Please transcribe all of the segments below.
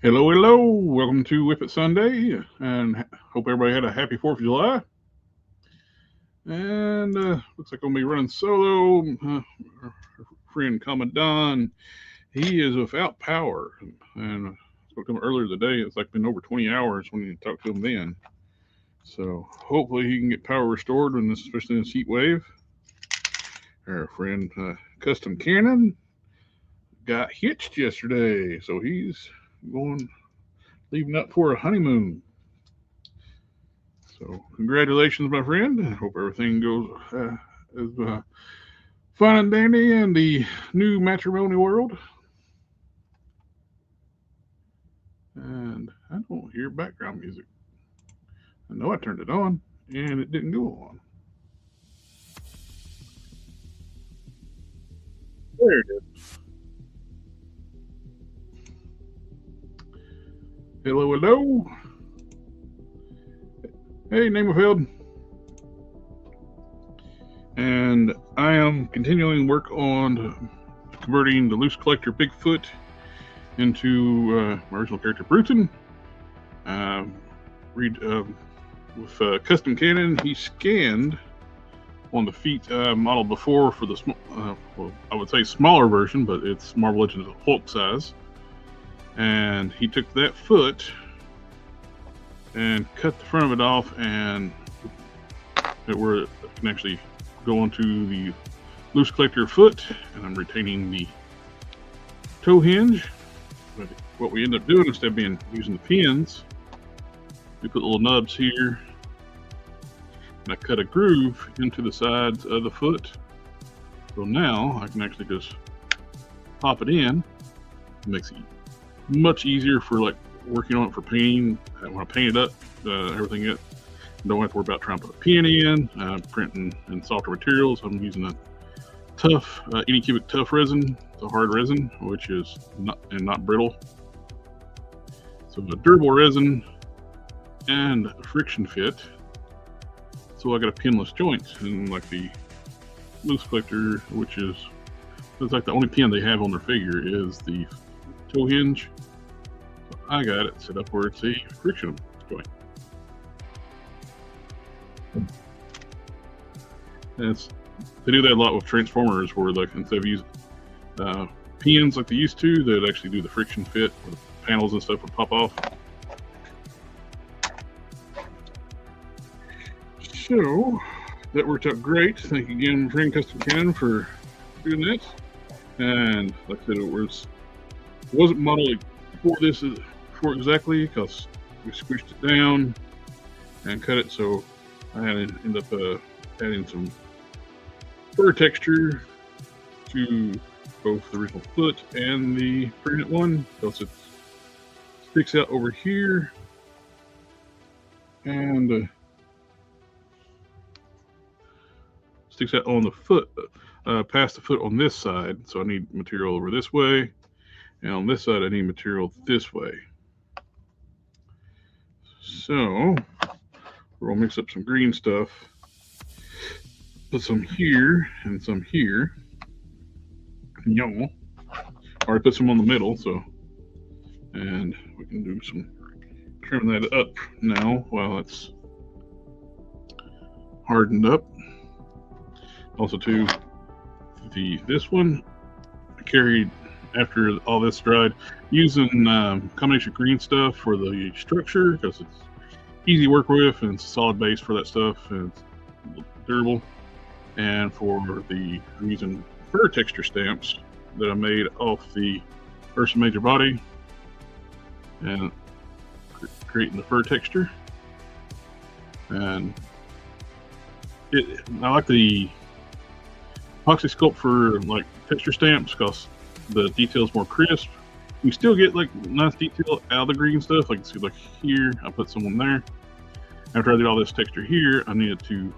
Hello, hello. Welcome to WIP IT Sunday, and hope everybody had a happy 4th of July. And looks like I'm going to be running solo. Our friend Commandant, he is without power. And I spoke to him earlier today. It's like been over 20 hours when you talked to him then. So hopefully he can get power restored, especially in this heat wave. Our friend Custom Cannon got hitched yesterday, so he's leaving up for a honeymoon. So congratulations, my friend. I hope everything goes as fun and dandy in the new matrimony world. And I don't hear background music. I know I turned it on and it didn't go on. There it is. Hello, hello. Hey, Namafield. And I am continuing work on converting the loose collector Bigfoot into my original character Bruton. With Custom Cannon, he scanned on the feet model before for the well, I would say smaller version, but it's Marvel Legends Hulk size. And he took that foot and cut the front of it off, and where it can actually go onto the loose collector foot, and I'm retaining the toe hinge. But what we end up doing, instead of using the pins, we put little nubs here, and I cut a groove into the sides of the foot. So now I can actually just pop it in. It makes it much easier for like working on it for painting. When I paint it up, everything it don't have to worry about trying to put a pin in, printing in softer materials. I'm using a tough Anycubic tough resin. It's a hard resin, which is not brittle. So a durable resin and a friction fit. So I got a pinless joint, and like the loose collector, which is it's like the only pin they have on their figure is the toe hinge. So I got it set up where it's a friction joint. And they do that a lot with Transformers, where like instead of using pins like they used to, they'd actually do the friction fit where the panels and stuff would pop off. So that worked out great. Thank you again, friend Custom Cannon, for doing that. And like I said, it wasn't modeled for this for exactly, because we squished it down and cut it, so I had to end up adding some fur texture to both the original foot and the printed one, because it sticks out over here and sticks out on the foot, past the foot on this side. So I need material over this way, and on this side I need material this way. So we're gonna mix up some green stuff, put some here and some here. Y'all, already put some on the middle, so, and we can do some trim that up now while it's hardened up. Also, too, this one I carried after all this dried, using combination green stuff for the structure, because it's easy to work with and it's a solid base for that stuff, and it's durable. And for I'm using fur texture stamps that I made off the Ursa Major body, and creating the fur texture. And I like the Apoxie Sculpt for like texture stamps, because the detail's more crisp. You still get like nice detail out of the green stuff. Like, see, like here, I put some on there. After I did all this texture here, I needed to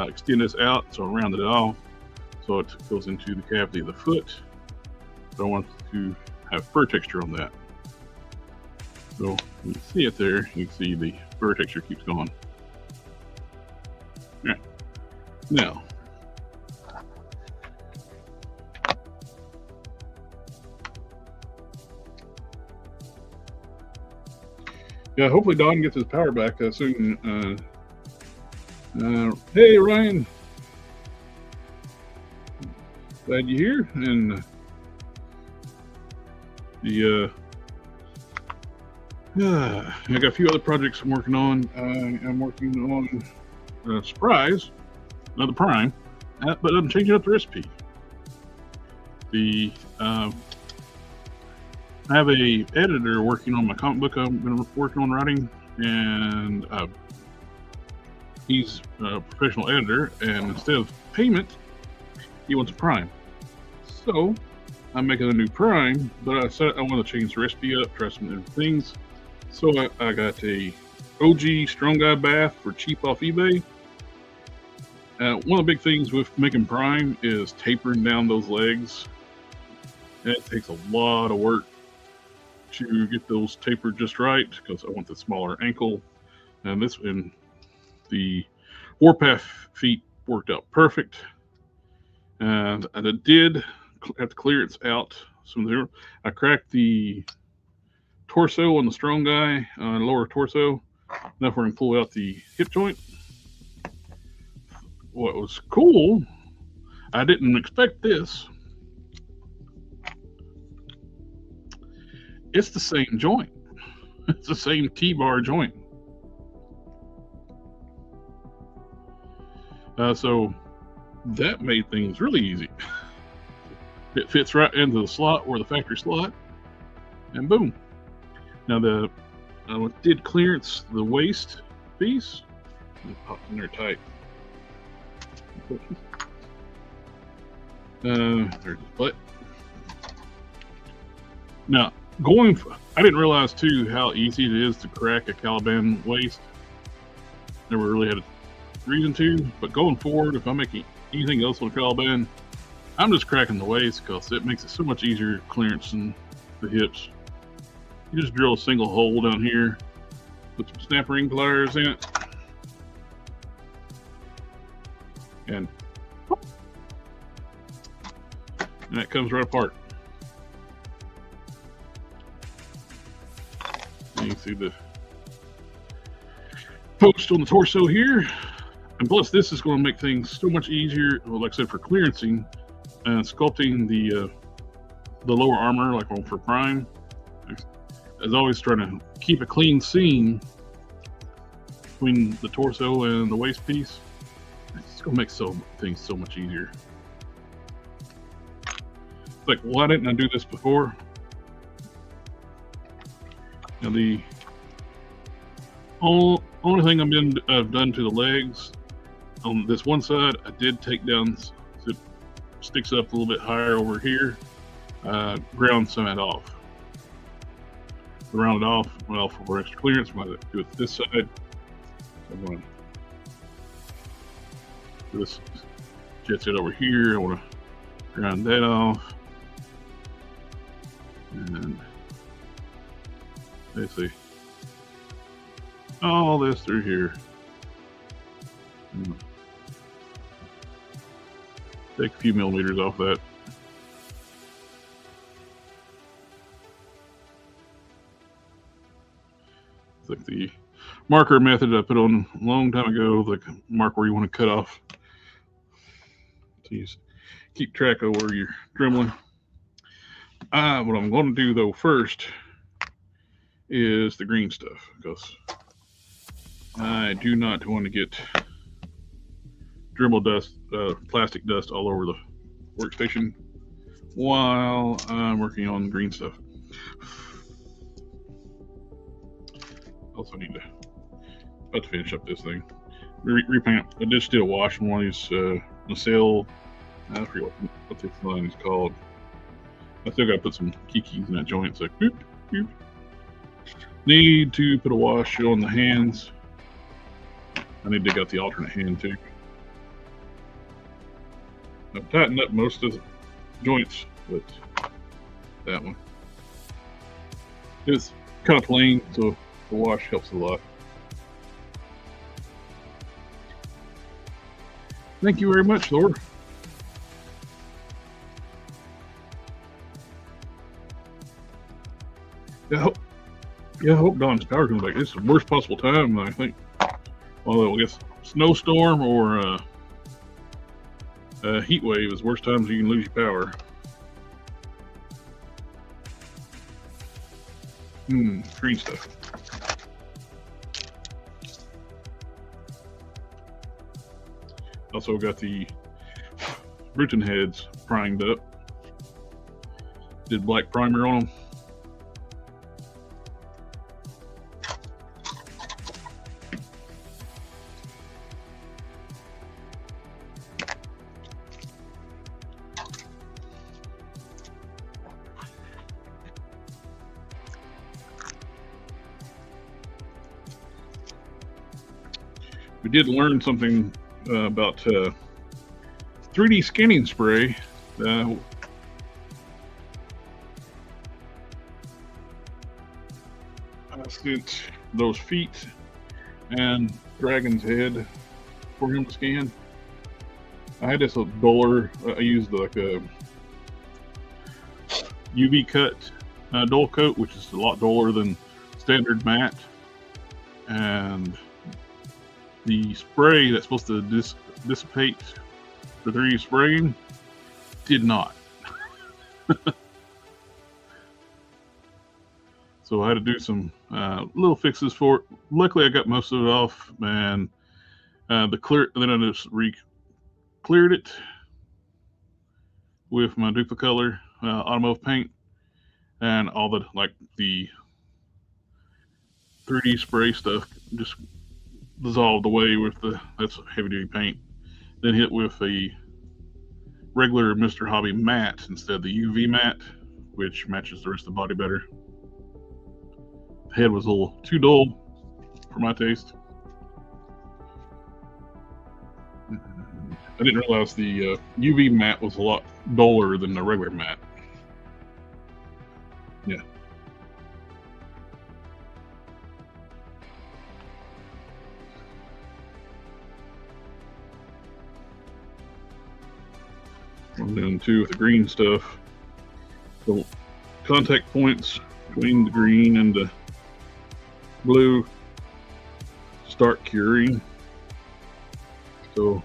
extend this out, so I rounded it off so it goes into the cavity of the foot. So I want to have fur texture on that. So you can see it there. You can see the fur texture keeps going. All right. Now, Yeah, hopefully Don gets his power back soon. Hey, Ryan. Glad you're here. And I got a few other projects I'm working on. I'm working on Surprise, another Prime, but I'm changing up the recipe. I have a editor working on my comic book I've been working on writing, and he's a professional editor, and instead of payment, he wants a Prime. So I'm making a new Prime, but I said I want to change the recipe up, try some different things. So I got a OG Strong Guy bath for cheap off eBay. One of the big things with making Prime is tapering down those legs. And it takes a lot of work to get those tapered just right, because I want the smaller ankle. And the Warpath feet worked out perfect. And I did have to clearance out some of the. I cracked the torso on the Strong Guy, lower torso, enough where I can pull out the hip joint. What was cool, I didn't expect this. It's the same joint. It's the same T-bar joint. So that made things really easy. It fits right into the slot or the factory slot, and boom. Now I did clearance the waist piece. It popped in there tight. There's the butt. Now, I didn't realize too how easy it is to crack a Caliban waist. Never really had a reason to, but going forward, if I'm making anything else with a Caliban, I'm just cracking the waist because it makes it so much easier clearancing the hips. You just drill a single hole down here, put some snap ring pliers in it, and that comes right apart. And you can see the post on the torso here, and plus this is going to make things so much easier. Well, like I said, for clearancing and sculpting the lower armor, like for Prime. As always, trying to keep a clean seam between the torso and the waist piece. It's going to make things so much easier. It's like, why didn't I do this before? Now, the only thing I've done to the legs on this one side, I did take down, so it sticks up a little bit higher over here. Ground some of that off. To round it off, well, for extra clearance, I'm going to do it this side. So I'm going to do this, jets it over here. I want to ground that off. And basically all this through here. Take a few millimeters off that. It's like the marker method I put on a long time ago, like mark where you want to cut off. So you keep track of where you're dremeling. What I'm going to do though first is the green stuff, because I do not want to get Dremel dust, plastic dust all over the workstation while I'm working on the green stuff. Also need to about to finish up this thing. Repaint. I just did a wash on one of these nacelle. I forget what this line is called. I still got to put some kikis in that joint. It's like boop, boop. Need to put a wash on the hands. I need to dig out the alternate hand too. I've tightened up most of the joints, but that one is kind of plain, so the wash helps a lot. Thank you very much, Laura. Yeah, I hope Don's power comes back. It's the worst possible time, I think. Although I guess snowstorm or heat wave is worst times you can lose your power. Green stuff. Also got the Bruton heads primed up. Did black primer on them. We did learn something about 3D scanning spray. I sent those feet and dragon's head for him to scan. I had this duller. I used like a UV cut dull coat, which is a lot duller than standard matte, and the spray that's supposed to dissipate the 3D spraying did not. So I had to do some little fixes for it. Luckily, I got most of it off, and then I just cleared it with my Duplicolor automotive paint, and all the the 3D spray stuff just dissolved away with that's heavy duty paint. Then hit with a regular Mr. Hobby matte instead of the UV matte, which matches the rest of the body better. The head was a little too dull for my taste. I didn't realize the UV matte was a lot duller than the regular matte. Yeah. I'm doing too with the green stuff. The contact points between the green and the blue start curing. So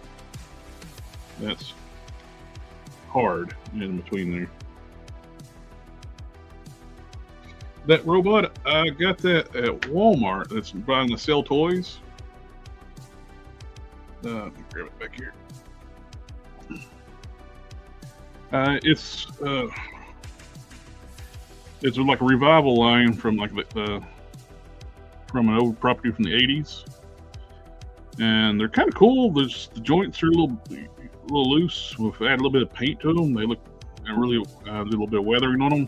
that's hard in between there. That robot, I got that at Walmart. That's buying the sell toys. Let me grab it back here. It's like a revival line from like from an old property from the 80s, and they're kind of cool. The joints are a little loose. We've add a little bit of paint to them. They look really a little bit of weathering on them.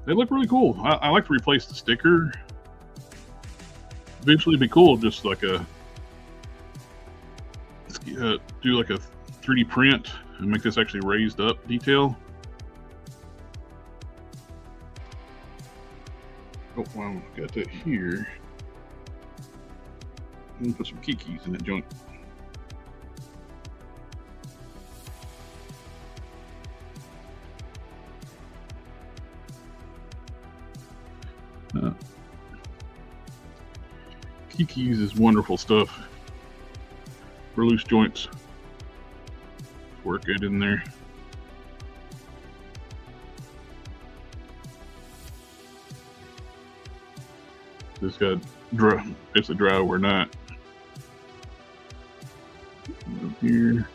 They look really cool. I like to replace the sticker. Eventually, it'd be cool just like do like a 3D print and make this actually raised up detail. Oh, well, got that here. I'm gonna put some kikis in that joint. Kikis is wonderful stuff for loose joints. Work it in there. Just got dry. It's a dry or not. Up here.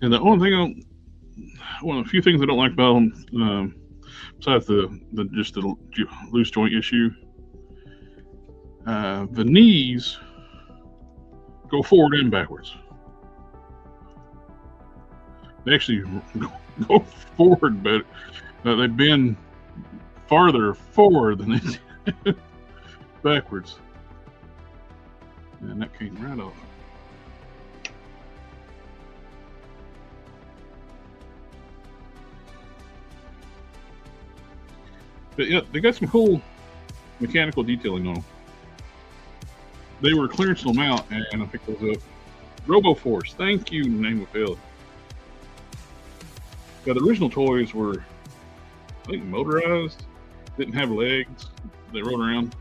And the only thing, one of the few things I don't like about them, besides just the loose joint issue, the knees go forward and backwards. They actually go forward, but they bend farther forward than they did backwards. And that came right off. But yeah, they got some cool mechanical detailing on them. They were clearancing them out, and I picked those up. RoboForce, thank you, name of failure. Yeah, the original toys were, I think, motorized, didn't have legs, they rode around.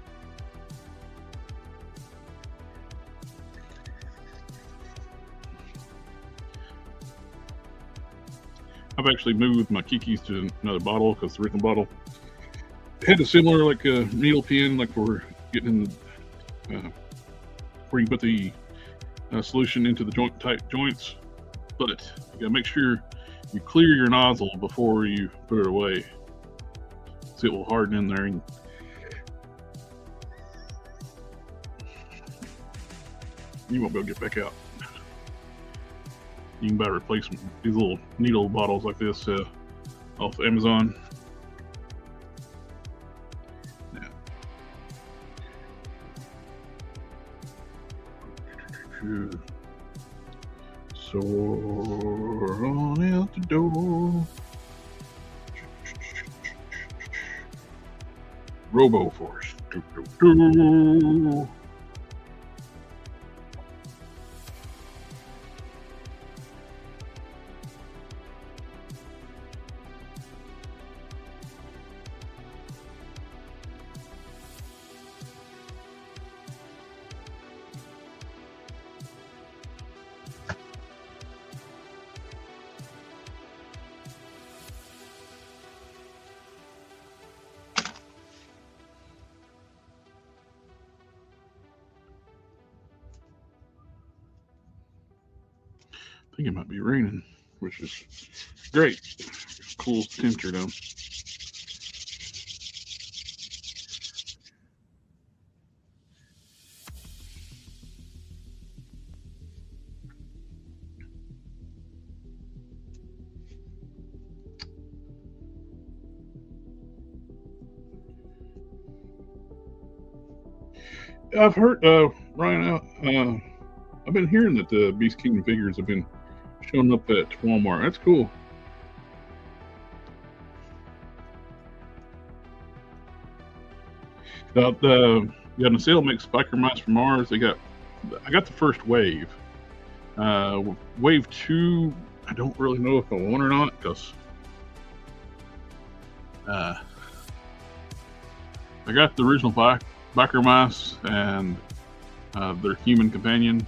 I've actually moved my Kikis to another bottle because the original bottle had a similar like needle pin, like we're getting in where you put the solution into the tight joints. But you gotta make sure you clear your nozzle before you put it away, so it will harden in there. And you won't be able to get back out. You can buy replacement, these little needle bottles like this off Amazon. Yeah. So on out the door. RoboForce. I think it might be raining, which is great. Cool temperature down. I've heard, Ryan, I've been hearing that the Beast Kingdom figures have been showing up at Walmart. That's cool. Nacelle makes Spiker Mice from Mars. I got the first wave. Wave 2, I don't really know if I want or not, because I got the original Biker Mice and their human companion.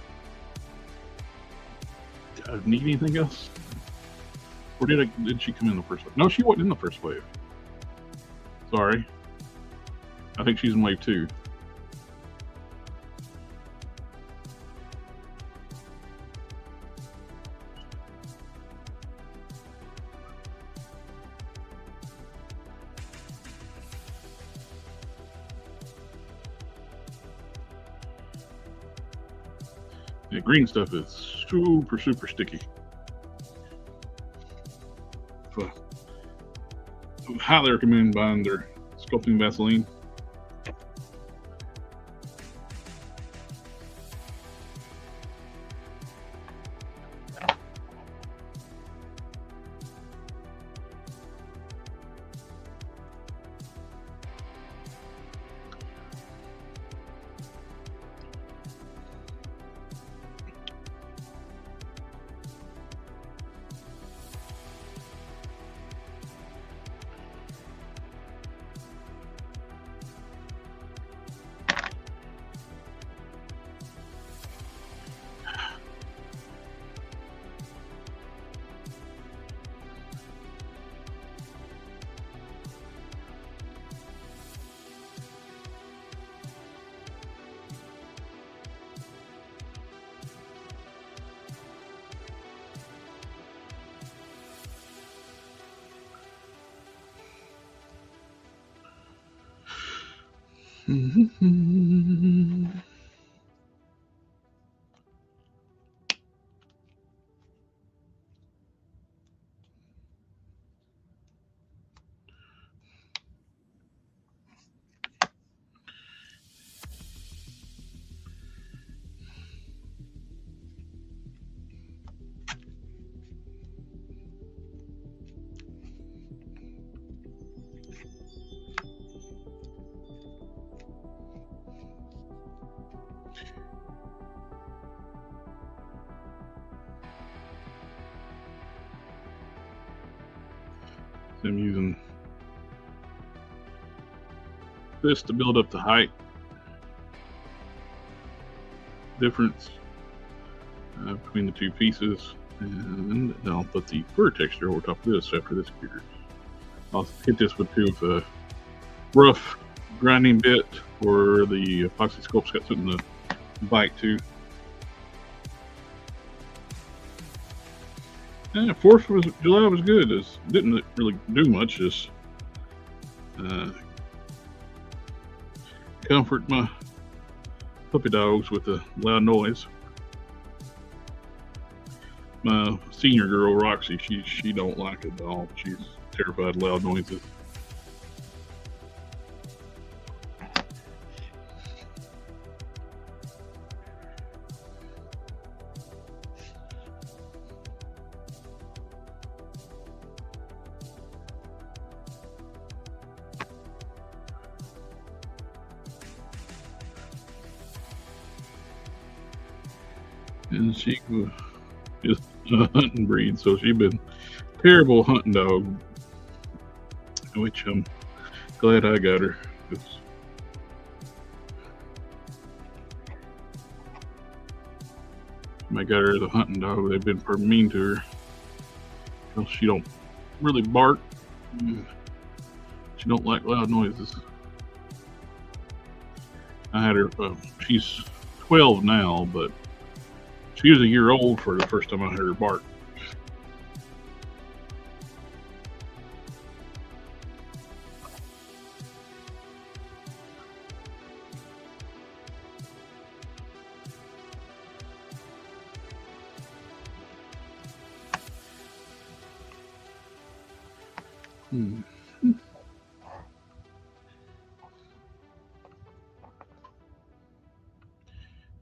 Did I need anything else? Or did she come in the first wave? No, she wasn't in the first wave. Sorry. I think she's in wave 2. The green stuff is super, super sticky. So I highly recommend buying their sculpting Vaseline. I'm using this to build up the height difference between the two pieces, and then I'll put the fur texture over top of this after this cures. I'll hit this with a rough grinding bit where the epoxy sculpt's got something to bite to. And 4th of July was good. It didn't really do much, just comfort my puppy dogs with the loud noise. My senior girl, Roxy, she don't like it at all. She's terrified of loud noises. And she was just a hunting breed, so she's been a terrible hunting dog, which I'm glad I got her. When I got her as a hunting dog, they've been pretty mean to her because she don't really bark. She don't like loud noises. I had her, she's 12 now, but she was a year old for the first time I heard her bark.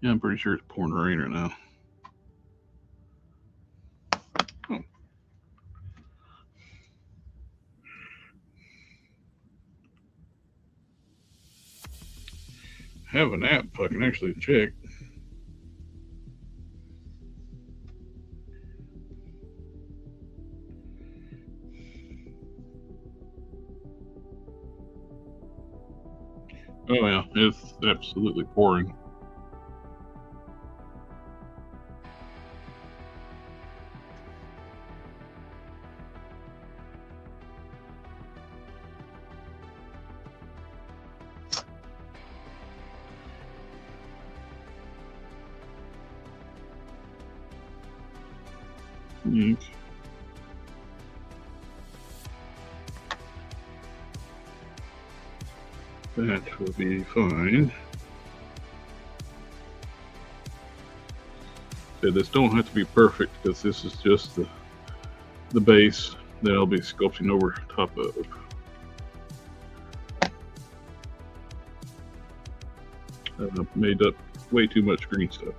Yeah, I'm pretty sure it's pouring rain right now. Oh. I have an app I can actually check. Oh yeah, it's absolutely pouring. That will be fine. So this don't have to be perfect because this is just the base that I'll be sculpting over top of. I've made up way too much green stuff.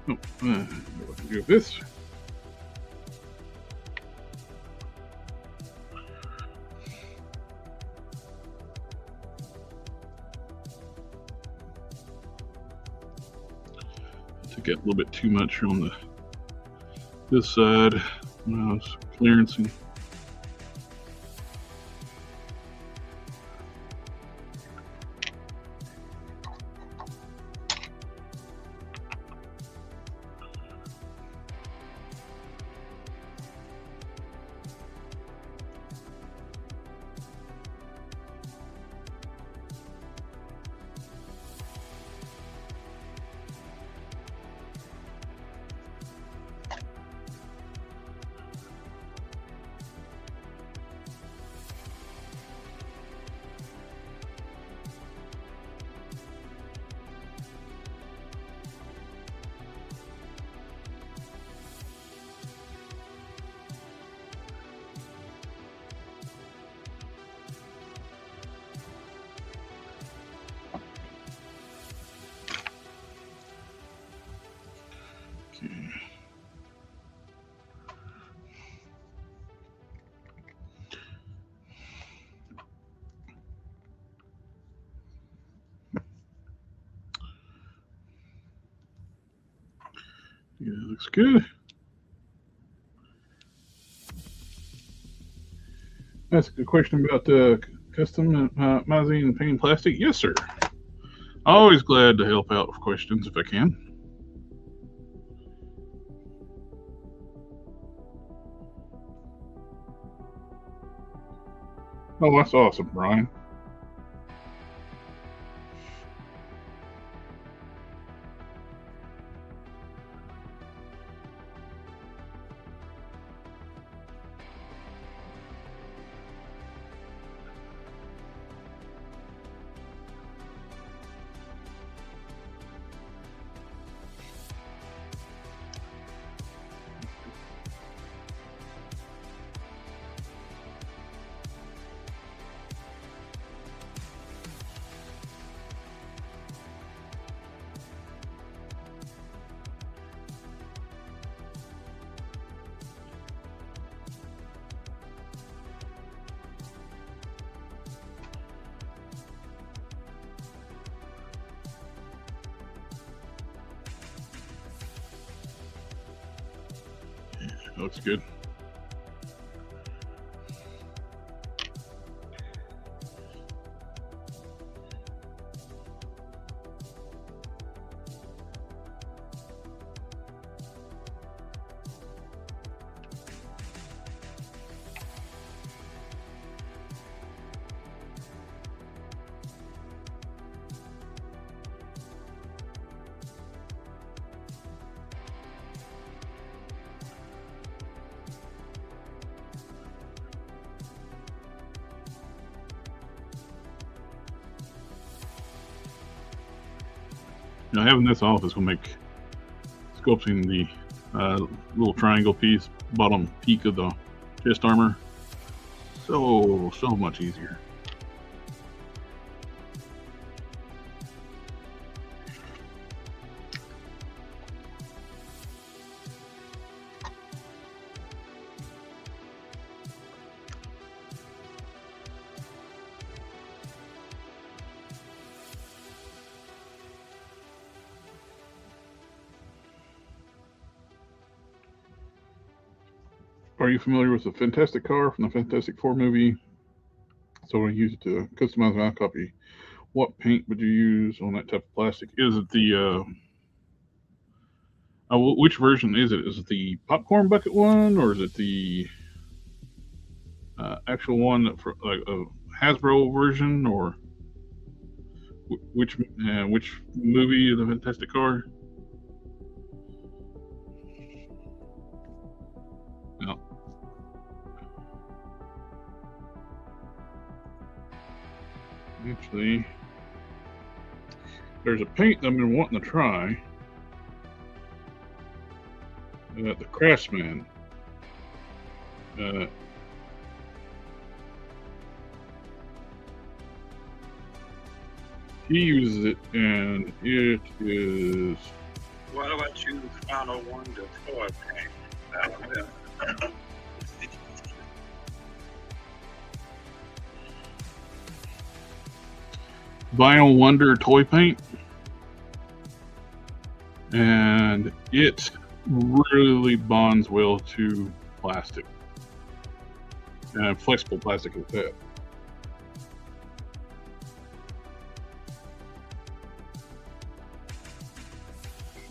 Oh, what to do with this? Get a little bit too much on this side when I was clearancing. Yeah, looks good. That's a good question about customizing and painting plastic. Yes, sir. Always glad to help out with questions if I can. Oh, that's awesome, Brian. Looks good. Now, having this office will make sculpting the little triangle piece, bottom peak of the chest armor, so much easier. Are you familiar with the Fantastic Car from the Fantastic Four movie? So when you use it to customize my copy, what paint would you use on that type of plastic? Is it the which version is it? Is it the popcorn bucket one, or is it the actual one that for like a Hasbro version, or which movie of the Fantastic Car? No. Actually, there's a paint I've been wanting to try. The Craftsman. He uses it, and it is. Why do I choose Final Wonder toy paint? Vinyl Wonder toy paint, and it really bonds well to plastic, and flexible plastic at that.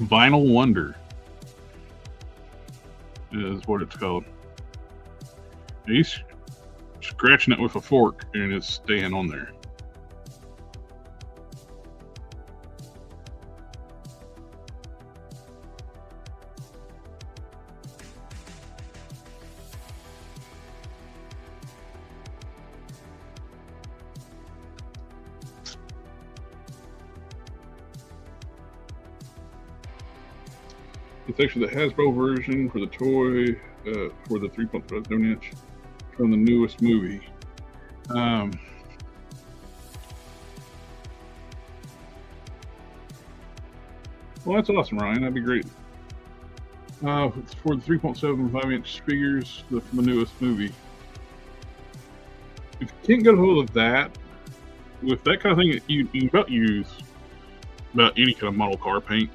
Vinyl Wonder is what it's called. He's scratching it with a fork, and it's staying on there. It's actually the Hasbro version for the toy for the 3.57 inch from the newest movie. Well, that's awesome, Ryan. That'd be great. It's for the 3.75 inch figures from the newest movie. If you can't get a hold of that, with that kind of thing, you can about use about any kind of model car paint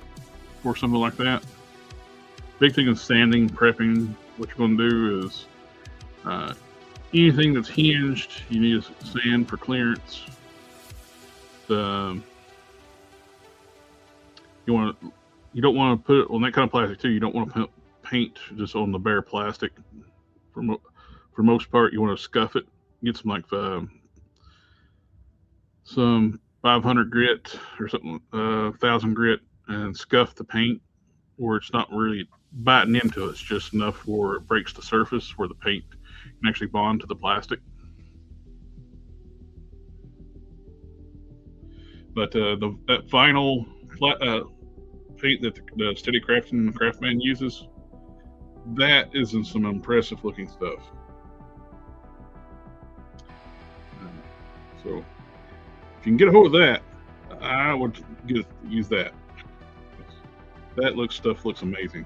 or something like that. big thing is sanding, prepping. What you're going to do is anything that's hinged, you need to sand for clearance. You don't want to put it on that kind of plastic too. You don't want to paint just on the bare plastic. For most part, you want to scuff it. Get some 500 grit or something, 1,000 grit, and scuff the paint where it's not really biting into it. It's just enough where it breaks the surface where the paint can actually bond to the plastic. But that final paint that the Steady Crafting Craftman uses, that is in some impressive looking stuff. So if you can get a hold of that, I would use that. That stuff looks amazing.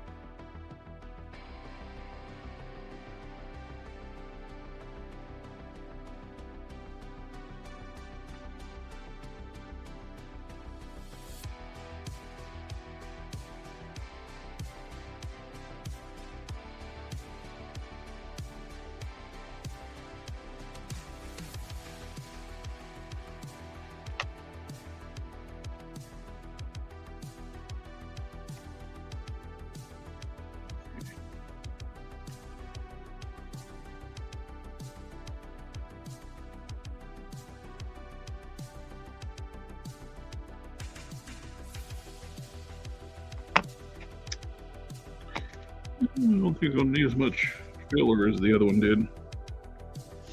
I don't think it's going to need as much filler as the other one did.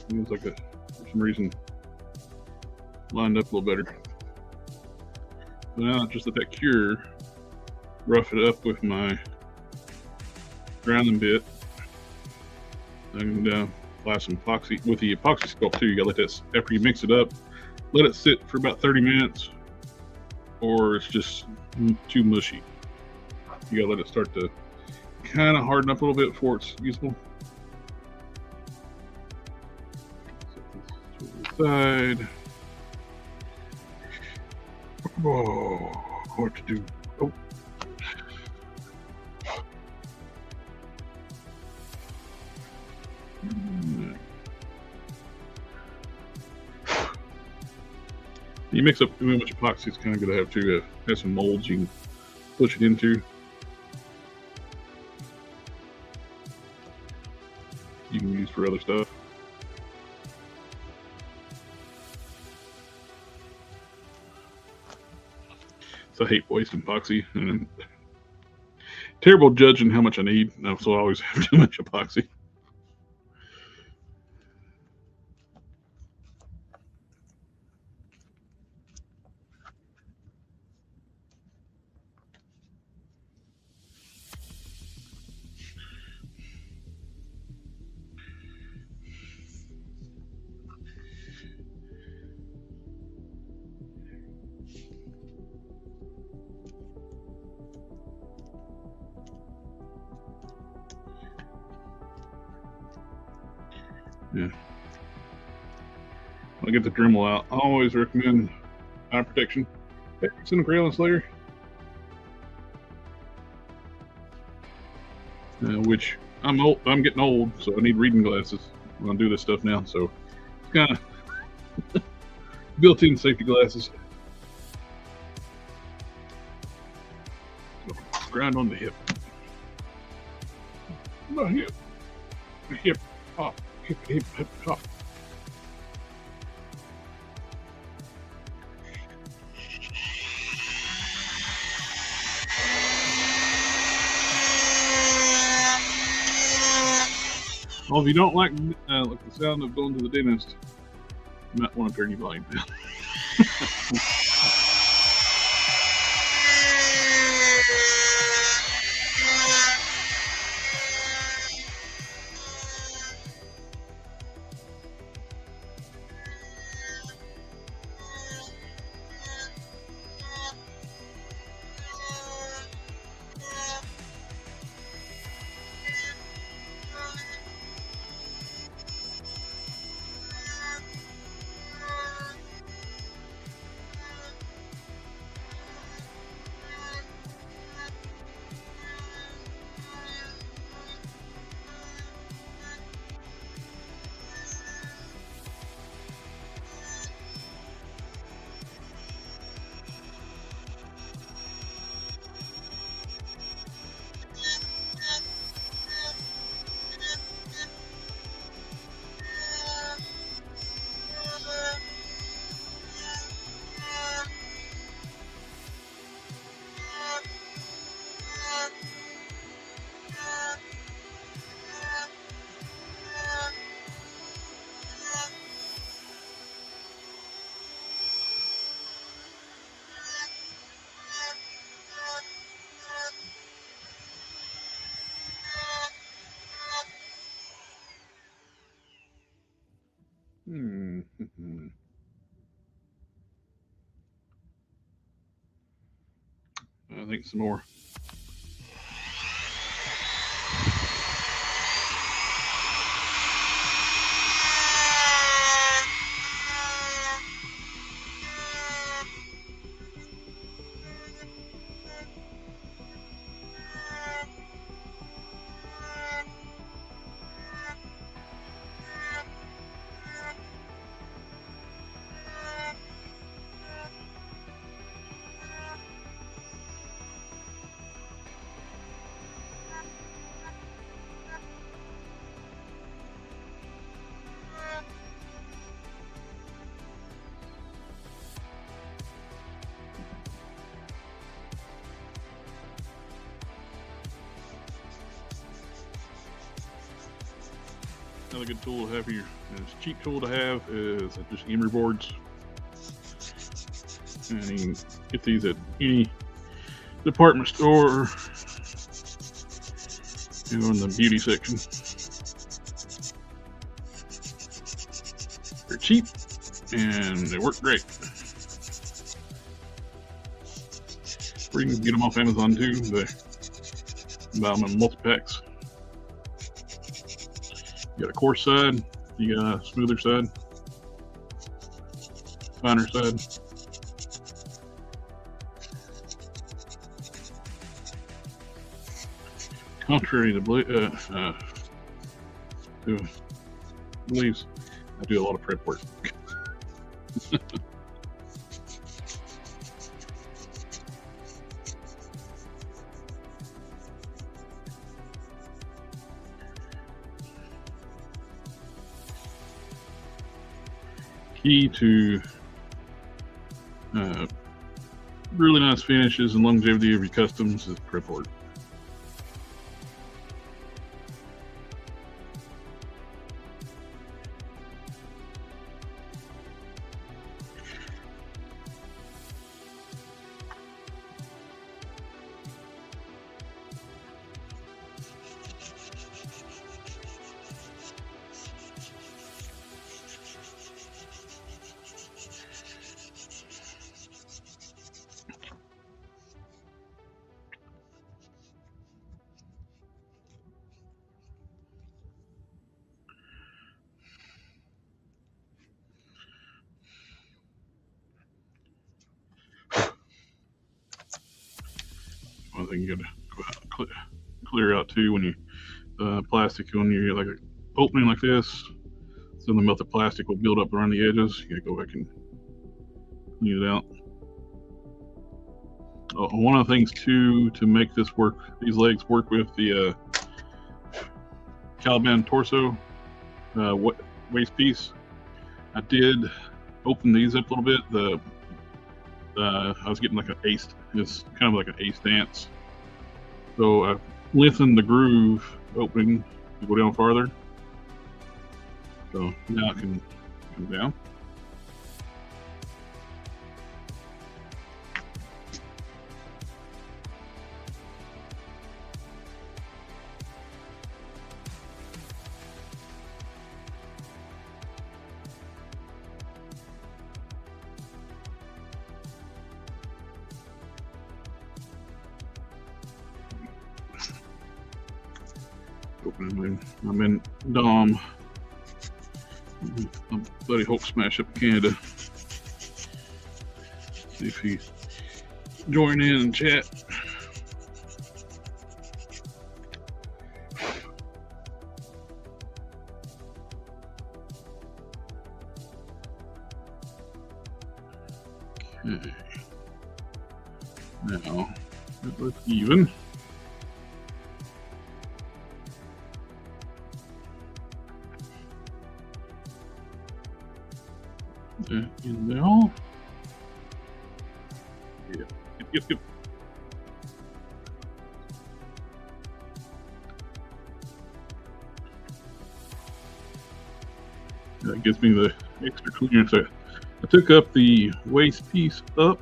It was like for some reason, lined up a little better. So now just let that cure, rough it up with my grounding bit, and apply some epoxy. With the epoxy sculpt too, you gotta let that, after you mix it up, let it sit for about 30 minutes, or it's just too mushy. You gotta let it start to kind of harden up a little bit before it's usable. Set this to the side. Oh, what to do? Oh. You mix up too much epoxy, it's kind of good to have too. Have some molds you can push it into. You can use for other stuff. So I hate wasting epoxy, and I'm terrible judging how much I need, so I always have too much epoxy. Yeah. When I get the Dremel out, I always recommend eye protection. It's in a Graylin Slayer. Which I'm getting old, so I need reading glasses when I do this stuff now. So it's kind of built-in safety glasses. So, grind on the hip. The hip. The hip. Hop. Hip, hip, hip, hop. Well, if you don't like the sound of going to the dentist, you might want to turn your volume down. I think some more. Another good tool to have here, is cheap tool to have, is just emery boards. And you can get these at any department store or in the beauty section. They're cheap and they work great. Or you can get them off Amazon too. They buy them in multi-packs. You got a coarse side, you got a smoother side, finer side. Contrary to beliefs, I do a lot of prep work. Key to really nice finishes and longevity of your customs is prep work. One thing you gotta clear out too when you plastic, when you're like an opening like this, so the melted plastic will build up around the edges. You gotta go back and clean it out. One of the things too to make this work, these legs work with the Caliban torso waist piece, I did open these up a little bit. I was getting like an ace. It's kind of like an ace dance. So I lengthened the groove opening to go down farther. So now it can come down. I'm in Dom, my buddy Hulk Smash up in Canada. See if he join in and chat. Okay. Now it looks even. In there. Yeah. Yep. That gives me the extra clearance. I took up the waist piece up,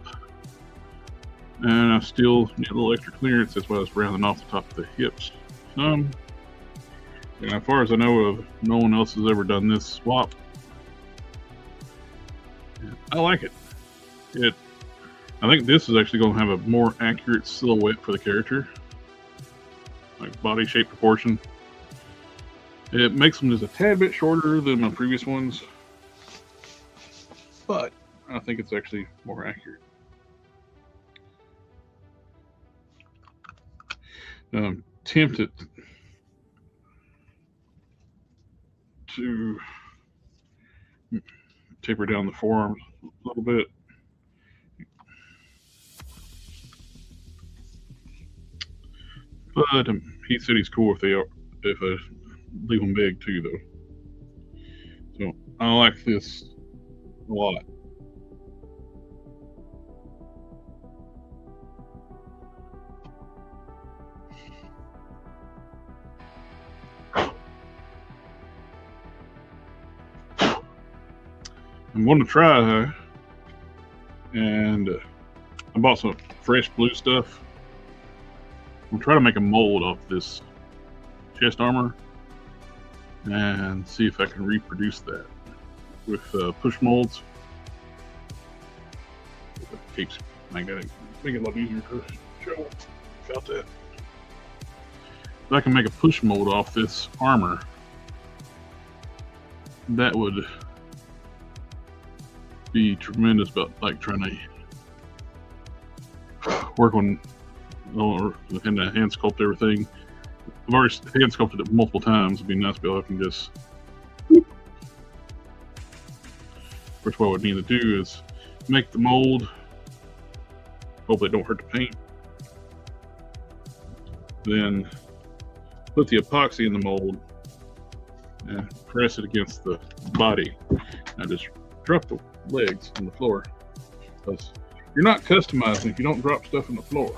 and I still need a little extra clearance. That's why I was rounding off the top of the hips some. And as far as I know of, no one else has ever done this swap. I like it. I think this is actually going to have a more accurate silhouette for the character, like body shape proportion. It makes them just a tad bit shorter than my previous ones, but I think it's actually more accurate. Tempted to taper down the forearms a little bit. But he said he's cool if I leave them big too, though. So I like this a lot. I'm going to try, and I bought some fresh blue stuff. I'm trying to make a mold off this chest armor and see if I can reproduce that with push molds. It keeps make it a lot easier to show about that. If I can make a push mold off this armor, that would be tremendous. About like trying to work on and hand sculpt everything. I've already hand sculpted it multiple times. It'd be nice to be able to just. First, what I would need to do is make the mold. Hopefully, it don't hurt the paint. Then put the epoxy in the mold and press it against the body. I just drop the legs on the floor, because you're not customizing if you don't drop stuff on the floor.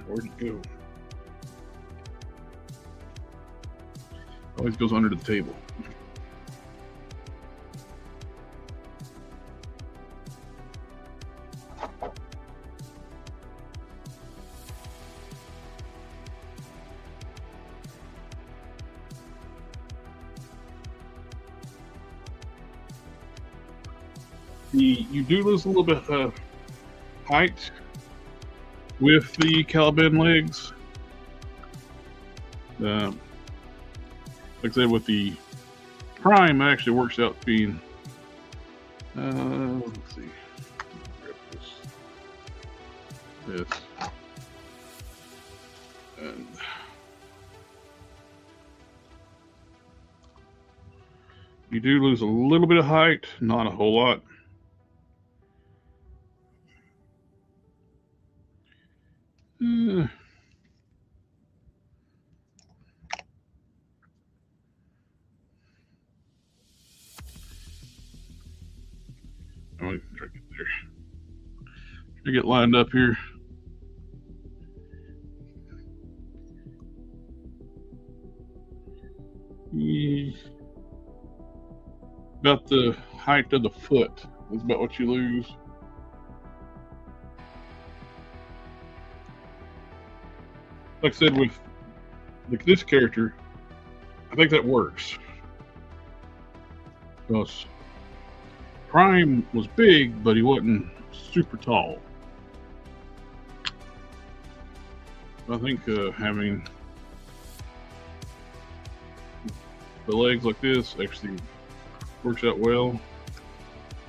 Where'd it go? Always goes under the table. You do lose a little bit of height with the Caliban legs. Like I said, with the Prime, it actually works out being. Let's see. Grab this. And you do lose a little bit of height, not a whole lot. I'm gonna try to get there. Try to get lined up here. About the height of the foot is about what you lose. Like I said, with this character, I think that works. Because Prime was big, but he wasn't super tall. I think having the legs like this actually works out well.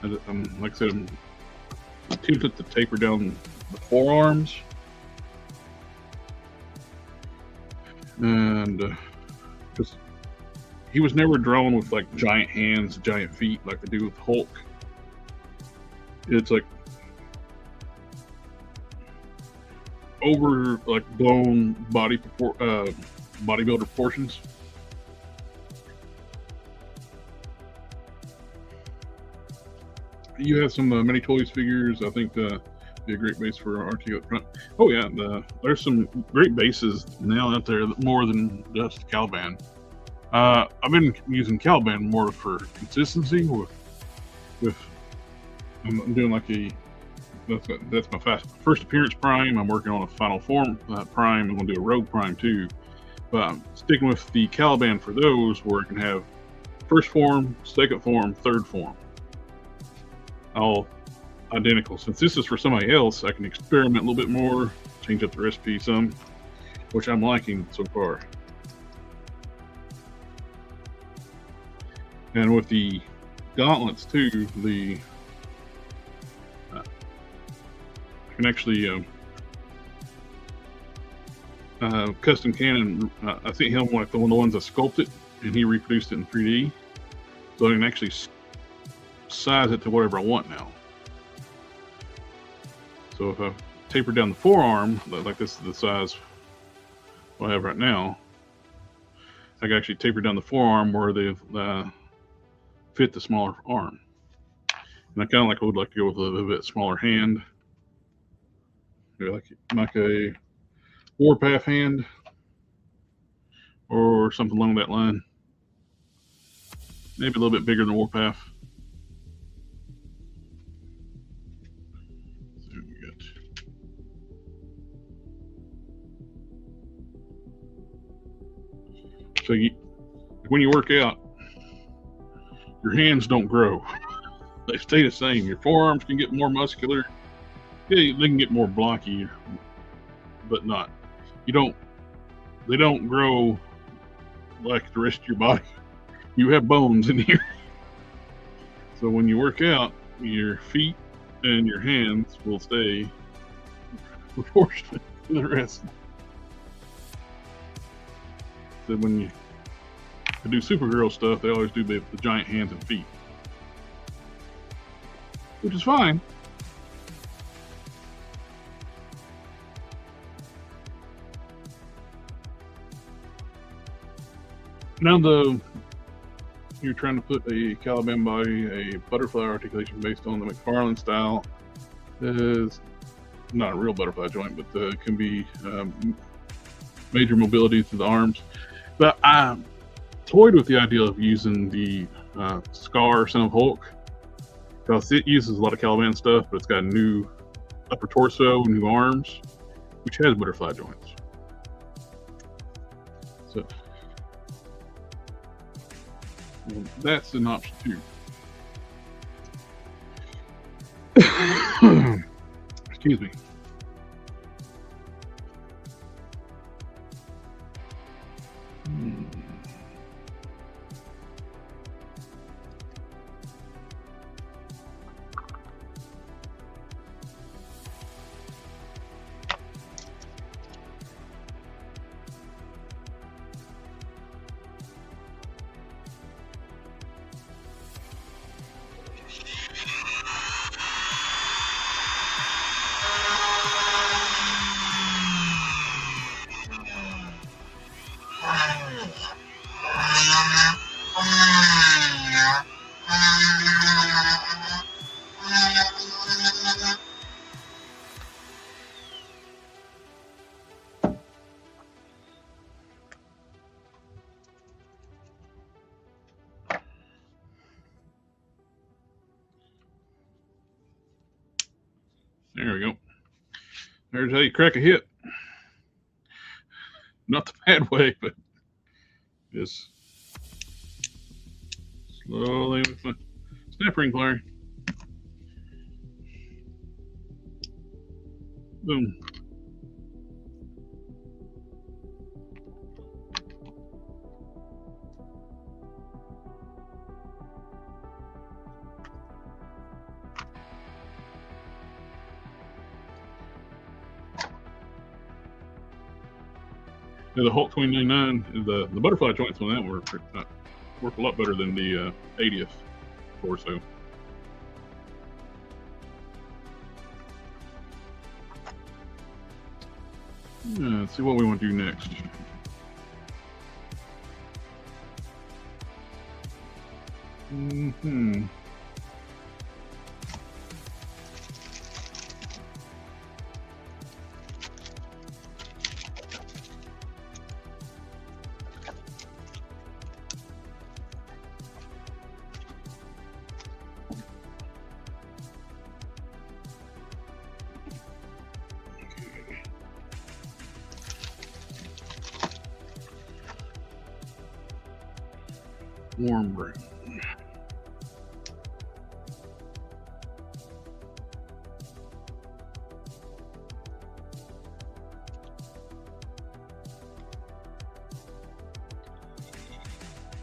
Like I said, I'm tempted to taper down the forearms. And just he was never drawn with like giant hands, giant feet like they do with Hulk. It's like over like blown bodybuilder proportions. You have some mini toys figures. I think be a great base for RT up front. Oh yeah, there's some great bases now out there, more than just Caliban. I've been using Caliban more for consistency. With I'm doing like that's my first appearance Prime. I'm working on a final form Prime. I'm gonna do a Rogue Prime too. But I'm sticking with the Caliban for those where it can have first form, second form, third form, all identical. Since this is for somebody else, I can experiment a little bit more, change up the recipe some, which I'm liking so far. And with the gauntlets too, the I can actually custom cannon. I think him like one of the ones that sculpted, and he reproduced it in 3D, so I can actually size it to whatever I want now. So if I taper down the forearm, like this is the size I have right now, I can actually taper down the forearm where they fit the smaller arm. And I kind of would like to go with a little bit smaller hand, like a Warpath hand or something along that line. Maybe a little bit bigger than Warpath. So when you work out, your hands don't grow. They stay the same. Your forearms can get more muscular. Yeah, they can get more blocky, but not. They don't grow like the rest of your body. You have bones in here. So when you work out, your feet and your hands will stay proportionate to the rest. So when you do Supergirl stuff, they always do the giant hands and feet, which is fine. Now you're trying to put a Caliban body, a butterfly articulation based on the McFarlane style. Is not a real butterfly joint, but can be major mobility to the arms. But I toyed with the idea of using the Scar Son of Hulk, because it uses a lot of Caliban stuff, but it's got a new upper torso, new arms, which has butterfly joints. So that's an option too. Excuse me. There we go. There's how you crack a hip. Not the bad way, but just slowly with my snap ring plier. Boom. The Hulk 2099, the butterfly joints on that work a lot better than the 80th torso. Let's see what we want to do next. Warm brown.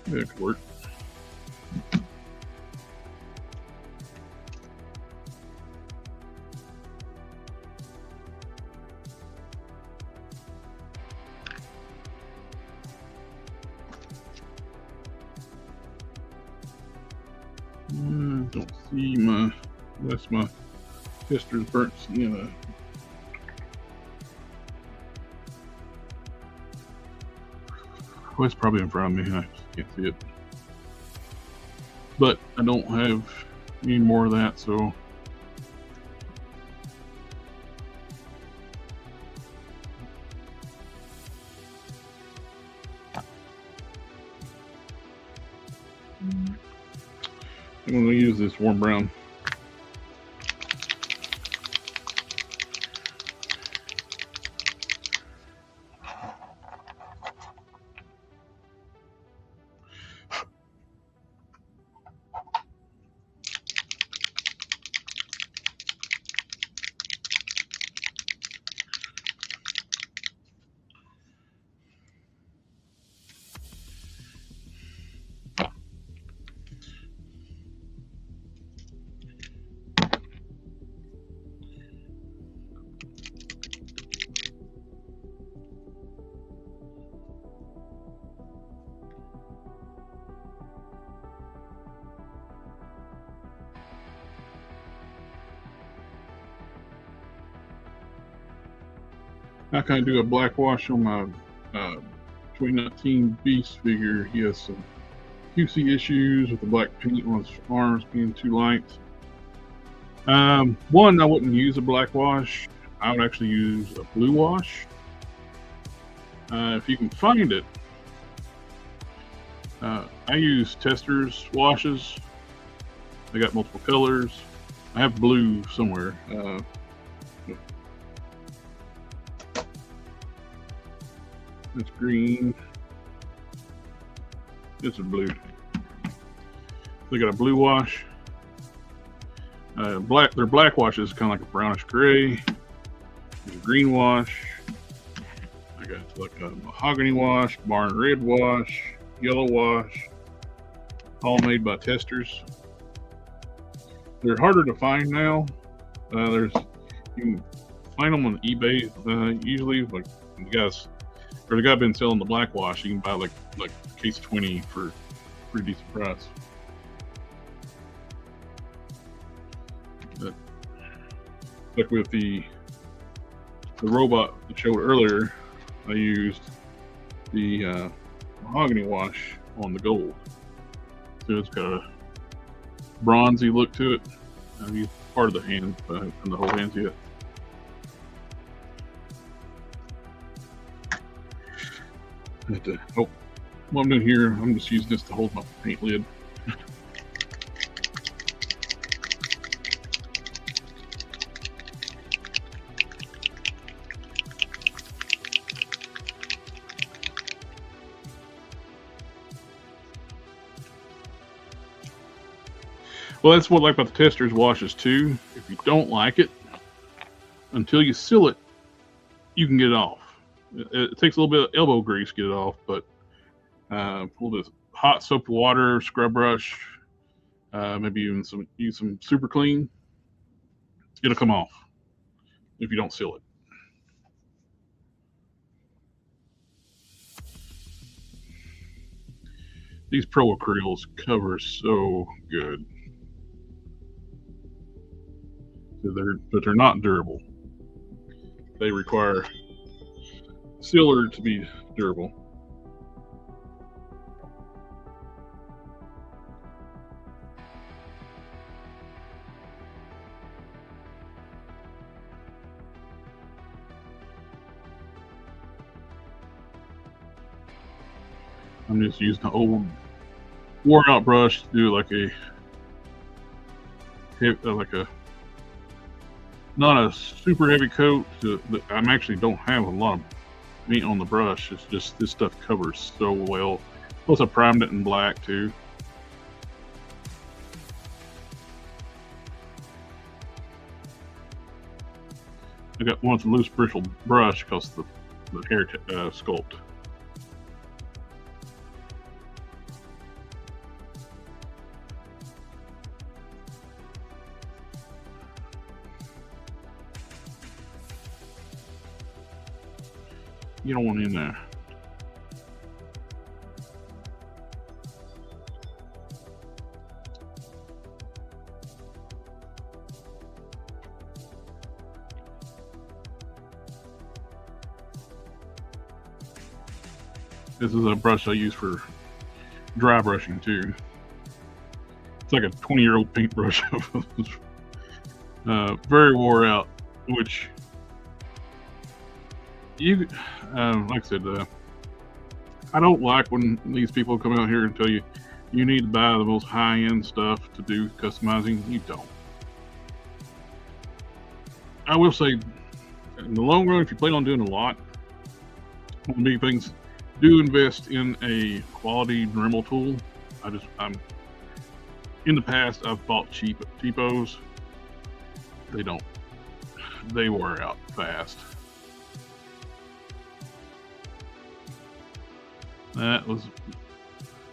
That could work. Don't see my, unless my tester's burnt sienna. Well, it's probably in front of me. I can't see it. But I don't have any more of that, so I'm going to use this warm brown. I kind of do a black wash on my 2019 Beast figure. He has some QC issues with the black paint on his arms being too light. One, I wouldn't use a black wash. I would actually use a blue wash. If you can find it. I use Testers washes. They got multiple colors. I have blue somewhere. It's green. This is blue. They got a blue wash. Black. Their black wash is kind of like a brownish gray. There's a green wash. I got like a mahogany wash, barn red wash, yellow wash. All made by Testers. They're harder to find now. You can find them on eBay. Usually, like the guys. Or the guy been selling the black wash, you can buy like a case 20 for a pretty decent price. But like with the robot that showed earlier, I used the mahogany wash on the gold. So it's got a bronzy look to it. I used part of the hand, but I haven't done the whole hands yet. Oh, what I'm doing here, I'm just using this to hold my paint lid. Well, that's what I like about the Testers washes too. If you don't like it, until you seal it, you can get it off. It takes a little bit of elbow grease to get it off, but a little bit of hot soap water, scrub brush, maybe even use some super clean. It'll come off if you don't seal it. These Pro acryls cover so good. But they're not durable. They require sealer to be durable. I'm just using an old worn out brush to do like not a super heavy coat. I actually don't have a lot of meat on the brush. It's just this stuff covers so well. Plus I primed it in black too. I got one with a loose bristle brush because the hair sculpt. You don't want in there. This is a brush I use for dry brushing too. It's like a 20-year-old paintbrush. Very wore out, which you, like I said, I don't like when these people come out here and tell you you need to buy the most high-end stuff to do customizing. You don't. I will say, in the long run, if you plan on doing a lot, one of the big things, do invest in a quality Dremel tool. I'm in the past I've bought cheapos. They wear out fast. That was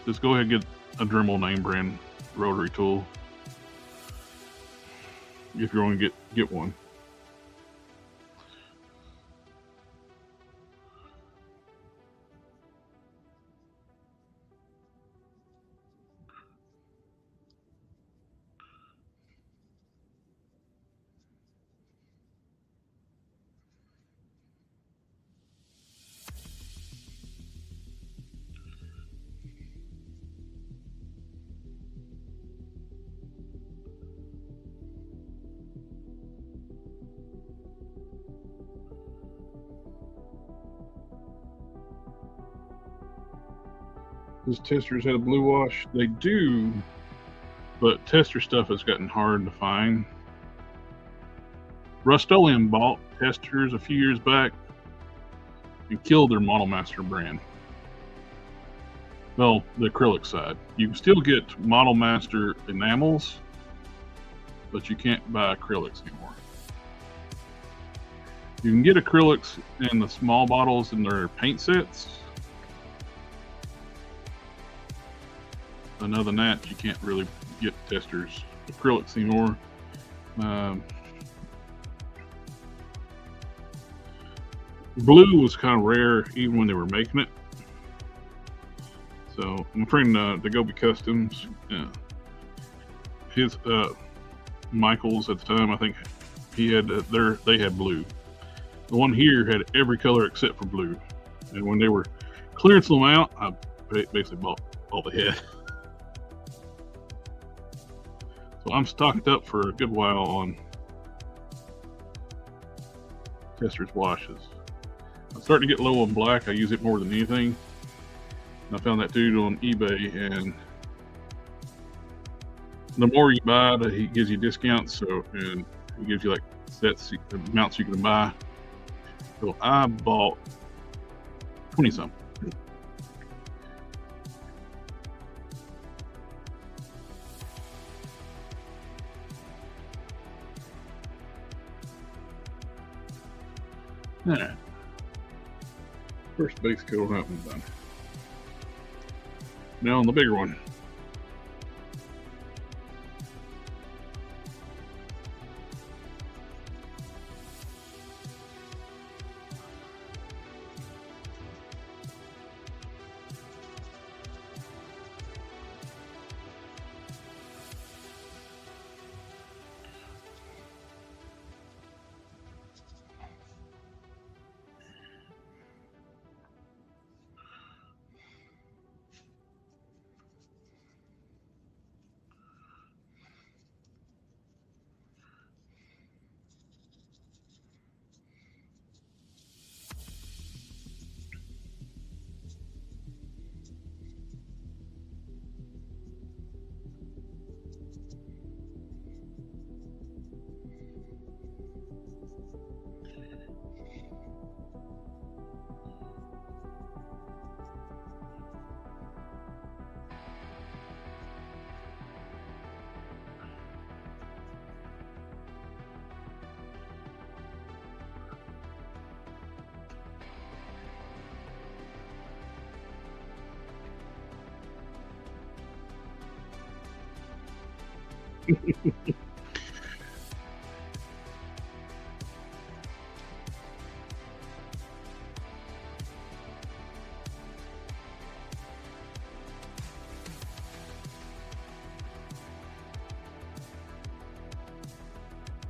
just go ahead and get a Dremel name brand rotary tool if you're going to get one. Does testers have a blue wash? They do, but tester stuff has gotten hard to find. Rust-Oleum bought testers a few years back and killed their Model Master brand. Well, the acrylic side. You can still get Model Master enamels, but you can't buy acrylics anymore. You can get acrylics in the small bottles in their paint sets. And other than that, you can't really get testers acrylics anymore. Blue was kind of rare even when they were making it. So my friend Gobi Customs, his Michaels at the time, I think he had they had blue. The one here had every color except for blue. And when they were clearancing them out, I basically bought all they had. So I'm stocked up for a good while on testers washes. I'm starting to get low on black. I use it more than anything. And I found that dude on eBay, and the more you buy, he gives you discounts. So, and he gives you like sets, amounts you can buy. So I bought 20 something. All right. First base coat on that one done. Now on the bigger one.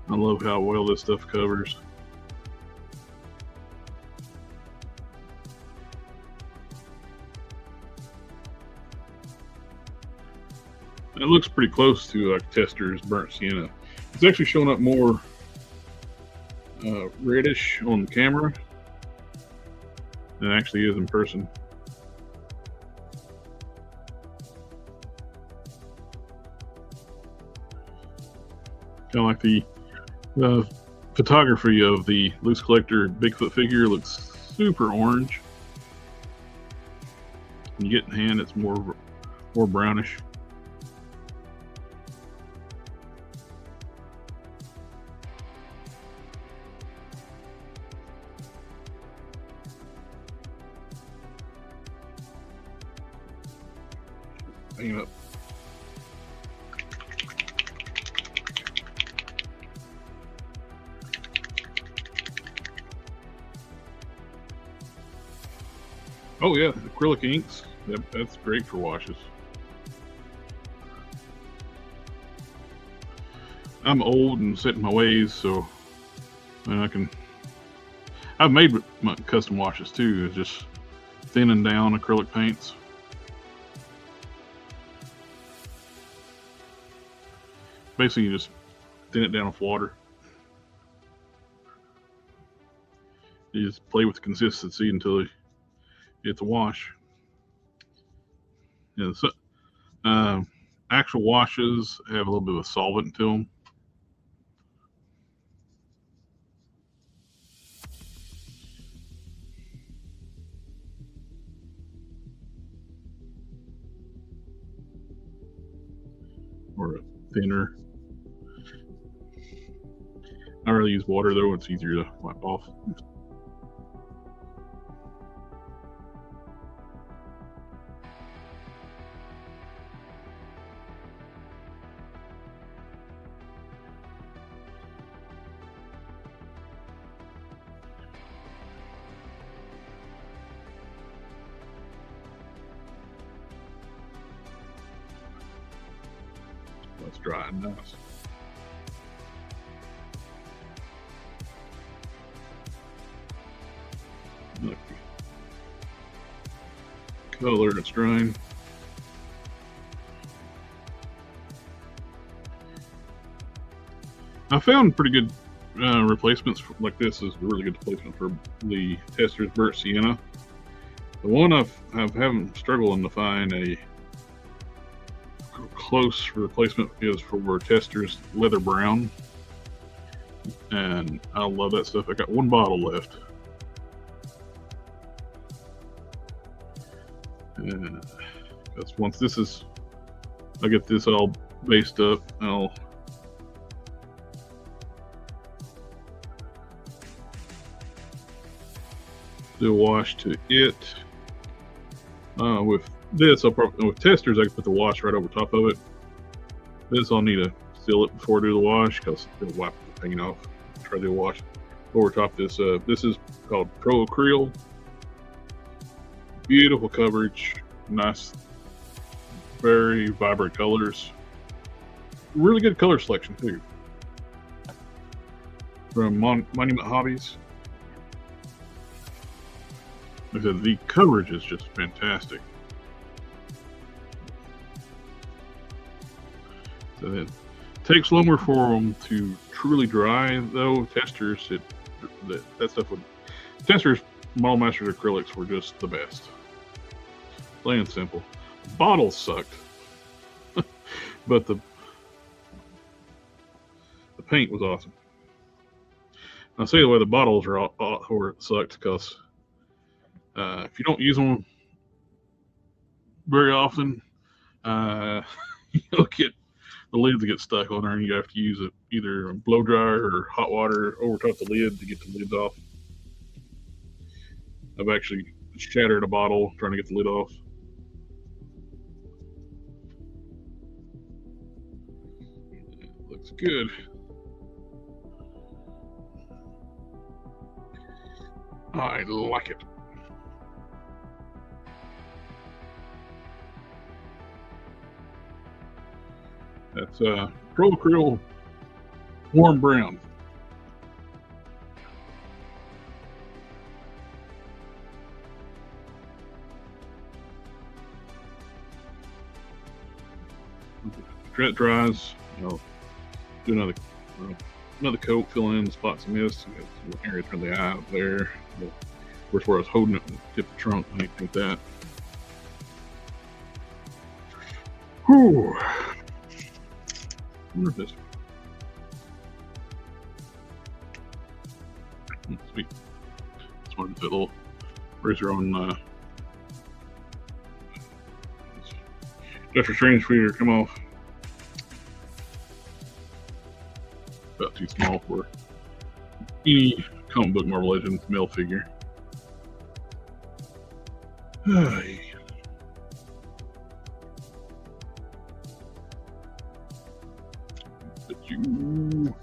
I love how well this stuff covers. It looks pretty close to like Tester's burnt sienna. It's actually showing up more reddish on the camera than it actually is in person. Kind of like the photography of the Loose Collector Bigfoot figure looks super orange. When you get in hand, it's more brownish. Hang it up. Oh yeah, acrylic inks. That's great for washes. I'm old and set in my ways, so I've made my custom washes too. It's just thinning down acrylic paints. Basically, you just thin it down with water. You just play with the consistency until it's a wash. Yeah, so, actual washes have a little bit of a solvent to them. Or a thinner. I really use water though, it's easier to wipe off. That's dry and nice. Look, color it's drying. I found pretty good replacements like this is a really good replacement for the Tester's burnt sienna. The one I haven't struggling to find a close replacement is for Tester's leather brown, and I love that stuff. I got one bottle left. Because once I get this all based up, I'll do a wash to it. With this, with Testers, I can put the wash right over top of it. This, I'll need to seal it before I do the wash because it'll wipe the paint off. Try to do a wash over top this. This is called Pro Acryl. Beautiful coverage, nice, very vibrant colors. Really good color selection too. From Monument Hobbies. Like I said, the coverage is just fantastic. So it takes longer for them to truly dry, though. Testers, that stuff would. Testers, Model Masters acrylics were just the best. Plain and simple. Bottles sucked, but the paint was awesome. I'll say the way the bottles are where it sucked because if you don't use them very often, you'll get the lids get stuck on there, and you have to use it either a blow dryer or hot water over top the lid to get the lids off. I've actually shattered a bottle trying to get the lid off. Looks good. I like it. That's Pro Acryl Warm Brown. After it dries, do another coat, fill in the spots of mist. Area around the eye up there. Of course, where I was holding it, tip the trunk, I need to paint that. Whew. I wonder if this. Sweet. This one, that little razor on just restraining sweeter come off. About too small for any comic book Marvel Legends male figure. Hey. But you.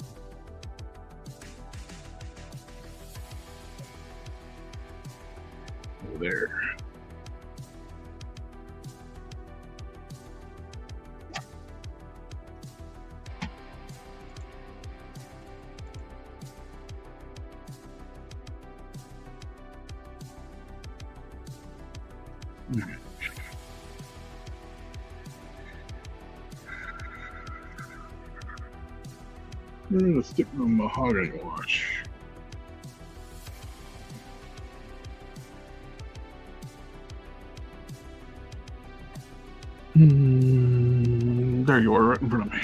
Over there. I'm going to stick with mahogany wash. There you are, right in front of me.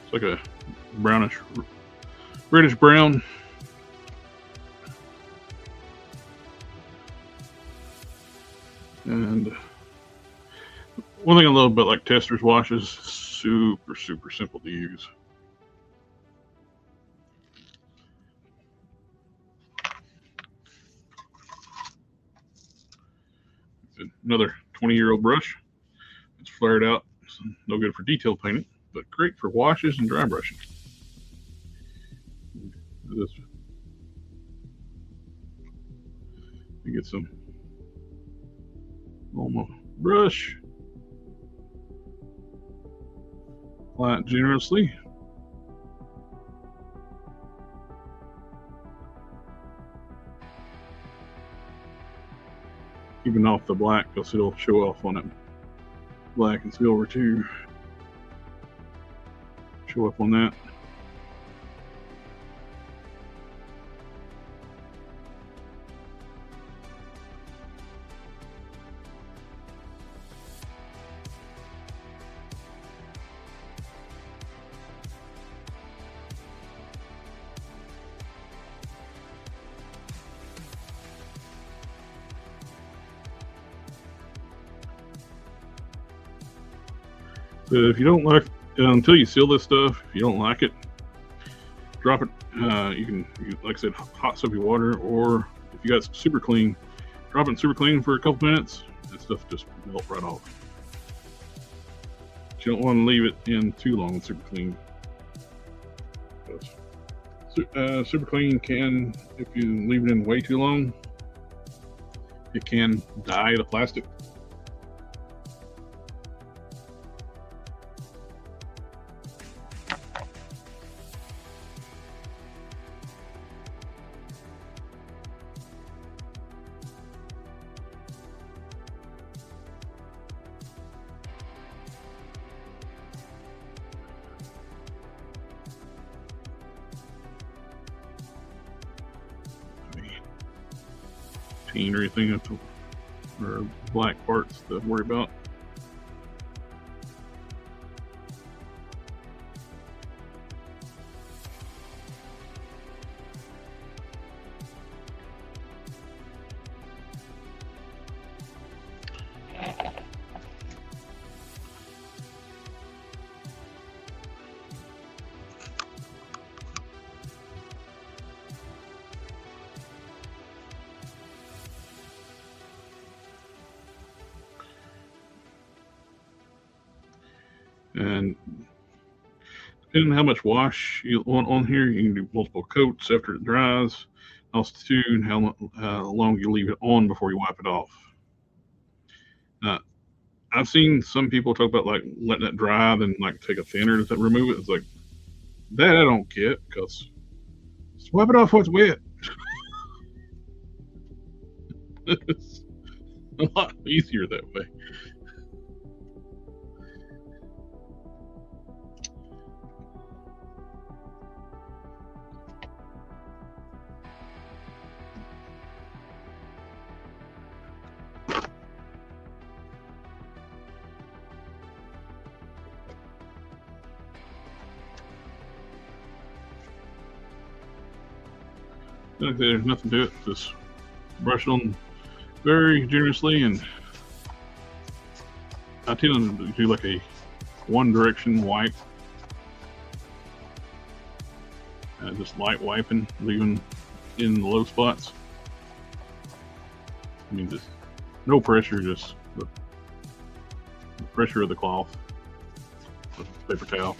It's like a brownish, reddish brown. And one thing I love about like Tester's washes, super simple to use. Another 20-year-old brush. It's flared out, so no good for detail painting, but great for washes and dry brushing. This, you get some on my brush. Apply it generously. Even off the black, because it'll show off on it. Black and silver too. Show up on that. So if you don't like, until you seal this stuff, if you don't like it, drop it. You can, like I said, hot soapy water, or if you got super clean, drop it in super clean for a couple minutes. That stuff just melt right off. But you don't want to leave it in too long with super clean. Super clean can, if you leave it in way too long, it can dye the plastic. Or anything, or black parts to worry about. And depending on how much wash you want on here, you can do multiple coats after it dries. Also, too, how long you leave it on before you wipe it off. I've seen some people talk about like letting it dry, then like take a thinner to remove it. It's like that I don't get, because just wipe it off when it's wet. It's a lot easier that way. Like there's nothing to it. Just brush it on very generously, and I tend to do like a one direction wipe. Just light wiping, leaving in the low spots. I mean, just no pressure, just the pressure of the cloth, the paper towel.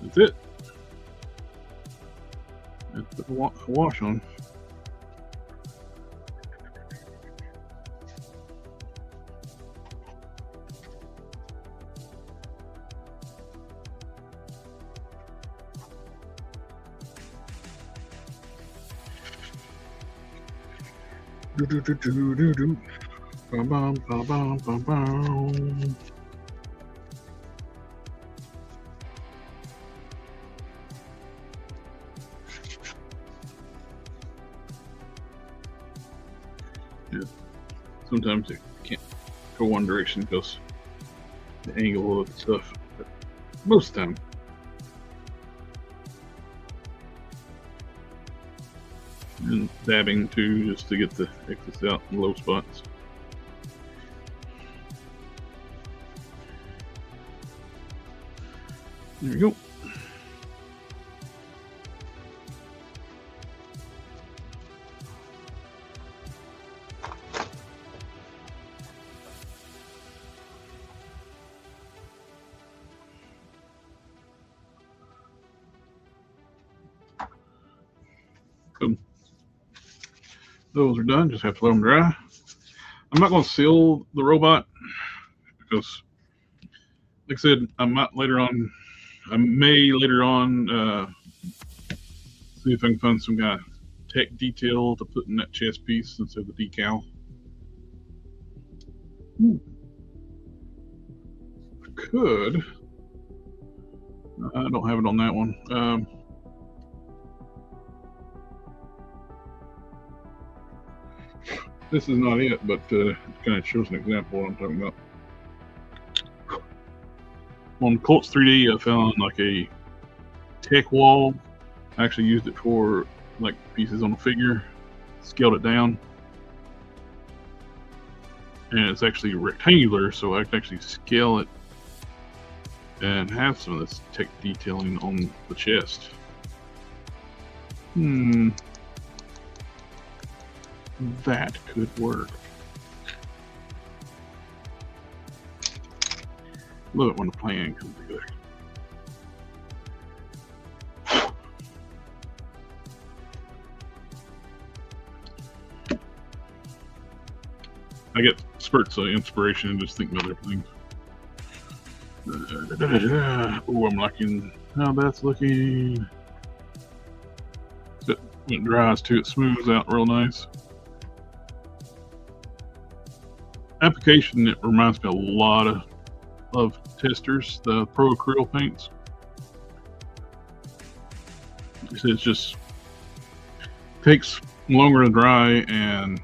That's it. Let's put the wash on. Do do do do do do. Bum bum bum bum bum bum. Yeah. Sometimes it can't go one direction because the angle of the stuff. But most of the time. And dabbing too, just to get the excess out in low spots. There we go. Boom. Those are done. Just have to let them dry. I'm not going to seal the robot because, like I said, I may later on see if I can find some kind of tech detail to put in that chest piece instead of the decal. I could. I don't have it on that one. This is not it, but it kind of shows an example of what I'm talking about. On Cults 3D, I found like a tech wall. I actually used it for like pieces on a figure, scaled it down, and it's actually rectangular, so I can actually scale it and have some of this tech detailing on the chest. That could work. Love it when the plan comes together. I get spurts of inspiration and just think about everything. Oh, I'm liking how that's looking. When it dries too, it smooths out real nice. Application, it reminds me a lot of testers, the Pro Acrylic paints. It just takes longer to dry and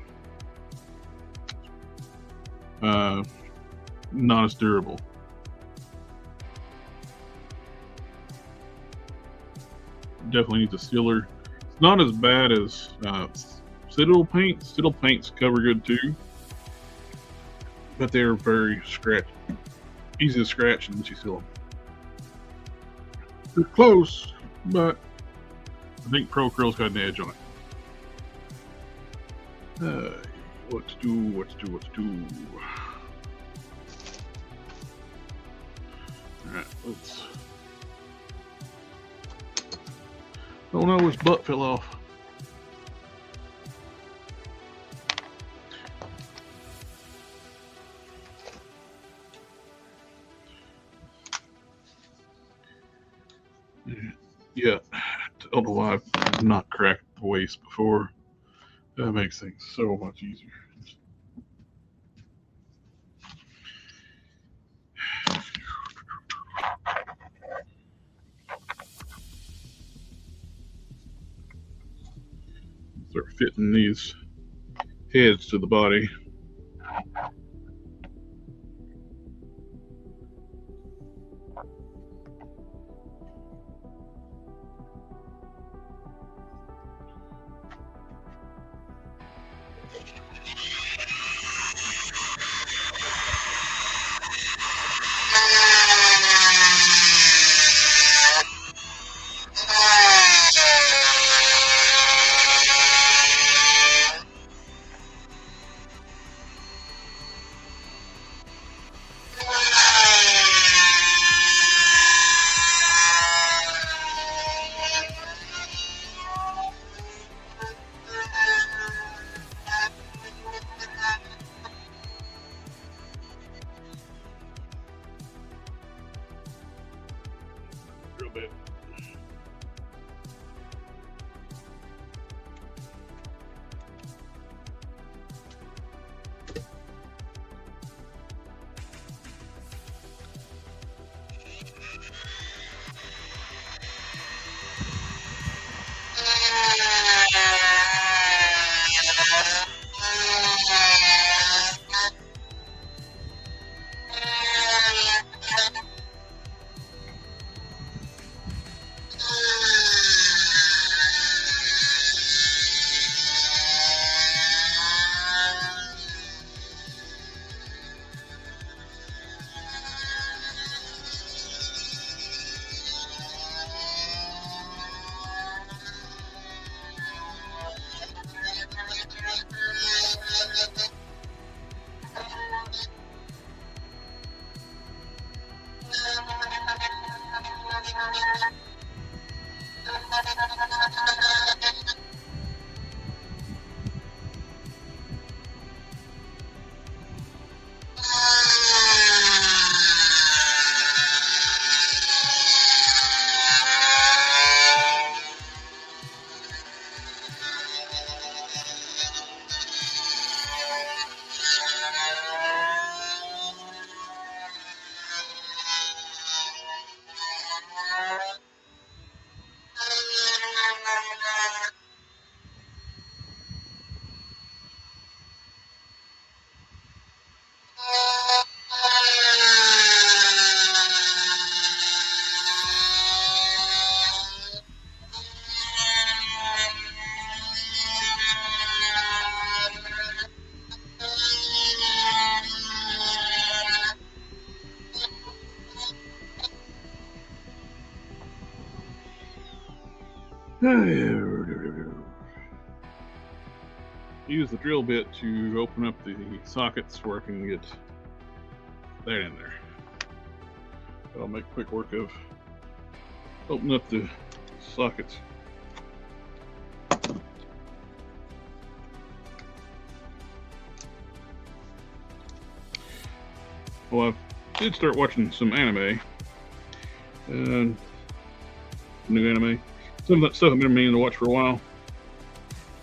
not as durable. Definitely needs a sealer. It's not as bad as Citadel paints. Citadel paints cover good too, but they're very easy to scratch once you seal them. They're close, but I think Pro Curl's got an edge on it. What to do? What to do? What to do? All right, let's. Oh no, his butt fell off. Yeah, I don't know why I've not cracked the waist before. That makes things so much easier. Start fitting these heads to the body. Real bit. Use the drill bit to open up the sockets where I can get that in there. I'll make quick work of opening up the sockets. Well, I did start watching some anime. New anime. Some of that stuff I've been meaning to watch for a while.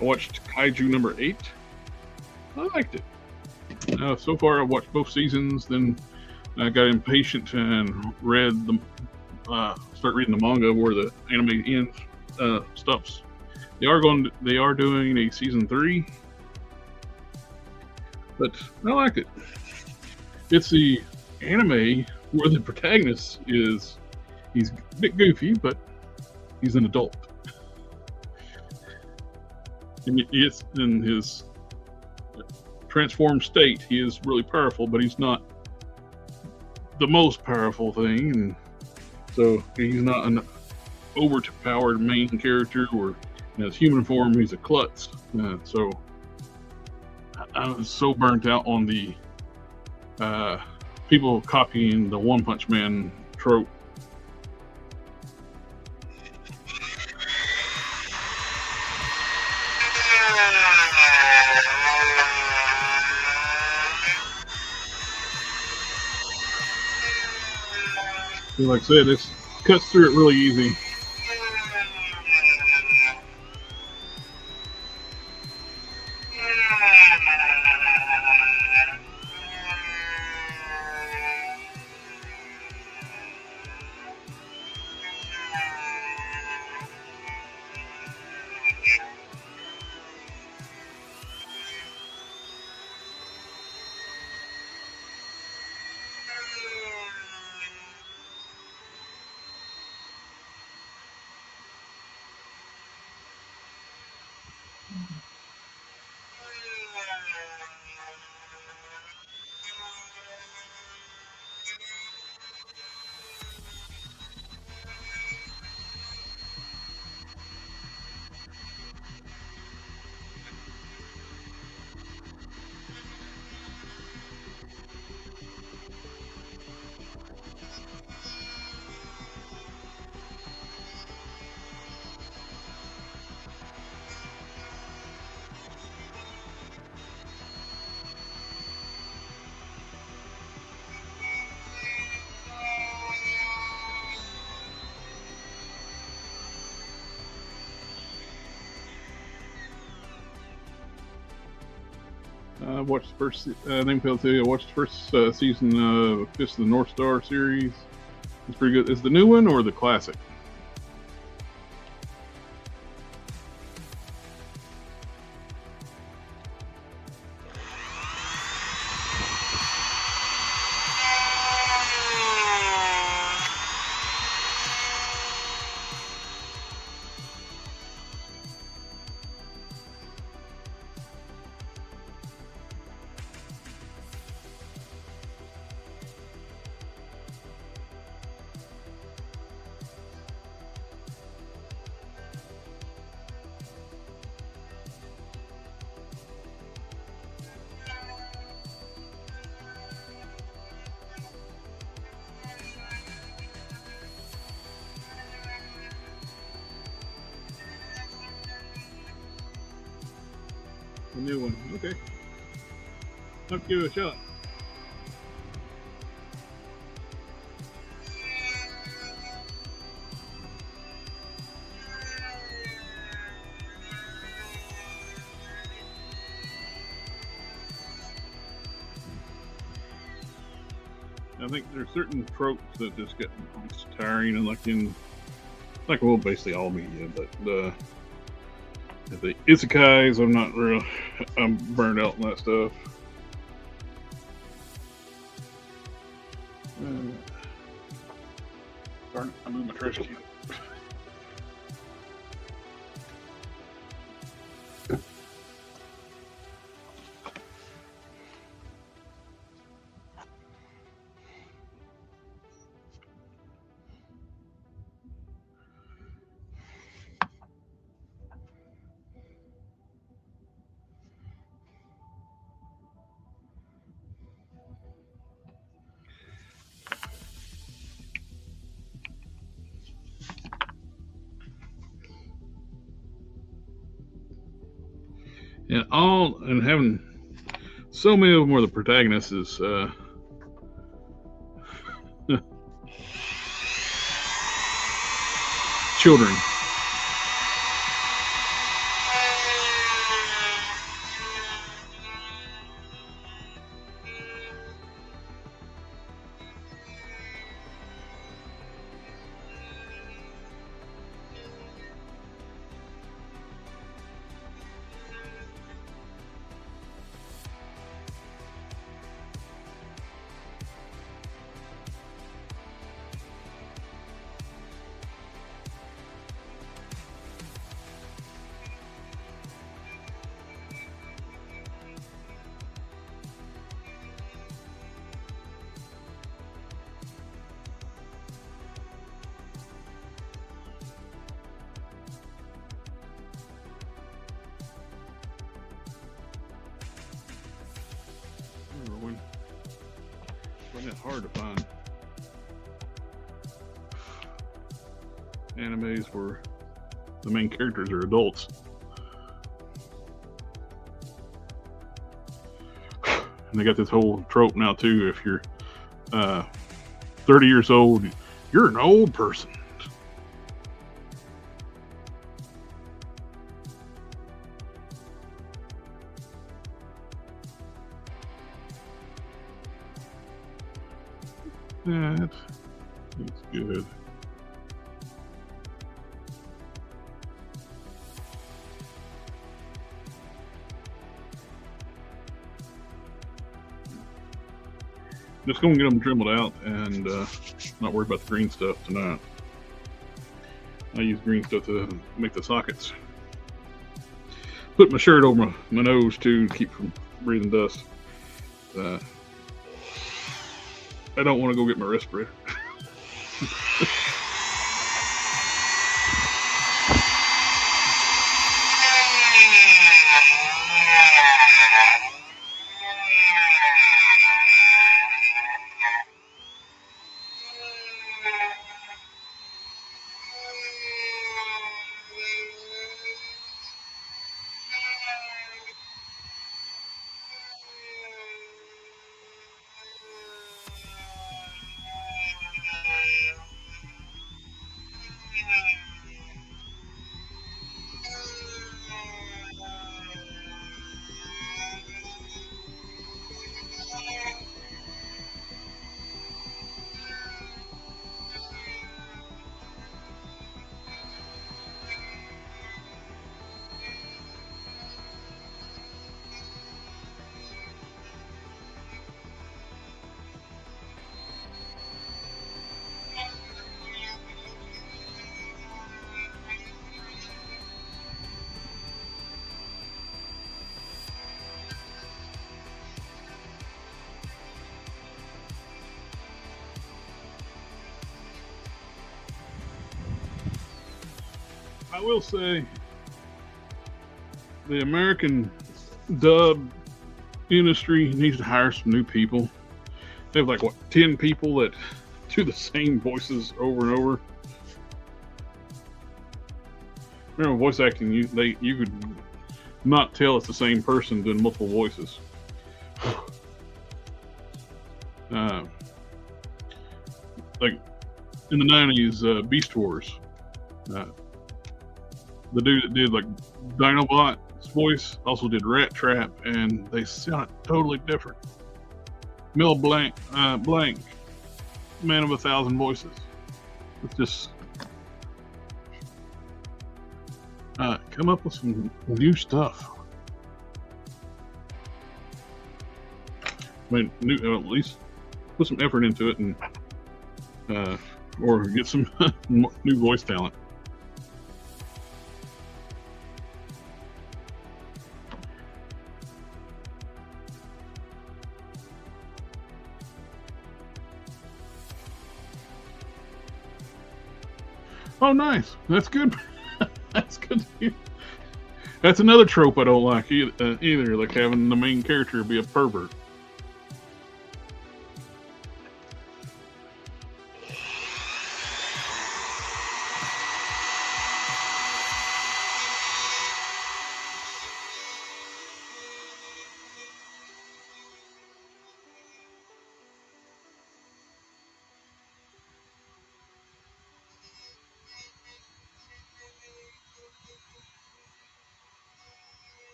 I watched Kaiju number 8. I liked it. So far, I've watched both seasons. Then I got impatient and read the start reading the manga where the anime ends stops. They are doing a season 3, but I like it. It's the anime where the protagonist he's a bit goofy, but he's an adult. And it's in his transformed state, he is really powerful, but he's not the most powerful thing, and so he's not an overpowered main character, where in his human form he's a klutz. So I was so burnt out on the people copying the One Punch Man trope. Like I said, this cuts through it really easy. I watched the first I watched the first season of Fist of the North Star series. It's pretty good. Is the new one or the classic? The new one. Okay. Let's give it a shot. I think there's certain tropes that just get tiring, and well, basically all media, but the isekais, I'm burned out on that stuff. Darn it, I moved my trash can. And having so many of them where the protagonist is children. find that hard to find animes where the main characters are adults. And they got this whole trope now too. If you're 30 years old, you're an old person. That's good. Just going to get them dremelled out and not worry about the green stuff tonight. I use green stuff to make the sockets. Put my shirt over my nose too to keep from breathing dust. I don't want to go get my respirator. I will say the American dub industry needs to hire some new people. They have like, what, 10 people that do the same voices over and over. Remember, voice acting, you could not tell it's the same person doing multiple voices. Like in the 90s, Beast Wars. The dude that did like Dinobot's voice also did Rat Trap, and they sound totally different. Mel Blanc, Man of 1,000 Voices. It's just come up with some new stuff. I mean, at least put some effort into it, and or get some new voice talent. Oh, nice. That's good. That's good to hear. That's another trope I don't like either, like having the main character be a pervert.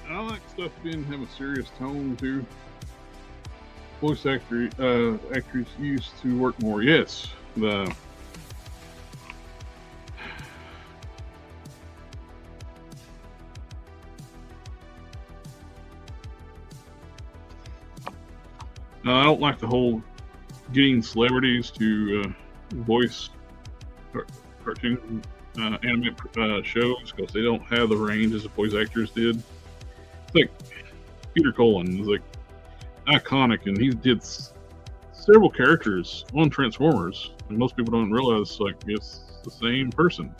I like stuff being have a serious tone too. voice actors used to work more. Yes, the I don't like the whole getting celebrities to voice cartoon anime shows because they don't have the range as the voice actors did. It's like Peter Cullen is like iconic, and he did several characters on Transformers, and most people don't realize like it's the same person.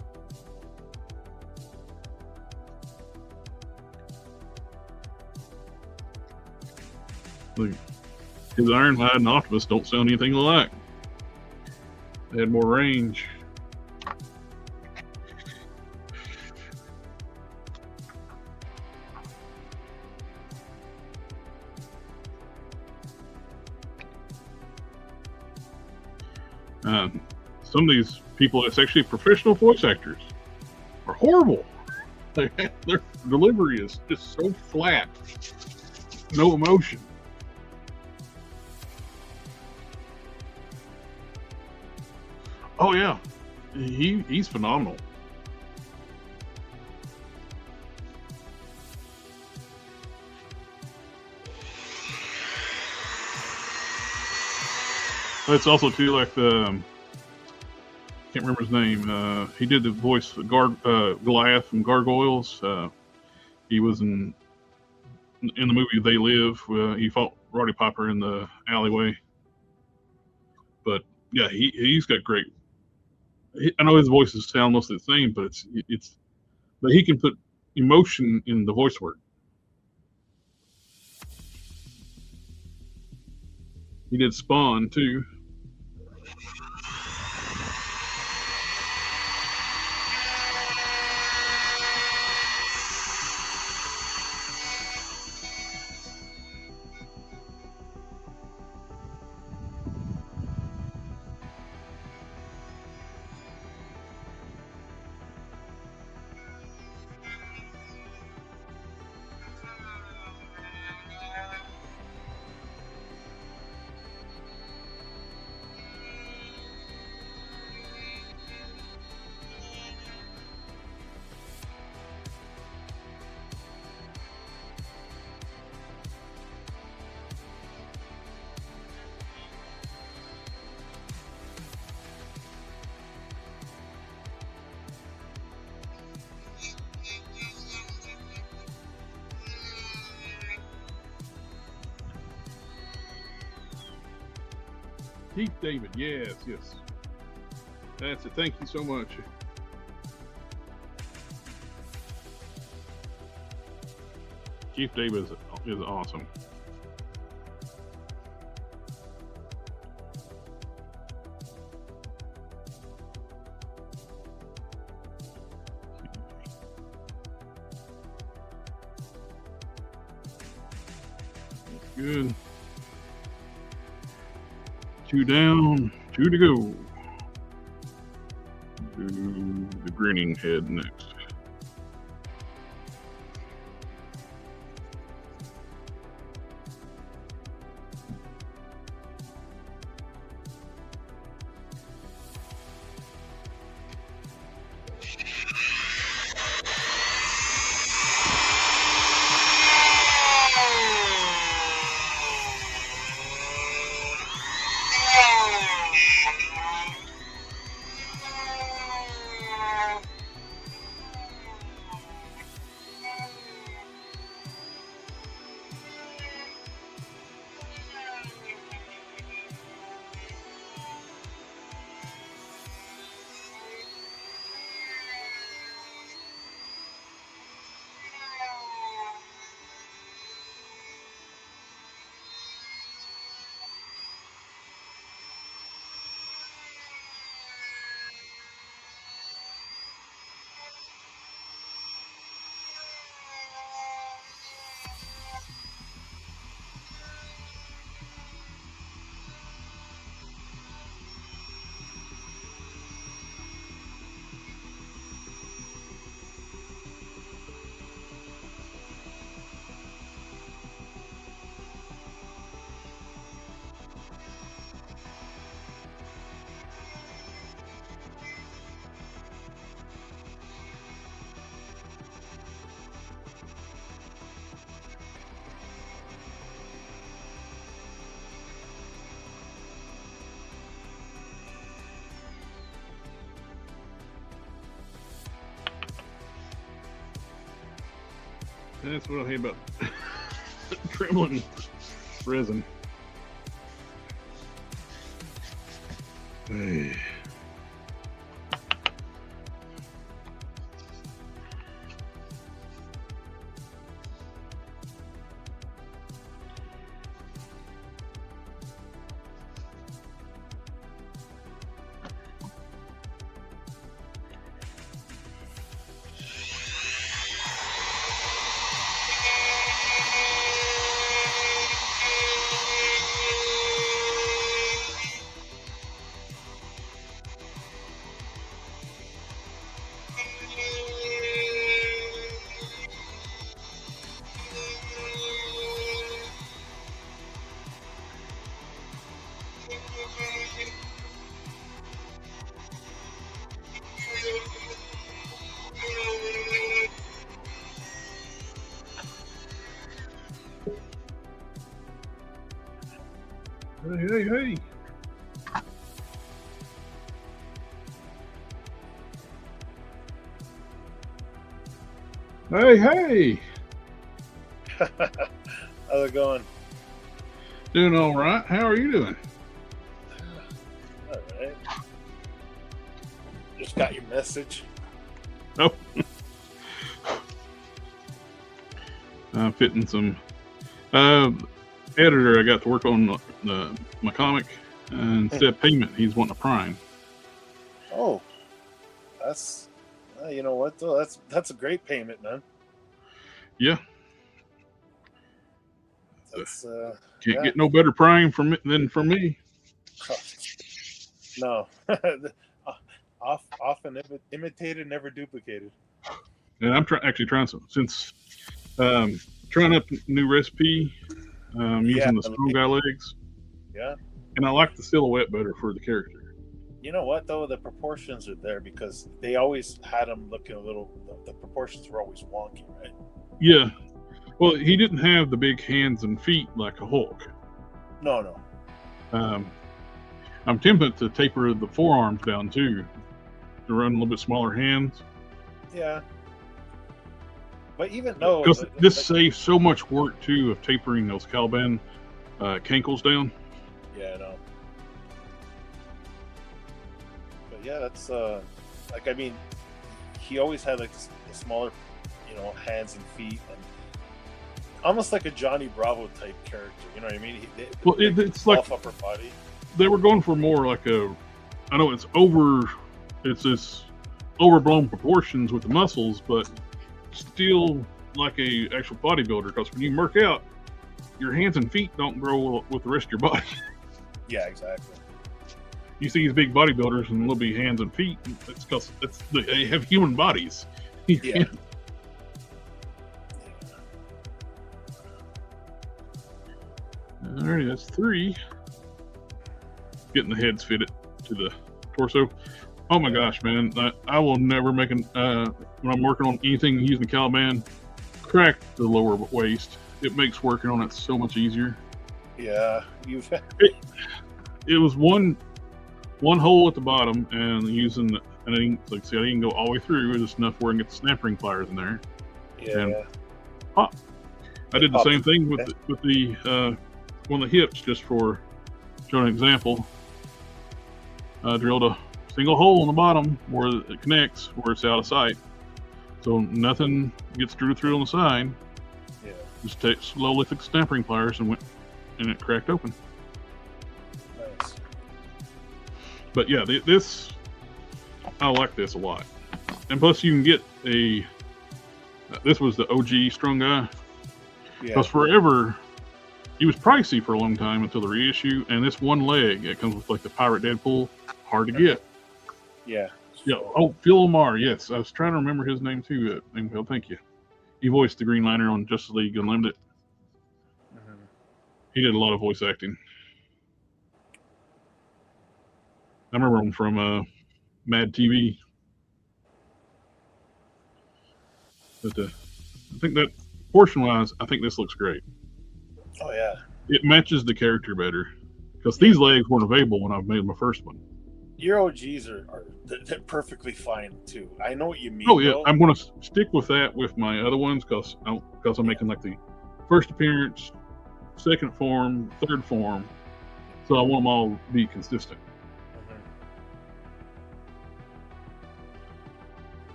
Like his Ironhide and Optimus don't sound anything alike. They had more range. Some of these people, it's actually professional voice actors, are horrible. Their delivery is just so flat, no emotion. Oh yeah, he's phenomenal. It's also too like the can't remember his name. He did the voice of Goliath from Gargoyles. He was in the movie They Live. He fought Roddy Piper in the alleyway. But yeah, he's got great. I know his voices sound mostly the same, but but he can put emotion in the voice work. He did Spawn too. Keith David, yes. That's it. Thank you so much. Keith David is awesome. That's good. 2 down, 2 to go. Do the grinning head next. That's what I hate about trembling resin. Hey. Hey. Hey. How's it going? Doing all right. How are you doing? All right. Just got your message. Oh. I'm fitting some editor. I got to work on my comic, and instead of payment, he's wanting a prime. Oh, that's you know what though? That's a great payment, man. Yeah. That's Can't get no better prime than from me. No. Often imitated, never duplicated. And I'm actually trying some since trying up new recipe. Using the small guy legs. Yeah. And I like the silhouette better for the character. You know what though? The proportions are there because they always had them looking a little. The proportions were always wonky, right? Yeah. Well, he didn't have the big hands and feet like a Hulk. No. I'm tempted to taper the forearms down too, to run a little bit smaller hands. Yeah. But even though because this saves so much work too of tapering those Caliban cankles down. Yeah, I know. But yeah, that's like I mean, he always had like the smaller, hands and feet, and almost like a Johnny Bravo type character. You know what I mean? It's like upper body. They were going for more like I know it's this overblown proportions with the muscles, but still like a actual bodybuilder, because when you work out, your hands and feet don't grow with the rest of your body. Yeah, exactly. You see these big bodybuilders and little bit hands and feet. It's because they have human bodies. Yeah. Alrighty, that's 3. Getting the heads fitted to the torso. Oh my gosh, man! I will never make when I'm working on anything using the Caliban, crack the lower waist. It makes working on it so much easier. Yeah, it was one hole at the bottom, and using I didn't go all the way through. It was just enough where I can get the snap ring pliers in there. Yeah. And pop. I did the same thing with the one of the hips, just for showing an example. I drilled a single hole in the bottom where it connects, where it's out of sight, so nothing gets through on the side. Yeah. Just slowly took the snap ring pliers and it cracked open. Nice. But yeah, I like this a lot, and plus you can get this was the OG strung guy. Yeah. Because forever, he was pricey for a long time until the reissue, and this one leg, it comes with like the Pirate Deadpool, hard to get. Yeah. Yeah. Oh, Phil Lamar. Yes, I was trying to remember his name too. Phil, thank you. He voiced the Green Lantern on Justice League Unlimited. Mm-hmm. He did a lot of voice acting. I remember him from Mad TV. But I think that portion-wise, I think this looks great. Oh yeah. It matches the character better, because these legs weren't available when I made my first one. your OGs they're perfectly fine too. I know what you mean. Oh yeah, though. I'm going to stick with that with my other ones because I'm making like the first appearance, second form, third form, so I want them all to be consistent.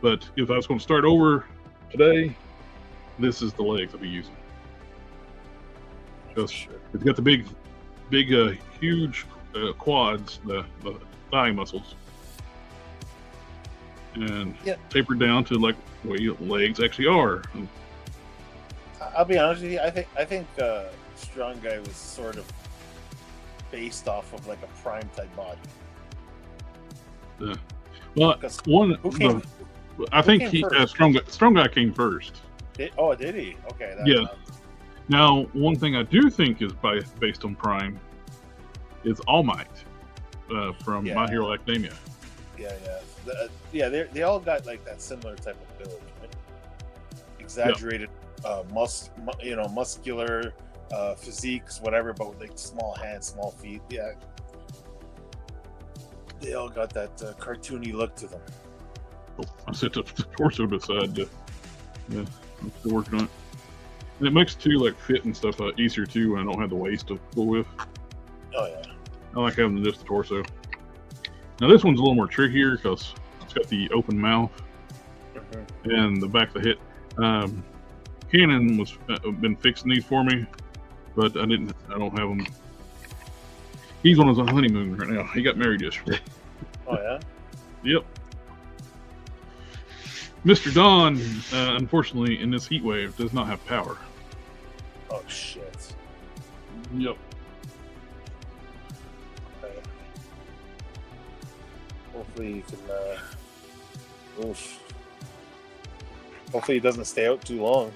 But if I was going to start over today, this is the legs I'll be using. Because it's got the big, huge quads, the thigh muscles, and tapered down to like the way legs actually are. And I'll be honest with you. I think Strong Guy was sort of based off of like a Prime type body. Well, I think Strong Guy came first. Did he? Okay. Yeah. Now, one thing I do think is based on Prime is All Might from My Hero Academia. Yeah. They all got like that similar type of build, right? Exaggerated, muscular physiques, whatever, but with like small hands, small feet. Yeah. They all got that cartoony look to them. Oh, I set the torso beside. I'm still working on it. And it makes too like fit and stuff easier too when I don't have the waist to pull with. Oh yeah. I like having just the torso. Now this one's a little more trickier because it's got the open mouth and the back of the head. Canon was been fixing these for me, but I don't have them. He's on his honeymoon right now. He got married yesterday. Oh yeah. Yep. Mr. Don, unfortunately, in this heat wave, does not have power. Oh shit. Yep. Okay. Hopefully you can. Hopefully he doesn't stay out too long.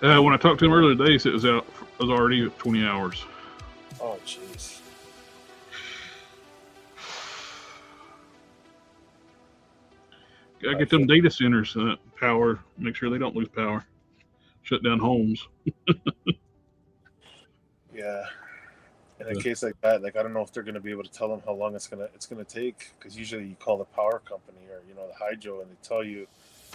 When I talked to him earlier today, he said it was already 20 hours. Oh jeez. Gotta get them data centers power. Make sure they don't lose power. Shut down homes. Yeah. In a case like that, like I don't know if they're going to be able to tell them how long it's gonna take, because usually you call the power company or the hydro and they tell you,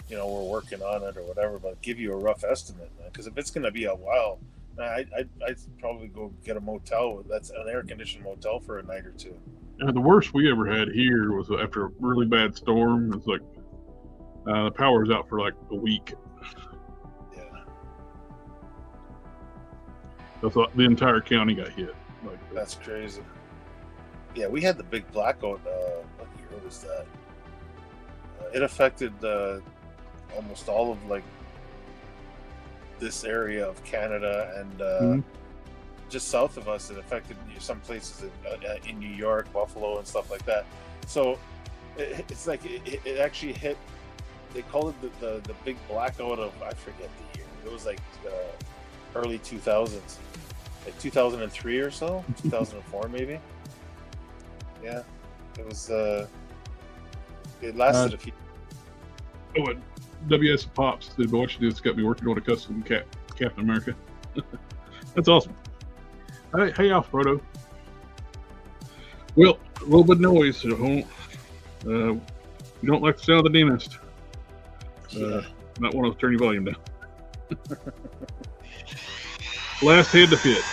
we're working on it or whatever, but give you a rough estimate. Because if it's going to be a while, I'd probably go get a motel. That's an air conditioned motel for a night or two. The worst we ever had here was after a really bad storm. It's like the power was out for like a week. Yeah. That's the entire county got hit. That's crazy. Yeah, we had the big blackout. What year was that? It affected almost all of like this area of Canada and just south of us. It affected some places in New York, Buffalo, and stuff like that. So it's like it actually hit. They call it the big blackout of, I forget the year. It was like early 2000s, like 2003 or so, 2004 maybe. Yeah, it was. It lasted a few. Oh, and WS Pops did what you do. It's got me working on a custom Captain America. That's awesome. Hey, Alfredo. Well, a little bit of noise. So you don't like the sound of the dentist. Might want to turn your volume down. Last head to fit.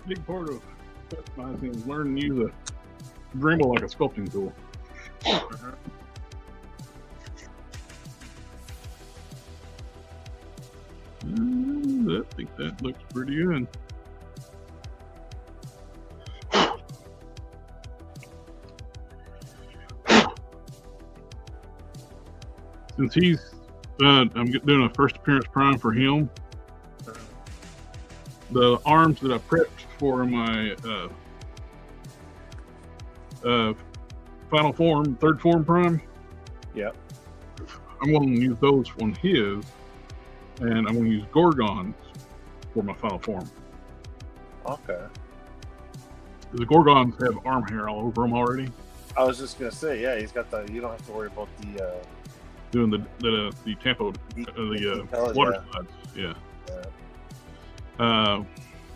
big part of customizing is learning to use a Dremel like a sculpting tool. I think that looks pretty good. Since he's, I'm doing a first appearance prime for him. The arms that I prepped for my final form, third form prime. Yep. I'm going to use those on his, and I'm going to use Gorgons for my final form. Okay. The Gorgons have arm hair all over them already. I was just gonna say, yeah, he's got the. You don't have to worry about the. Doing the tampo, the water slides. Yeah.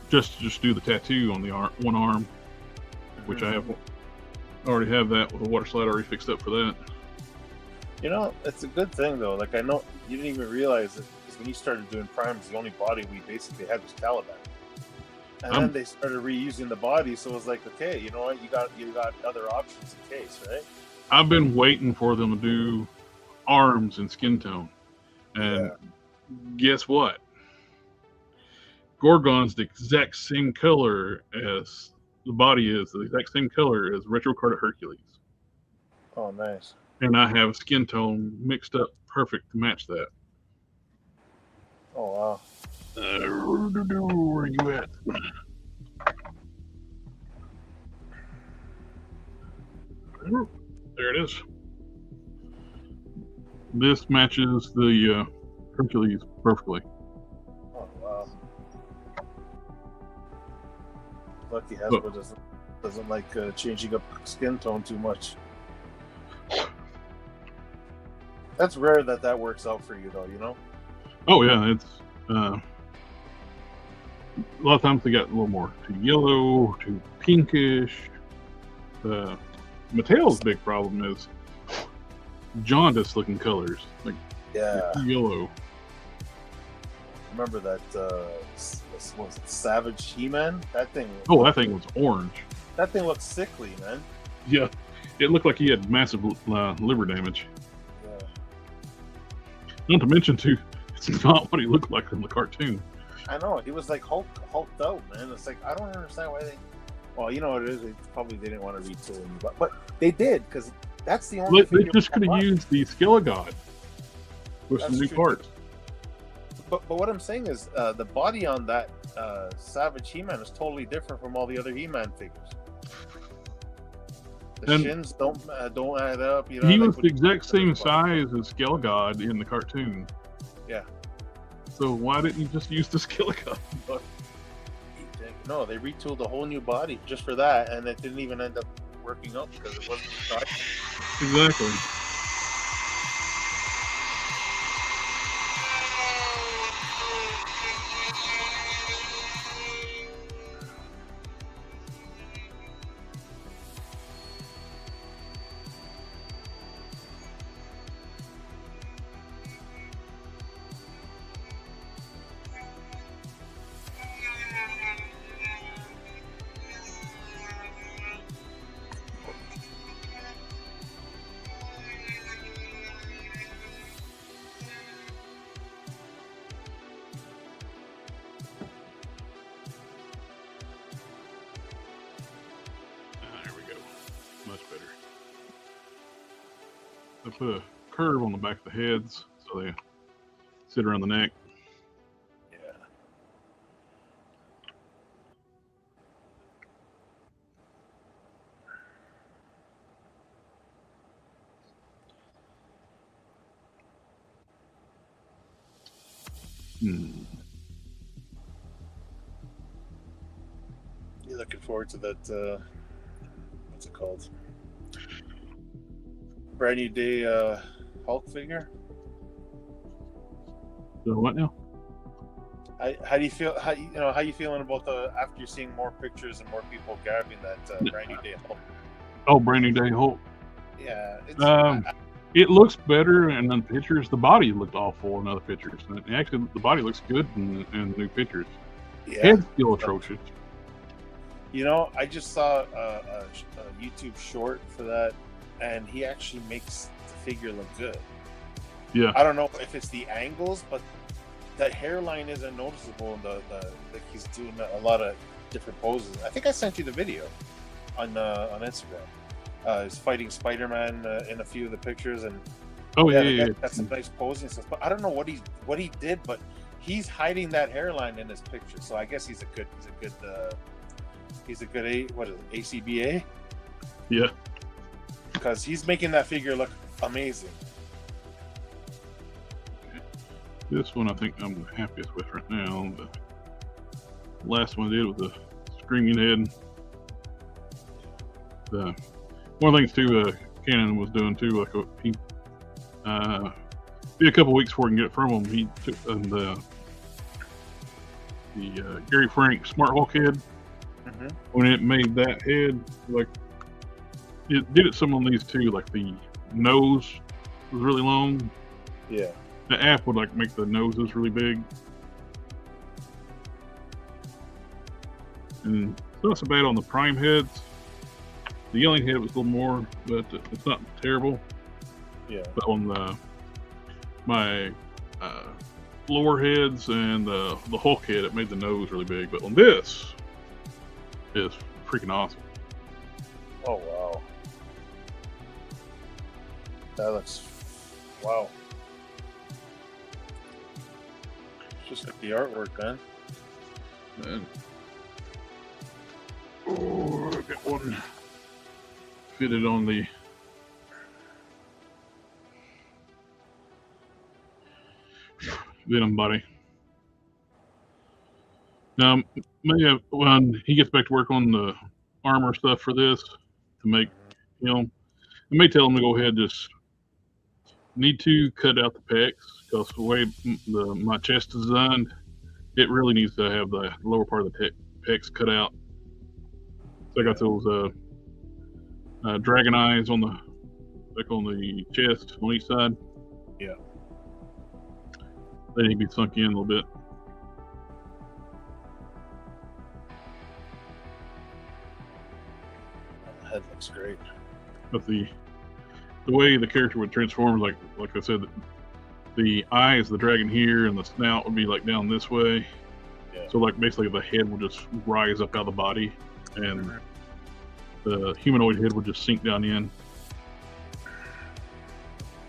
Just do the tattoo on the one arm, which I already have that with a water slide already fixed up for that. You know, it's a good thing though. Like I know you didn't even realize it because when you started doing primes, the only body we basically had was Caliban, and then they started reusing the body. So it was like, okay, you know what, you got other options in case, right? I've been waiting for them to do arms and skin tone, and guess what? Gorgon's the exact same color as the body is, the exact same color as Retro Card Hercules. Oh, nice. And I have a skin tone mixed up perfect to match that. Oh, wow. Where are you at? There it is. This matches the Hercules perfectly. Oh, wow. Lucky Hasbro doesn't like changing up skin tone too much. That's rare that works out for you, though, you know? Oh, yeah. It's a lot of times they got a little more too yellow, too pinkish. Mattel's big problem is jaundice looking colors, like yellow. Remember that was it Savage He-Man? That thing was orange. That thing looked sickly, man. Yeah, it looked like he had massive liver damage. Yeah. Not to mention too, it's not what he looked like in the cartoon. I know, he was like hulked out, man. It's like I don't understand why they. Well, you know what it is. They didn't want to retool him, but they did because that's the only. They just could have used the Skillet with some new parts. But what I'm saying is the body on that Savage He-Man is totally different from all the other He-Man figures. The shins don't add up. You know, he was the exact same size as Skillet in the cartoon. Yeah. So why didn't you just use the Skillet? No, they retooled a whole new body just for that, and it didn't even end up working out because it wasn't the size. Exactly. I put a curve on the back of the heads so they sit around the neck. Yeah. You're looking forward to that, what's it called? Brand new day Hulk figure. So what now? How do you feel? How you feeling about after you're seeing more pictures and more people grabbing that brand new day Hulk? Oh, brand new day Hulk. Yeah. It looks better in the pictures. The body looked awful in other pictures. And actually, the body looks good in new pictures. Yeah. Head's still atrocious. You know, I just saw a YouTube short for that, and he actually makes the figure look good. Yeah. I don't know if it's the angles, but that hairline isn't noticeable. Like he's doing a lot of different poses. I think I sent you the video on Instagram. He's fighting Spider-Man in a few of the pictures, and that's some nice posing stuff. But I don't know what he did, but he's hiding that hairline in his picture. So I guess he's a good what is it, ACBA? Yeah. Because he's making that figure look amazing. This one I think I'm the happiest with right now. The last one I did was the Screaming Head. One of the things too, Canon was doing too, like he a couple weeks before we can get it from him, he took the Gary Frank Smart Hulk head. Mm-hmm. When it made that head, like it did it some on these too, like the nose was really long. Yeah. The app would like make the noses really big. And it's not so bad on the prime heads. The alien head was a little more, but it's not terrible. Yeah. But on my lower heads and the Hulk head, it made the nose really big. But on this, it's freaking awesome. Oh wow. That looks wow. Just like the artwork, man. And I got one fitted on the Venom body. Now, maybe when he gets back to work on the armor stuff for this, to make, I may tell him to go ahead, just need to cut out the pecs, because the way my chest is designed, it really needs to have the lower part of the pecs cut out. So I got those dragon eyes on the chest on each side. Yeah. They need to be sunk in a little bit. The head looks great. But the way the character would transform, like I said, the eyes, the dragon here, and the snout would be like down this way. Yeah. So like basically the head would just rise up out of the body, and the humanoid head would just sink down in.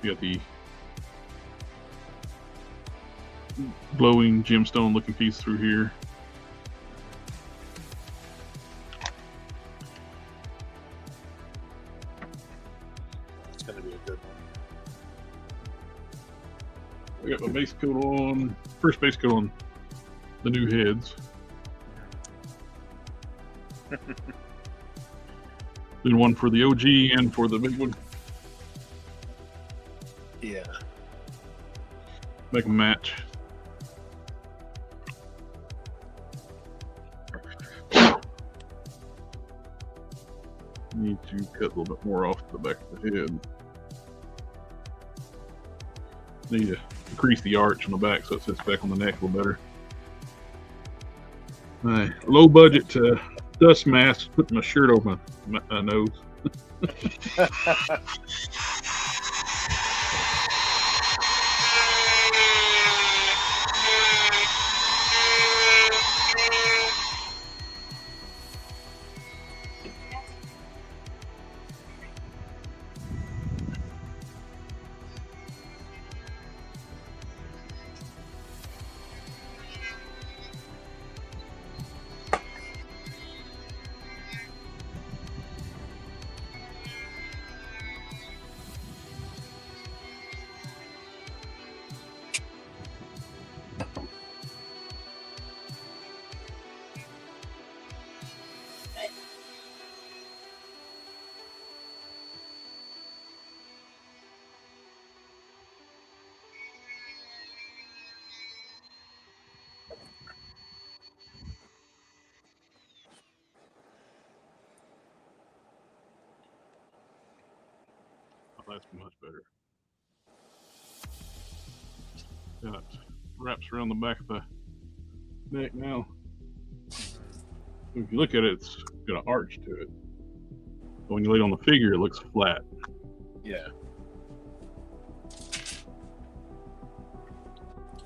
You got the glowing gemstone looking piece through here. It's going to be a good one. I got my base coat on, first base coat on the new heads. Then one for the OG and for the big one. Yeah. Make them match. Need to cut a little bit more off the back of the head. Need to increase the arch on the back so it sits back on the neck a little better. Low budget dust mask, putting my shirt over my nose. That's much better. Got wraps around the back of the neck now. If you look at it, it's got an arch to it. But when you lay it on the figure, it looks flat. Yeah.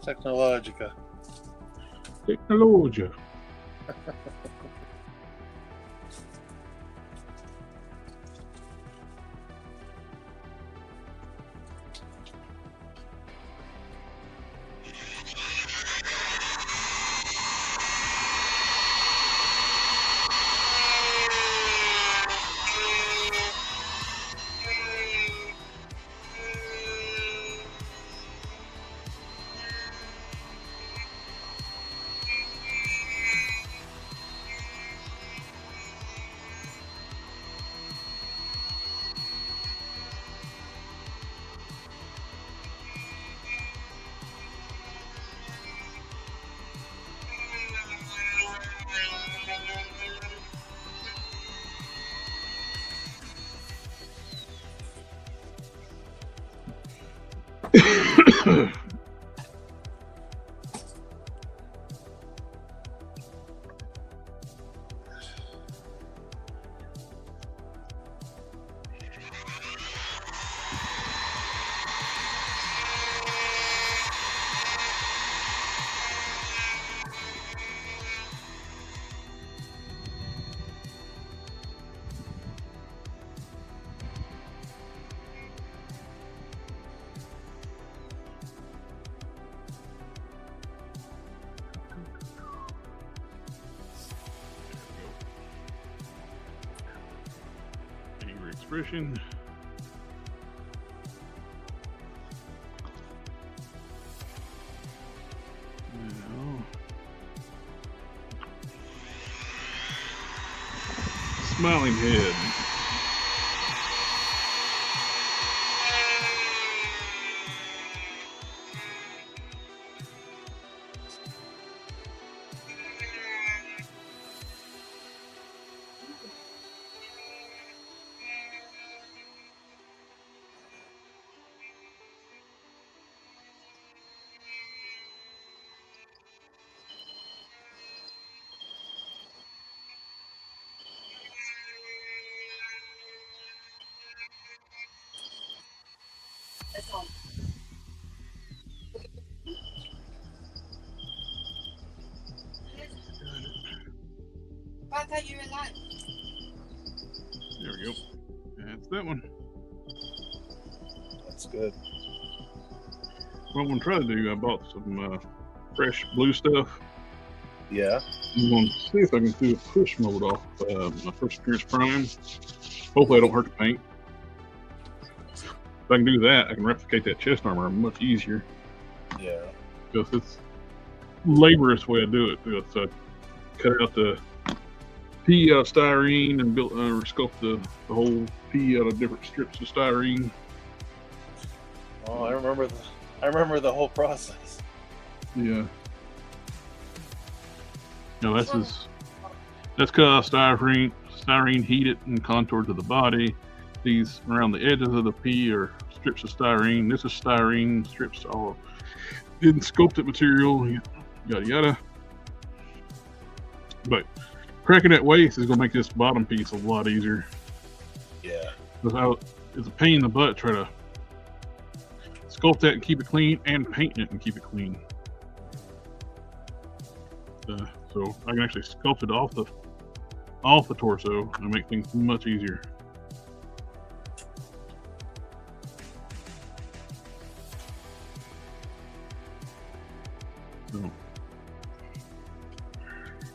Technologica. Technologia. Angry expression. Now, smiling head. There we go. That's that one. That's good. What I'm going to try to do, I bought some fresh blue stuff. Yeah. I'm going to see if I can do a push mode off my first appearance prime. Hopefully I don't hurt the paint. If I can do that, I can replicate that chest armor much easier. Yeah. Because it's laborious way I do it. Because I cut out the P out of styrene and built or sculpt the whole P out of different strips of styrene. Oh, I remember the whole process. Yeah. No, that's cut out styrene, heat it and contoured to the body. These around the edges of the P are strips of styrene. This is styrene strips, all didn't sculpted material, yada yada. But cracking that waist is gonna make this bottom piece a lot easier. Yeah. It's a pain in the butt to try to sculpt that and keep it clean, and paint it and keep it clean. So I can actually sculpt it off the torso and make things much easier. So,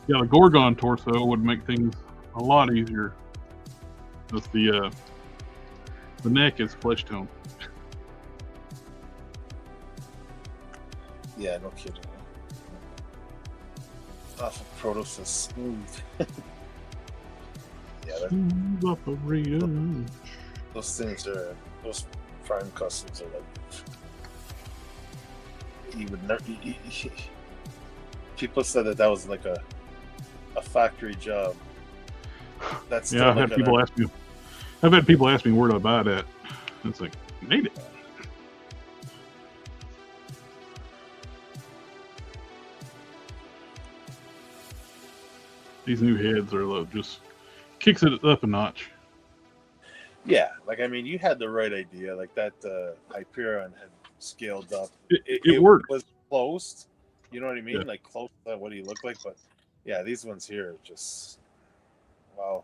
yeah, the Gorgon torso would make things a lot easier. Because the neck is flesh tone. Yeah, no kidding. Off of Protos is smooth. Yeah, Smooth operator. those prime customs are like, you would never. People said that was like a factory job. That's Yeah, I've had people ask me. I've had people ask me where do I buy that. It's like, made it. These new heads are just kicks it up a notch. Yeah, like I mean, you had the right idea. Like that Hyperion had scaled up. It worked. Was close. You know what I mean? Yeah. Like close to what he looked like. But yeah, these ones here are just wow.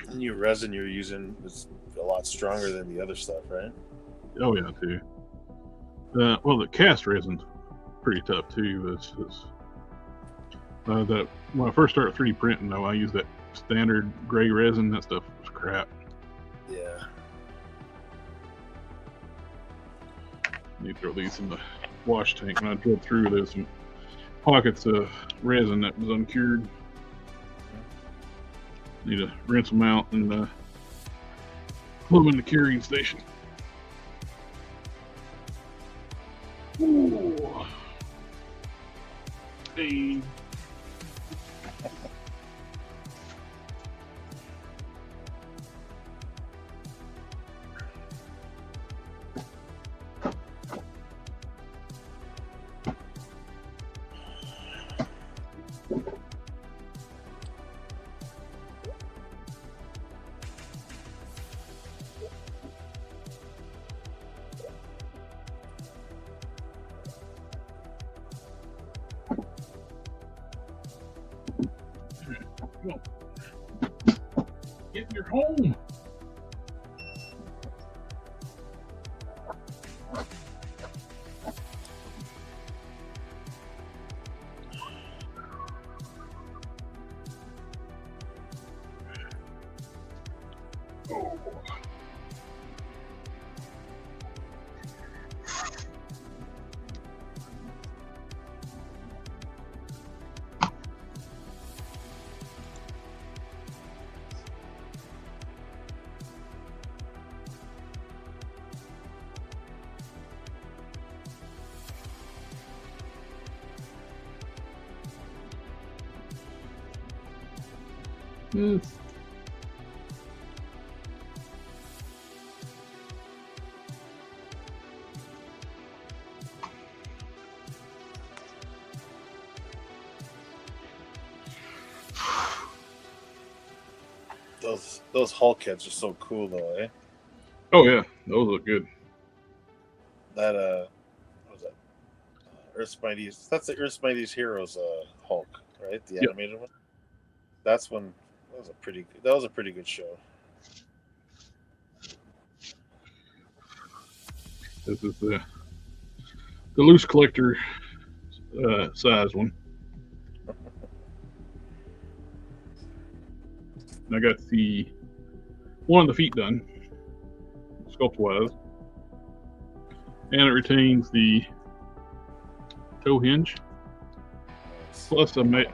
The new resin you're using is a lot stronger than the other stuff, right? Oh yeah, too. Well, the cast resin's pretty tough too. That when I first started 3D printing, though, I used that standard gray resin. That stuff was crap. Yeah. You throw these in the wash tank. When I drilled through, there's some pockets of resin that was uncured. Need to rinse them out and put them in the curing station. Ooh. Hey. Get in your home. Mm. Those Hulk heads are so cool though, eh? Oh yeah, those look good. That what was that? Earth's Mightiest. That's the Earth's Mightiest Heroes Hulk, right? The animated one. That's one. That was a pretty good show. This is the loose collector size one. I got one of the feet done, sculpt wise, and it retains the toe hinge. Plus, when I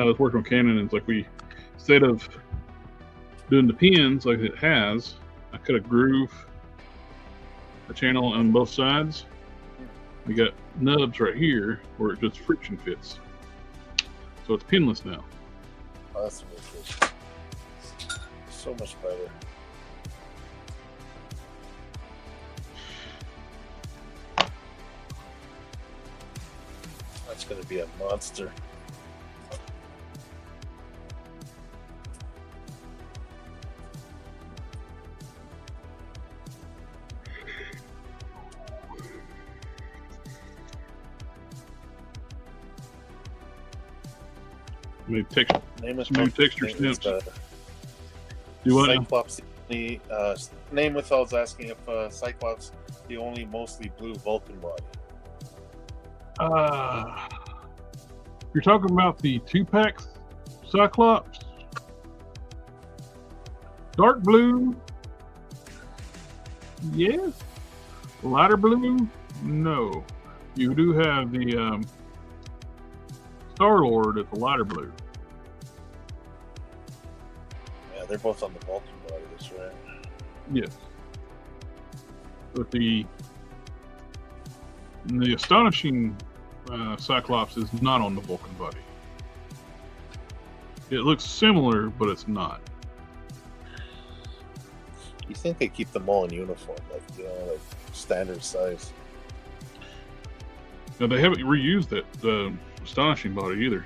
was working on Canon, it's like instead of doing the pins like it has, I cut a groove, a channel on both sides. We got nubs right here where it just friction fits, so it's pinless now. Oh, that's really good. So much better. That's gonna be a monster. New texture stamps. Do what? Cyclops. Name without's asking if Cyclops the only mostly blue Vulcan body. You're talking about the 2-pack Cyclops, dark blue. Yes. Lighter blue. No. You do have the Star-Lord at the lighter blue. Yeah, they're both on the Vulcan body, that's right. Yes. But the astonishing Cyclops is not on the Vulcan body. It looks similar, but it's not. You think they keep them all in uniform, like like standard size? Now they haven't reused that astonishing body either.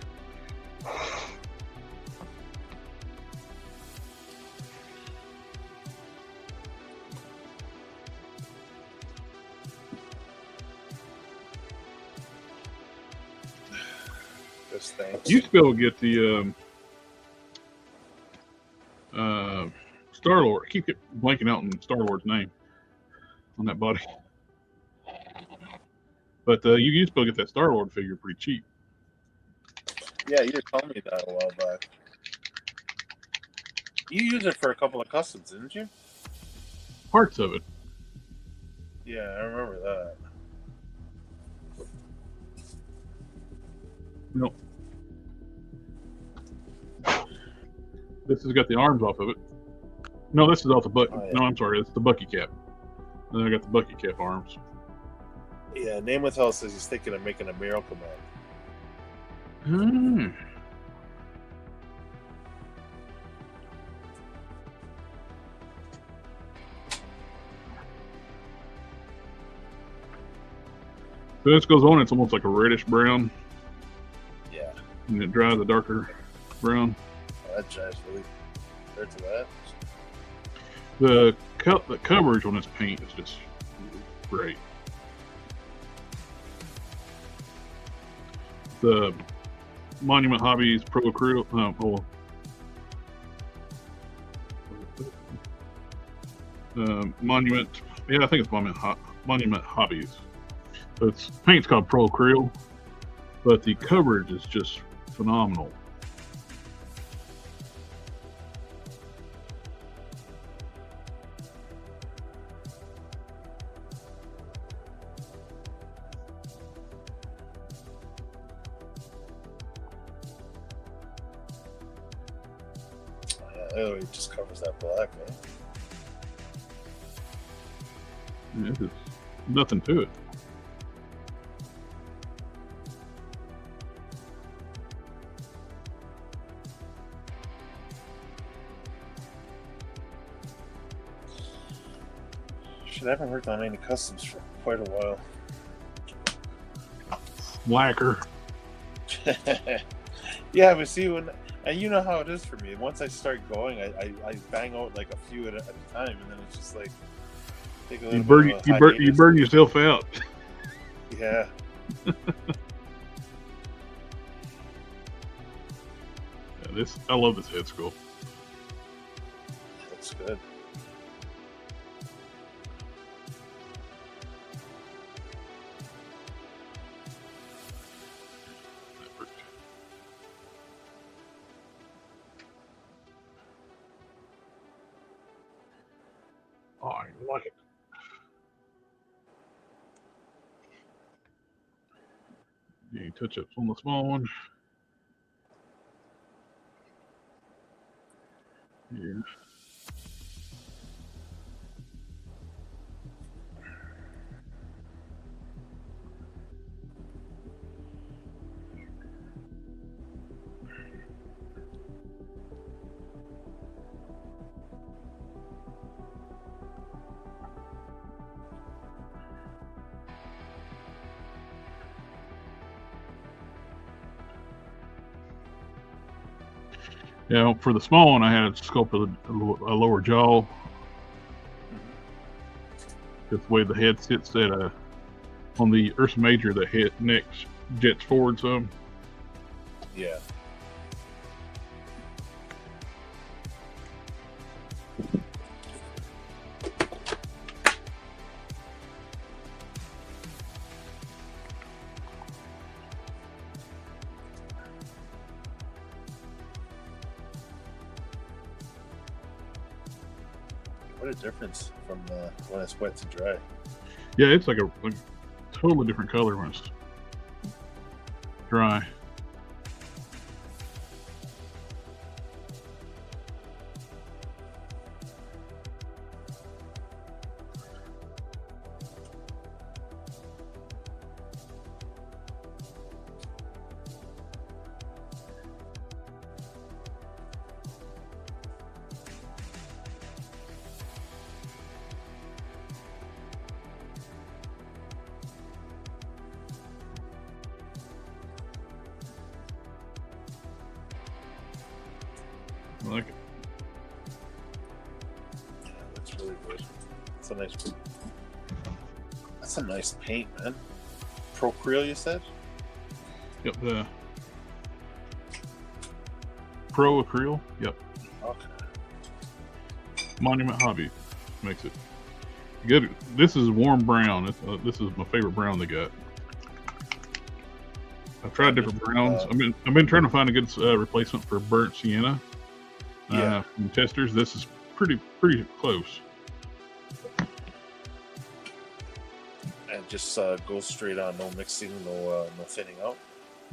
You used to be able to get the Star-Lord. I keep blanking out on Star-Lord's name on that body. But you used to be able to get that Star-Lord figure pretty cheap. Yeah, you told me that a while back. You used it for a couple of customs, didn't you? Parts of it. Yeah, I remember that. Nope. This has got the arms off of it. No, this is off the butt. Oh, yeah. No, I'm sorry. It's the Bucky cap. And then I got the Bucky cap arms. Yeah, Namathel says he's thinking of making a Miracle Man. So this goes on, it's almost like a reddish brown. Yeah. And it dries a darker brown. Oh, that dries really compared to that. The coverage on this paint is just great. The Monument Hobbies Pro Acrylic, Monument, yeah, I think it's Monument Hobbies. So its paint's called Pro Acrylic, but the coverage is just phenomenal. Oh, it just covers that black, man. Yeah, there's nothing to it. Shit, I haven't worked on any customs for quite a while. Whacker. Yeah, but see, and you know how it is for me. Once I start going, I bang out like a few at a time, and then it's just like take a little you burn yourself out. Yeah. I love this head sculpt. That's good. Oh, I like it. Any touch-ups on the small one. Yeah. Yeah, for the small one, I had sculpted a lower jaw. Just the way the head sits on the Ursa Major, the head neck jets forward some. Yeah. What a difference from when it's wet to dry. Yeah, it's like a totally different color when it's dry. I like it. Yeah, that's really good. That's a nice paint, man. Procreal, you said? Yep, the Pro Acryl. Yep. Okay. Monument Hobby makes it good. This is warm brown. This is my favorite brown they got. I've tried different browns. I've been trying to find a good replacement for burnt sienna. From testers. This is pretty close. And just goes straight on, no mixing, no thinning out.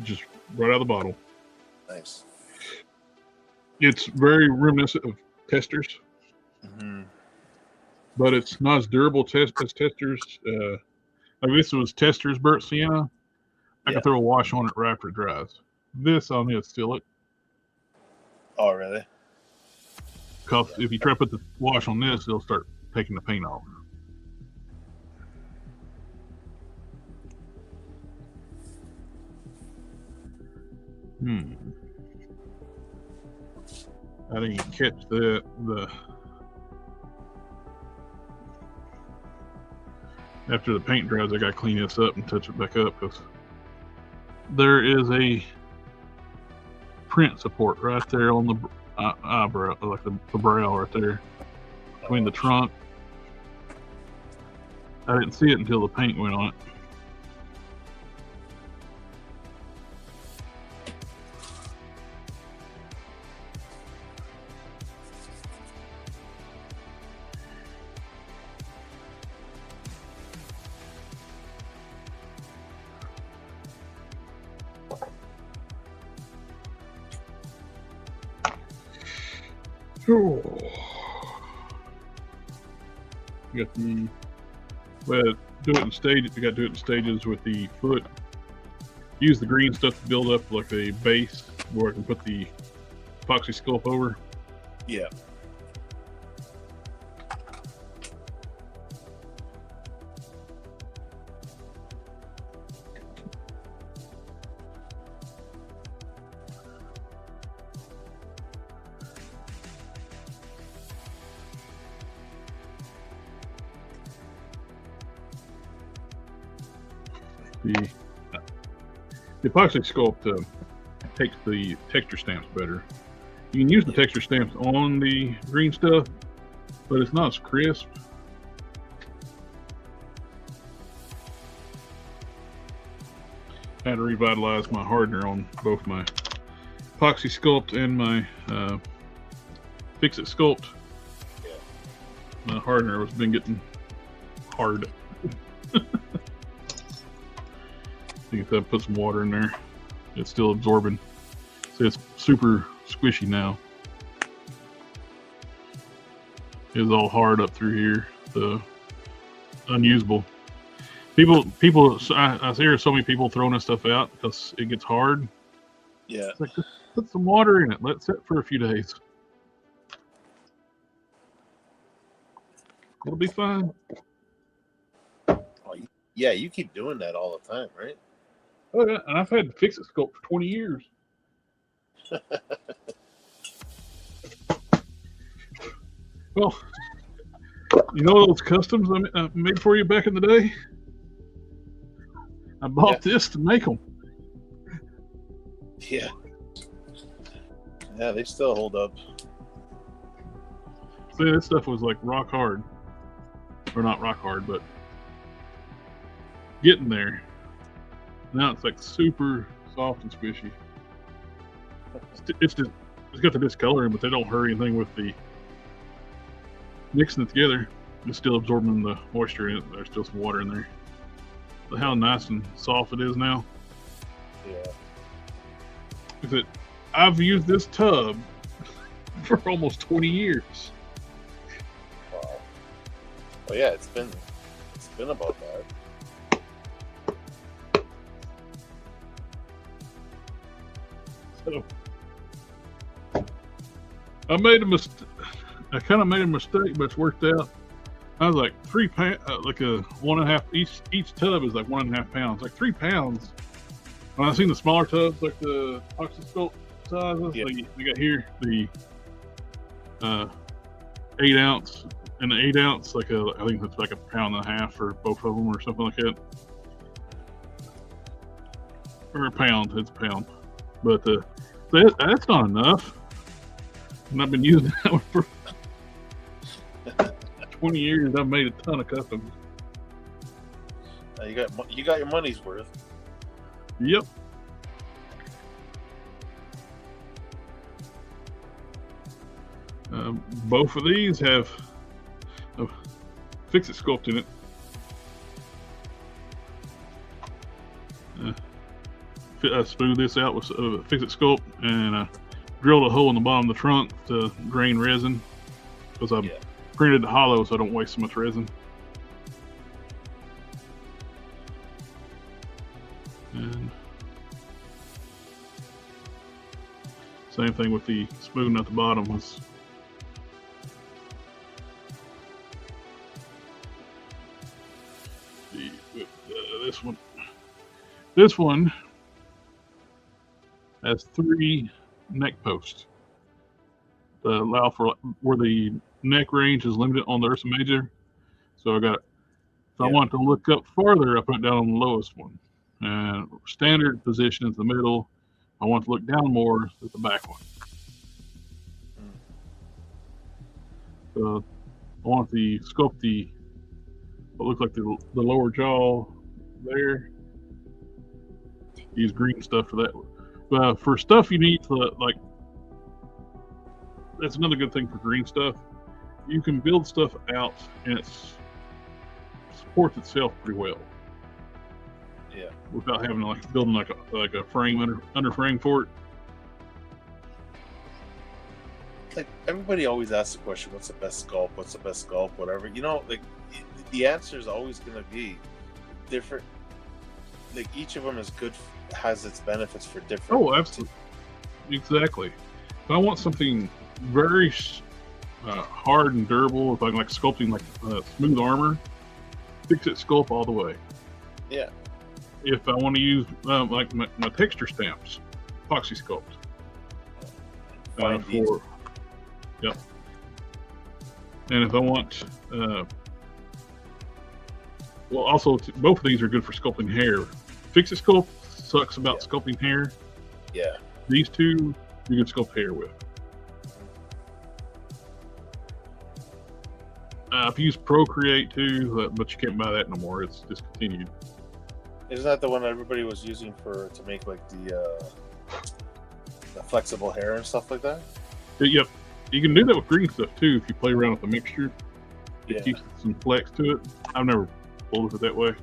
Just right out of the bottle. Nice. It's very reminiscent of testers, but it's not as durable as testers. Like this was testers burnt sienna. I can throw a wash on it right after it dries. This I'll need to seal it. Oh, really? Because if you try to put the wash on this, it'll start taking the paint off. I didn't catch the after the paint dries, I gotta clean this up and touch it back up because there is a print support right there on the eyebrow, like the brow right there between the trunk. I didn't see it until the paint went on it. You got the do it in stages. You got to do it in stages with the foot. Use the green stuff to build up like a base where I can put the epoxy sculpt over. Yeah. The epoxy sculpt takes the texture stamps better. You can use the texture stamps on the green stuff, but it's not as crisp. I had to revitalize my hardener on both my epoxy sculpt and my Fixit sculpt. Yeah. My hardener has been getting hard. You can put some water in there. It's still absorbing. So it's super squishy now. It's all hard up through here. The unusable. I hear so many people throwing this stuff out because it gets hard. Yeah. It's like, just put some water in it. Let it sit for a few days. It'll be fine. Oh, yeah, you keep doing that all the time, right? Oh yeah, and I've had Fixit sculpt for 20 years. Well, you know those customs I made for you back in the day? I bought this to make them. Yeah. Yeah, they still hold up. See, this stuff was like rock hard. Or not rock hard, but getting there. Now it's like super soft and squishy. It's got the discoloring, but they don't hurt anything with the mixing it together. It's still absorbing the moisture in it. There's still some water in there. But how nice and soft it is now. Yeah. I've used this tub for almost 20 years. Wow. Well, yeah, it's been about that. So I made a mistake. I kind of made a mistake, but it's worked out. I was like 3 pounds, like a 1.5. Each tub is like 1.5 pounds, like 3 pounds. When I seen the smaller tubs, like the Epoxy sculpt sizes, Yeah. like you got here, the 8 ounce and an 8 ounce, I think that's like 1.5 pounds for both of them or something like that. Or a pound, it's a pound. But that's not enough. And I've been using that one for 20 years. I've made a ton of customs. You got your money's worth. Yep. Both of these have a Fixit Sculpt in it. I smoothed this out with Fixit Sculpt and drilled a hole in the bottom of the trunk to drain resin because I printed it hollow so I don't waste so much resin. And same thing with the smoothing at the bottom was. This one has 3 neck posts to allow for where the neck range is limited on the Ursa Major. So I want to look up farther, I put it down on the lowest one. And standard position is the middle. I want to look down more at the back one. So I want to sculpt what looks like the lower jaw there. Use green stuff for that. For stuff you need to that's another good thing for green stuff. You can build stuff out and it supports itself pretty well. Yeah. Without having to building like a frame under frame for it. Like everybody always asks the question, "What's the best sculpt? What's the best sculpt? Whatever." You know, like the answer is always going to be different. Like each of them is good, has its benefits for different. Oh, absolutely, exactly. If I want something very hard and durable, if I'm like sculpting like smooth armor, Fixit Sculpt all the way. Yeah. If I want to use like my texture stamps, Apoxie Sculpt. Yep. And if I want, also both of these are good for sculpting hair. Fixit Sculpt sucks about sculpting hair. Yeah. These two you can sculpt hair with. I've used Procreate too, but you can't buy that no more. It's discontinued. Isn't that the one everybody was using to make like the flexible hair and stuff like that? Yep. You can do that with green stuff too if you play around with the mixture. It keeps some flex to it. I've never pulled it that way.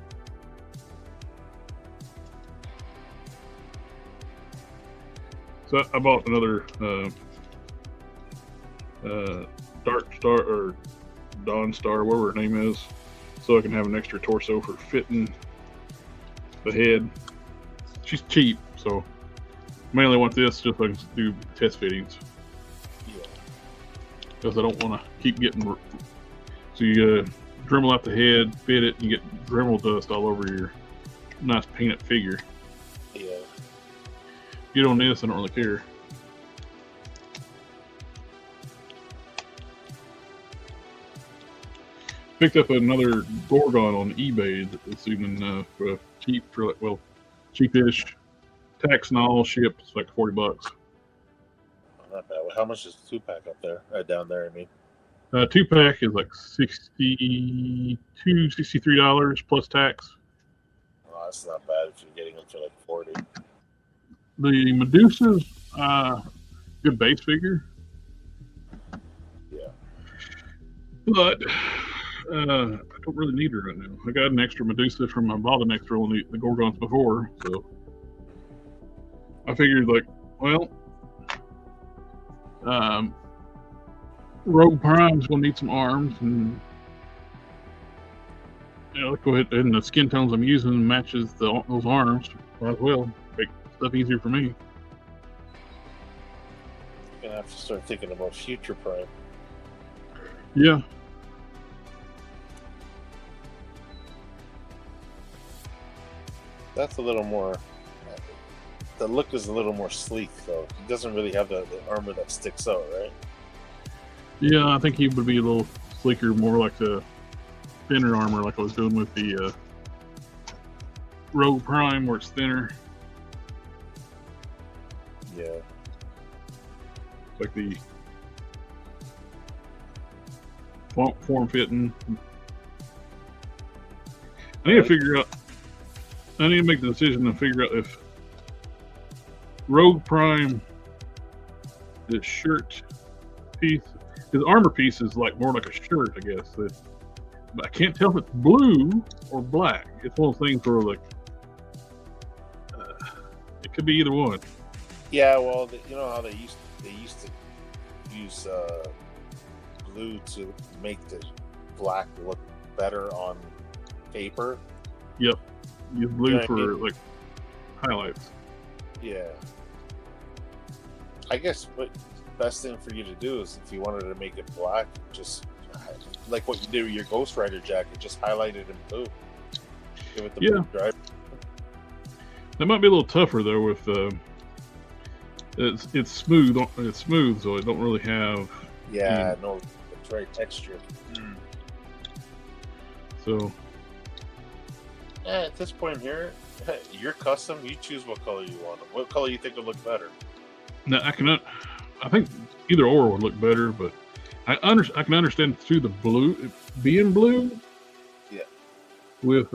So I bought another Dark Star or Dawn Star, whatever her name is, so I can have an extra torso for fitting the head. She's cheap, so mainly want this just so I can do test fittings. Because I don't want to keep getting. So you Dremel out the head, fit it, and you get Dremel dust all over your nice painted figure. Yeah. Get on this, I don't really care. Picked up another Gorgon on eBay that's even cheapish. Tax and all shipped. It's like $40. Not bad. How much is the 2-pack up there? Down there, I mean. 2-pack is like $63 plus tax. Oh, that's not bad if you're getting them for like 40. The Medusa's good base figure. Yeah. But I don't really need her right now. I got an extra Medusa from I bought an extra on the Gorgons before, so I figured Rogue Prime's gonna need some arms, and let's go ahead, and the skin tones I'm using matches those arms. Might as well make stuff easier for me. You're gonna have to start thinking about future Prime. Yeah. That's a little more. The look is a little more sleek, though. It doesn't really have the armor that sticks out, right? Yeah, I think he would be a little sleeker, more like the thinner armor, like I was doing with the Rogue Prime, where it's thinner. Yeah. It's like the form fitting. I need to figure out. I need to make the decision to figure out if Rogue Prime, the shirt piece, his armor piece is like more like a shirt, I guess. But I can't tell if it's blue or black. It's one of those things where like it could be either one. Yeah, well, you know how they used to use blue to make the black look better on paper. Yep, use blue You know what I for mean? like highlights. Yeah. I guess what best thing for you to do is if you wanted to make it black, just like what you did with your Ghost Rider jacket, just highlight it in blue. Give it the blue drive. That might be a little tougher though. With it's smooth. It's smooth, so it don't really have. Yeah, no, it's very textured. So. At this point here, you're custom. You choose what color you want. What color you think would look better? Now I think either or would look better, but I can understand through the blue being blue. Yeah. With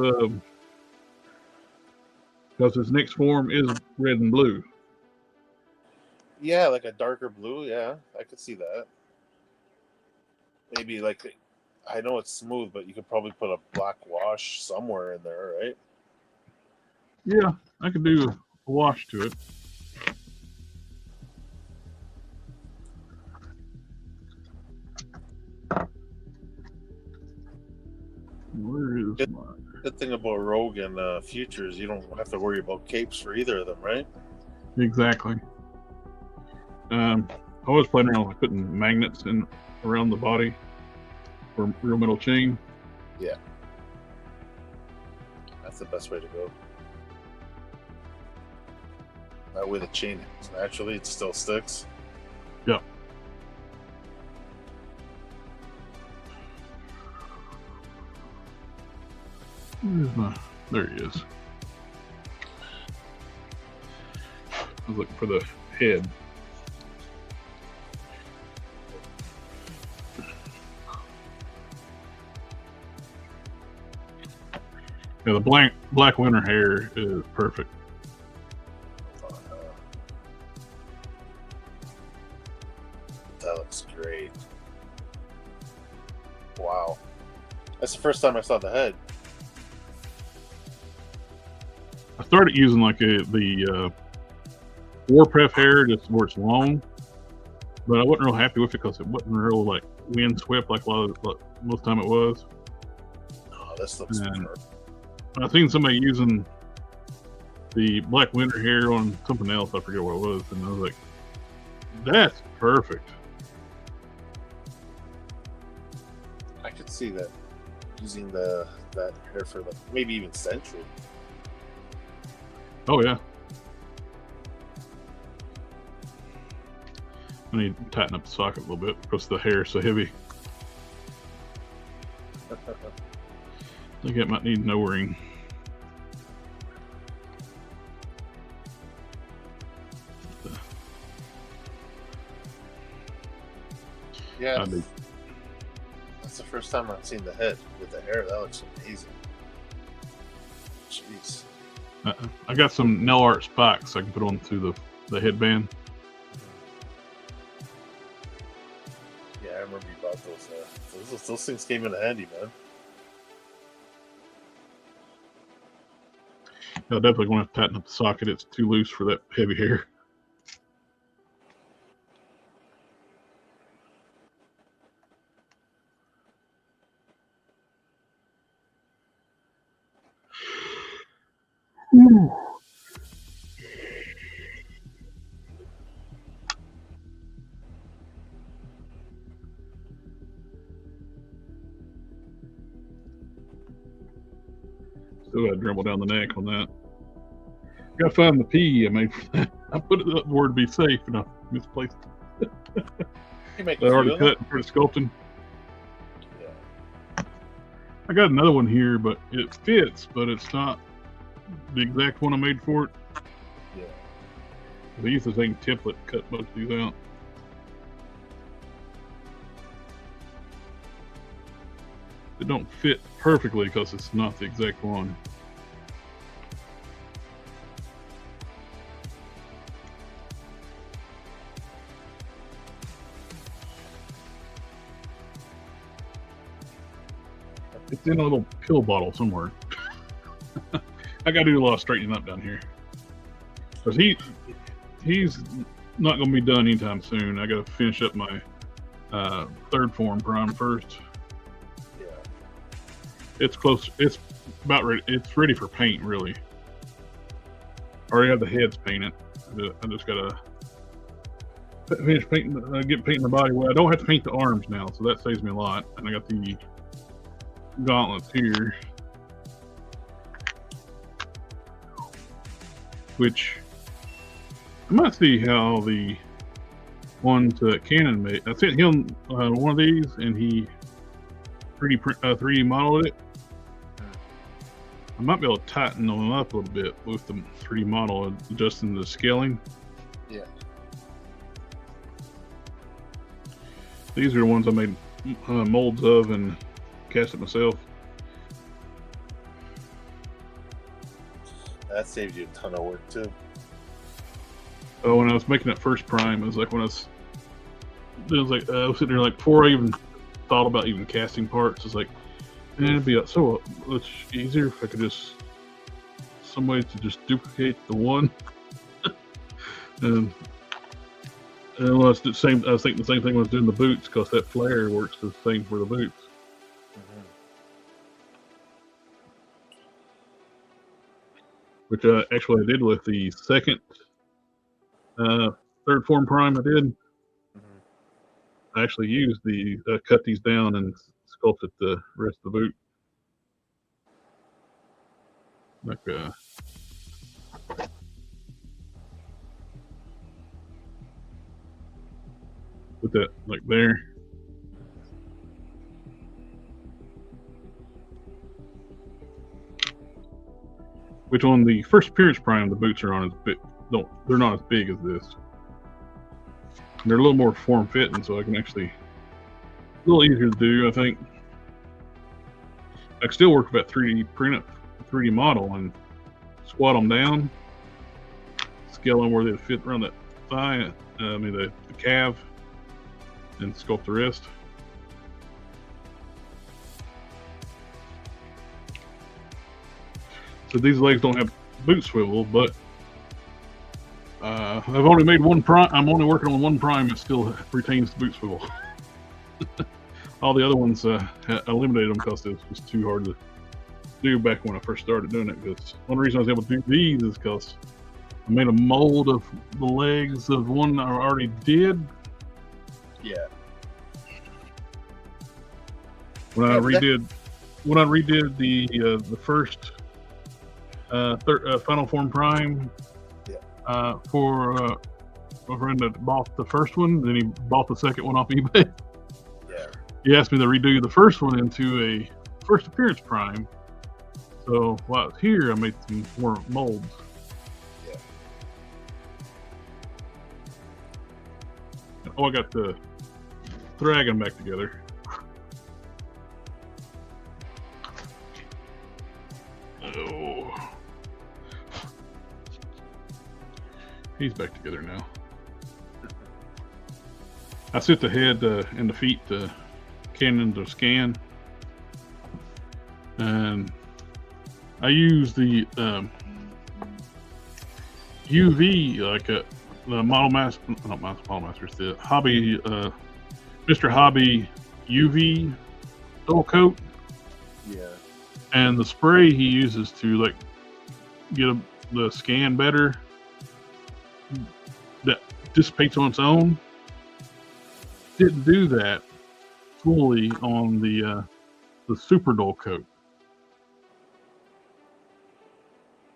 because his next form is red and blue. Yeah, like a darker blue. Yeah, I could see that. Maybe like, I know it's smooth, but you could probably put a black wash somewhere in there, right? Yeah, I could do a wash to it. Where is my... Good thing about Rogue and Future is you don't have to worry about capes for either of them, right? Exactly. I was playing around with putting magnets in around the body for real metal chain. Yeah. That's the best way to go. That way the chain naturally it still sticks. Yeah. Where's my... There he is. I was looking for the head. Yeah, the black winter hair is perfect. That looks great. Wow. That's the first time I saw the head. I started using like the Warpath hair, just where it's long, but I wasn't real happy with it because it wasn't real like wind swept like most of the time it was. Oh, this looks perfect. I seen somebody using the black winter hair on something else. I forget what it was, and I was like, "That's perfect." I could see that using that hair for like maybe even Century. Oh yeah. I need to tighten up the socket a little bit because the hair is so heavy. I think it might need no ring. Yeah, that's the first time I've seen the head with the hair. That looks amazing. Jeez. I got some nail art spikes I can put on through the headband. Yeah, I remember you bought those. Those things came in handy, man. I definitely going to have to tighten up the socket. It's too loose for that heavy hair. Still got to dribble down the neck on that. Got to find the P I made for that. I put it up where to be safe and I misplaced it. You make They a already few of cut for the sculpting. Yeah. I got another one here, but it fits, but it's not the exact one I made for it. Yeah. I used the same template to cut most of these out. It don't fit perfectly because it's not the exact one. It's in a little pill bottle somewhere. I got to do a lot of straightening up down here. Because he's not going to be done anytime soon. I got to finish up my third form prime first. Yeah. It's close. It's about ready. It's ready for paint, really. I already have the heads painted. I just got to finish painting, get painting the body. Well, I don't have to paint the arms now, so that saves me a lot. And I got the gauntlets here, which I might see how the ones that Canon made. I sent him one of these, and he 3D modeled it. I might be able to tighten them up a little bit with the 3D model, adjusting the scaling. Yeah. These are the ones I made molds of and cast it myself. That saves you a ton of work too. Oh, when I was making that first prime, it was like when I was sitting there like before I even thought about even casting parts. It's like, man, it'd be so much easier if I could just some way to just duplicate the one. and when I was thinking the same thing when I was doing the boots, because that flare works the same for the boots. Which actually I did with the second, third form prime I did. I actually used cut these down and sculpted the rest of the boot. Like, put that like there. Which on the first appearance prime, the boots are on as big. No, they're not as big as this. They're a little more form fitting, so I can actually a little easier to do. I think I can still work with that 3D print, 3D model, and squat them down, scale them where they fit around that thigh. I mean the calf, and sculpt the wrist. So these legs don't have boot swivel, but I've only made one prime. I'm only working on one prime that still retains the boot swivel. All the other ones I eliminated them because it was just too hard to do back when I first started doing it. Because one reason I was able to do these is because I made a mold of the legs of one I already did. Yeah. When I redid the first Final Form Prime, for a friend that bought the first one, then he bought the second one off eBay. Yeah. He asked me to redo the first one into a first appearance prime. So while I was here, I made some more molds. Yeah. Oh, I got the dragon back together. Oh. He's back together now. I set the head and the feet Canon to scan, and I use the UV, like the Model Master, not Model Masters, the Hobby, Mr. Hobby UV dual coat. Yeah. And the spray he uses to like get the scan better, that dissipates on its own. Didn't do that fully on the super dull coat.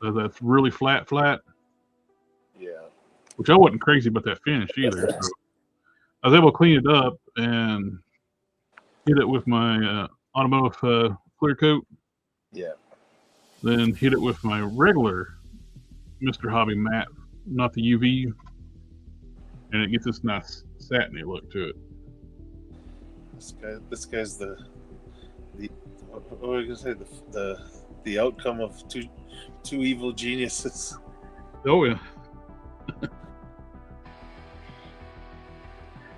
So that's really flat. Yeah. Which I wasn't crazy about that finish either. So I was able to clean it up and hit it with my automotive clear coat. Yeah. Then hit it with my regular Mr. Hobby matte, not the UV, and it gets this nice satiny look to it. This guy's the what were you gonna say, the outcome of two evil geniuses. Oh yeah.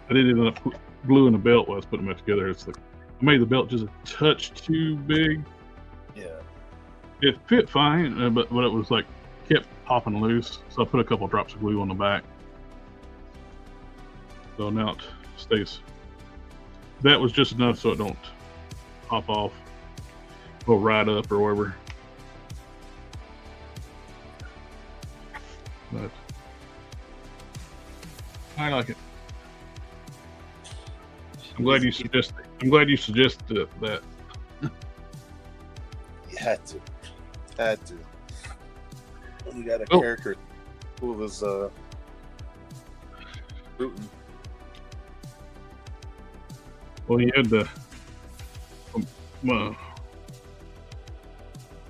I didn't end up gluing the belt while I was putting them together. It's like I made the belt just a touch too big. Yeah. It fit fine, but it was like kept popping loose. So I put a couple drops of glue on the back. So now it stays. That was just enough so it don't pop off or ride up or whatever. But I like it. I'm glad you suggested that. You had to. You got a character who was rooting. Well, he had the.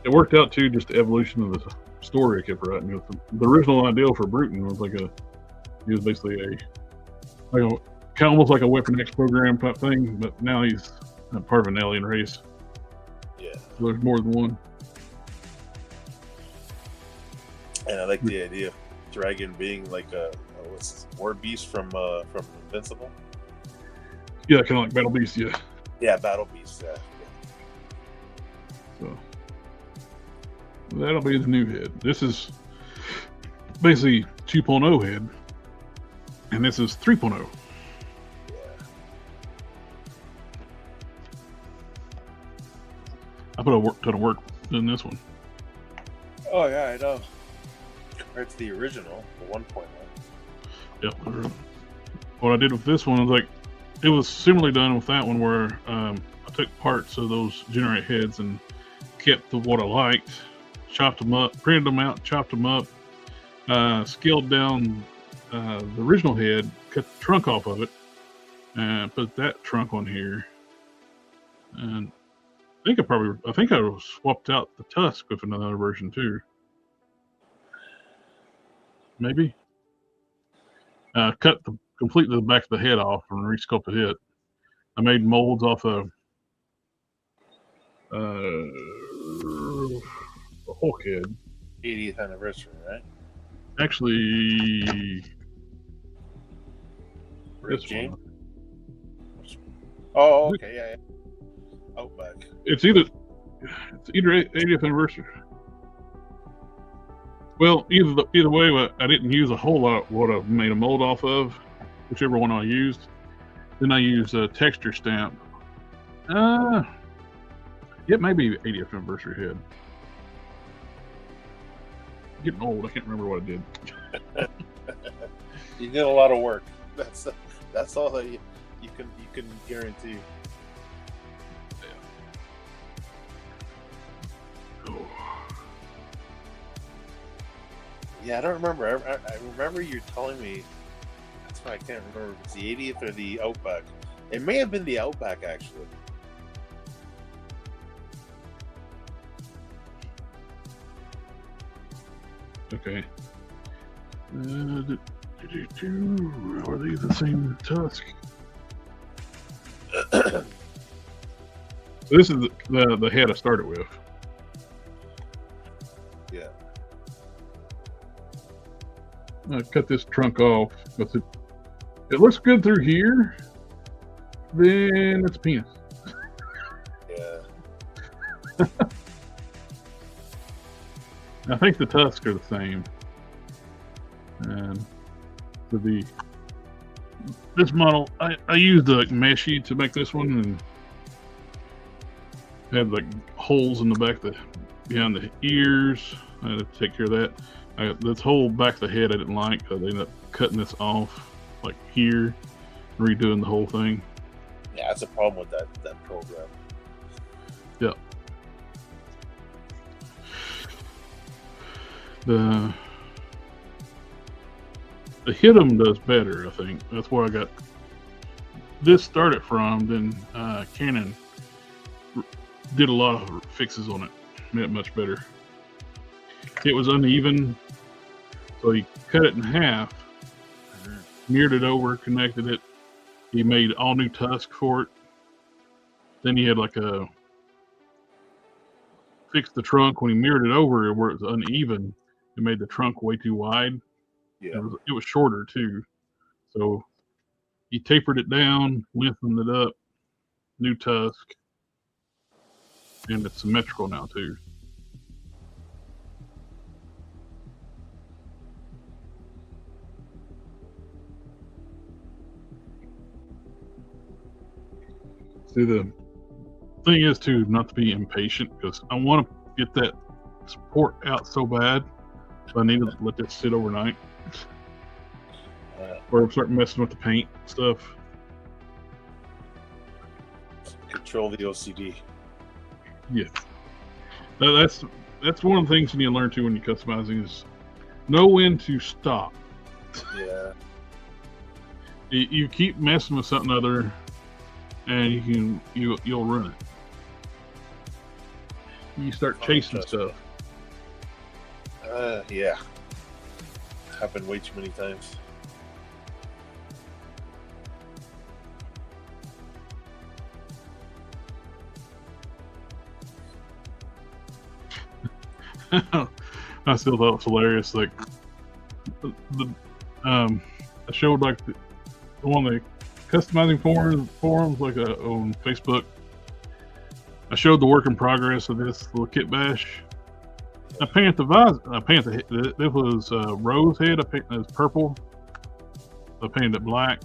It worked out too, just the evolution of the story I kept writing. The original idea for Bruton was he was basically almost like a Weapon X program type thing, but now he's part of an alien race. Yeah. So there's more than one. And I like the idea of Dragon being like a war beast from Invincible. Yeah, kind of like Battle Beast, yeah. Yeah, Battle Beast, yeah. So that'll be the new head. This is basically 2.0 head, and this is 3.0. Yeah. I put a ton of work in this one. Oh yeah, I know. Compared to the original, the 1.0. Yeah. What I did with this one was it was similarly done with that one where I took parts of those generate heads and kept what I liked, chopped them up, printed them out, chopped them up, scaled down the original head, cut the trunk off of it, and put that trunk on here. And I think I swapped out the tusk with another version too. Maybe. Cut completely the back of the head off and resculpted it. I made molds off of the Hulk head. 80th anniversary, right? Actually, this one. Oh, okay, yeah. Outback. It's either 80th anniversary. Well, either way, I didn't use a whole lot what I made a mold off of, whichever one I used. Then I used a texture stamp. It may be 80th anniversary head. Getting old, I can't remember what I did. You did a lot of work. That's all that you can guarantee. Yeah, I don't remember. I remember you telling me. That's why I can't remember if it's the 80th or the Outback. It may have been the Outback, actually. Okay. Are these the same tusk? This is the head I started with. Yeah. I cut this trunk off, but it looks good through here. Then it's a penis. Yeah. I think the tusks are the same. And for this model, I used the meshy to make this one, and had like holes in the back behind the ears. I had to take care of that. This whole back of the head I didn't like. I ended up cutting this off like here, redoing the whole thing. Yeah, that's a problem with that program. Yeah. The hit 'em does better, I think. That's where I got this started from, then Canon did a lot of fixes on it, made it much better. It was uneven, so he cut it in half, mirrored it over, connected it. He made all new tusk for it. Then he had like a fixed the trunk when he mirrored it over where it was uneven. It made the trunk way too wide. Yeah. It was shorter too, so he tapered it down, lengthened it up, new tusk, and it's symmetrical now too. See, the thing is too not to be impatient, because I want to get that support out so bad, so I need to let this sit overnight, or start messing with the paint stuff. Control the OCD. Yes, that's one of the things you need to learn too when you're customizing, is know when to stop. Yeah. You keep messing with something other, and you'll ruin it. You start chasing stuff. Yeah. Happened way too many times. I still thought it was hilarious. Like I showed like one of the customizing forums like on Facebook. I showed the work in progress of this little kit bash. I painted the visor. This was rose head. I painted it purple. I painted it black,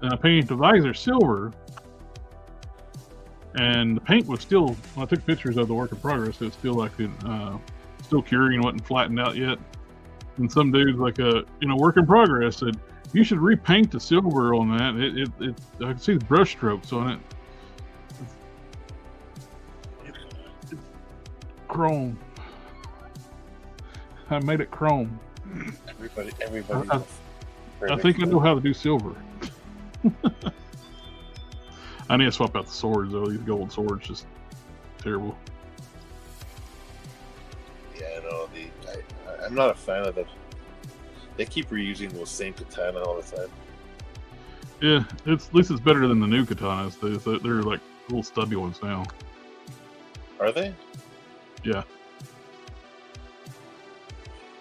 and I painted the visor silver. And the paint was still, when I took pictures of the work in progress, it was still like still curing, wasn't flattened out yet. And some dudes like work in progress said, you should repaint the silver on that. I can see the brush strokes on it. It's chrome. I made it chrome. Everybody. I think I know how to do silver. I need to swap out the swords though. These gold swords just terrible. Yeah, I know. I'm not a fan of them. They keep reusing those same katana all the time. Yeah, at least it's better than the new katanas. They're like little stubby ones now. Are they? Yeah.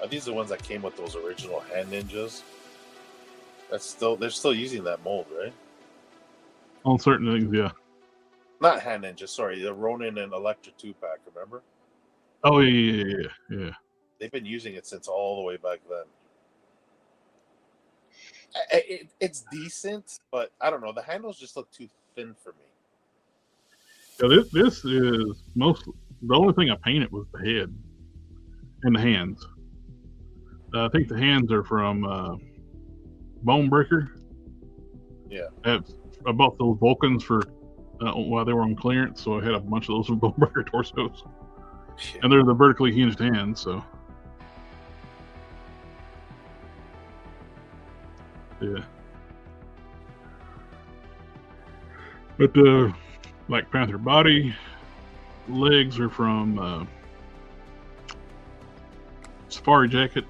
Are these the ones that came with those original hand ninjas? They're still using that mold, right? On certain things, yeah. Not hand ninjas, sorry, the Ronin and Electra 2-pack, remember? Oh yeah. They've been using it since all the way back then. It's decent, but I don't know. The handles just look too thin for me. Yeah, this is mostly the only thing I painted was the head and the hands. I think the hands are from Bone Breaker. Yeah. I bought those Vulcans for while they were on clearance, so I had a bunch of those from Bone Breaker torsos. Yeah. And they're the vertically hinged hands, so yeah. But the Black Panther body, legs are from Safari Jacket,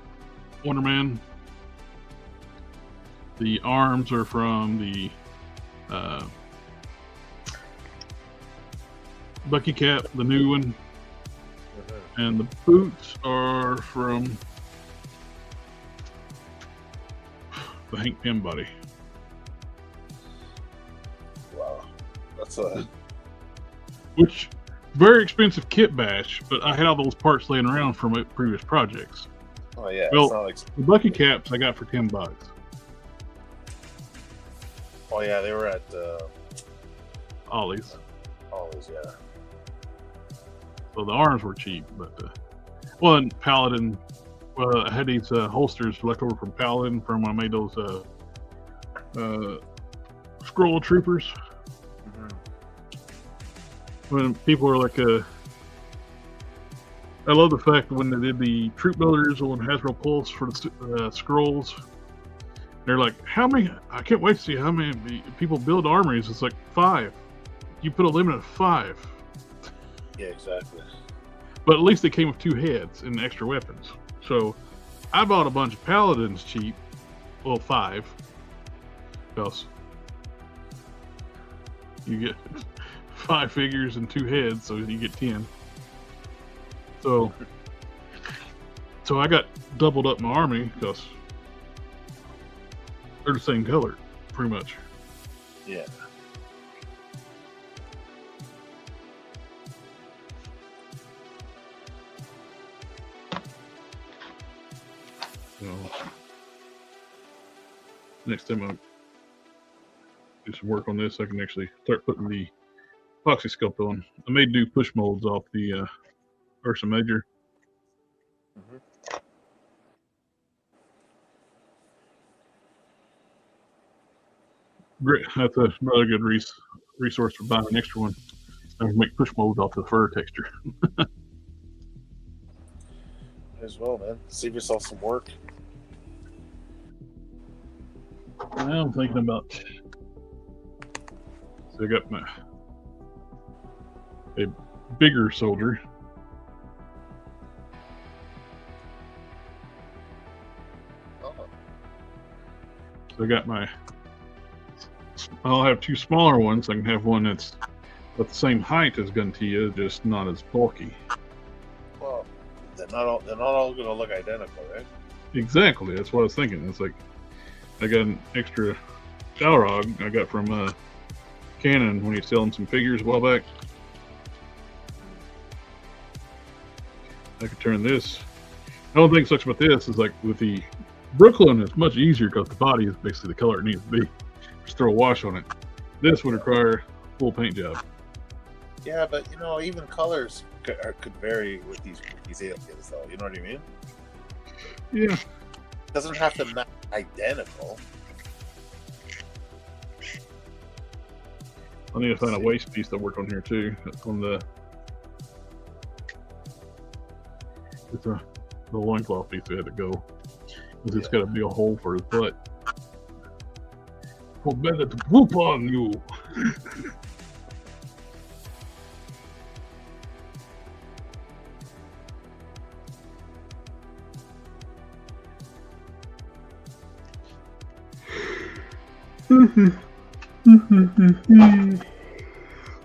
Wonder Man. The arms are from the Bucky Cap, the new one. And the boots are from the Hank Pym body. Wow. That's which very expensive kit bash, but I had all those parts laying around from previous projects. Oh yeah. Well, it's not like... the Bucky Caps I got for $10. Oh yeah, they were at Ollie's, yeah. So the arms were cheap, but and Paladin. Well, I had these holsters left over from Paladin from when I made those scroll troopers. Mm-hmm. When people are like, I love the fact that when they did the troop builders on Hasbro Pulse for the scrolls, They're like, how many? I can't wait to see how many people build armories. It's like 5. You put a limit of 5. Yeah, exactly. But at least they came with 2 heads and extra weapons. So I bought a bunch of paladins cheap. Well, 5. Because you get 5 figures and 2 heads, so you get 10. So I got doubled up my army because they're the same color, pretty much. Yeah. So next time I'll do some work on this, I can actually start putting the epoxy sculpt on. I may do push molds off the Ursa Major. Mm-hmm. Great, that's another good resource for buying an extra one. I can make push molds off the fur texture. As well, man. Save yourself some work. Now I'm thinking about. So I got a bigger soldier. Oh. So I got I'll have 2 smaller ones. I can have one that's about the same height as Guntia, just not as bulky. Well, they're not all going to look identical, right? Exactly. That's what I was thinking. It's like I got an extra Balrog I got from Canon when he's selling some figures a while back. I could turn this. The only thing sucks about this is like with the Brooklyn, it's much easier because the body is basically the color it needs to be. Just throw a wash on it. This would require a full paint job. Yeah, but even colors could vary with these aliens, though. You know what I mean? Yeah. It doesn't have to match identical. I need to find a waist piece that work on here too. On the loincloth piece that had to go. Because it's got to be a hole for his butt. For better to poop on you.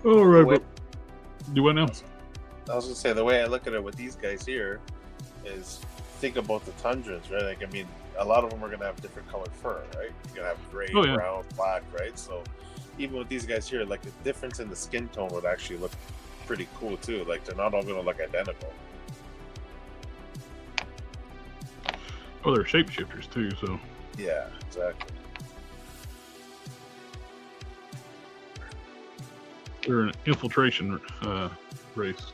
All right, but do what now? I was gonna say the way I look at it with these guys here is think about the tundrans, right? Like, I mean, a lot of them are gonna have different colored fur, right? You're gonna have gray, brown, black, right? So even with these guys here, like the difference in the skin tone would actually look pretty cool too. Like they're not all gonna look identical. Oh, they're shapeshifters too, so yeah, exactly. They're an infiltration race.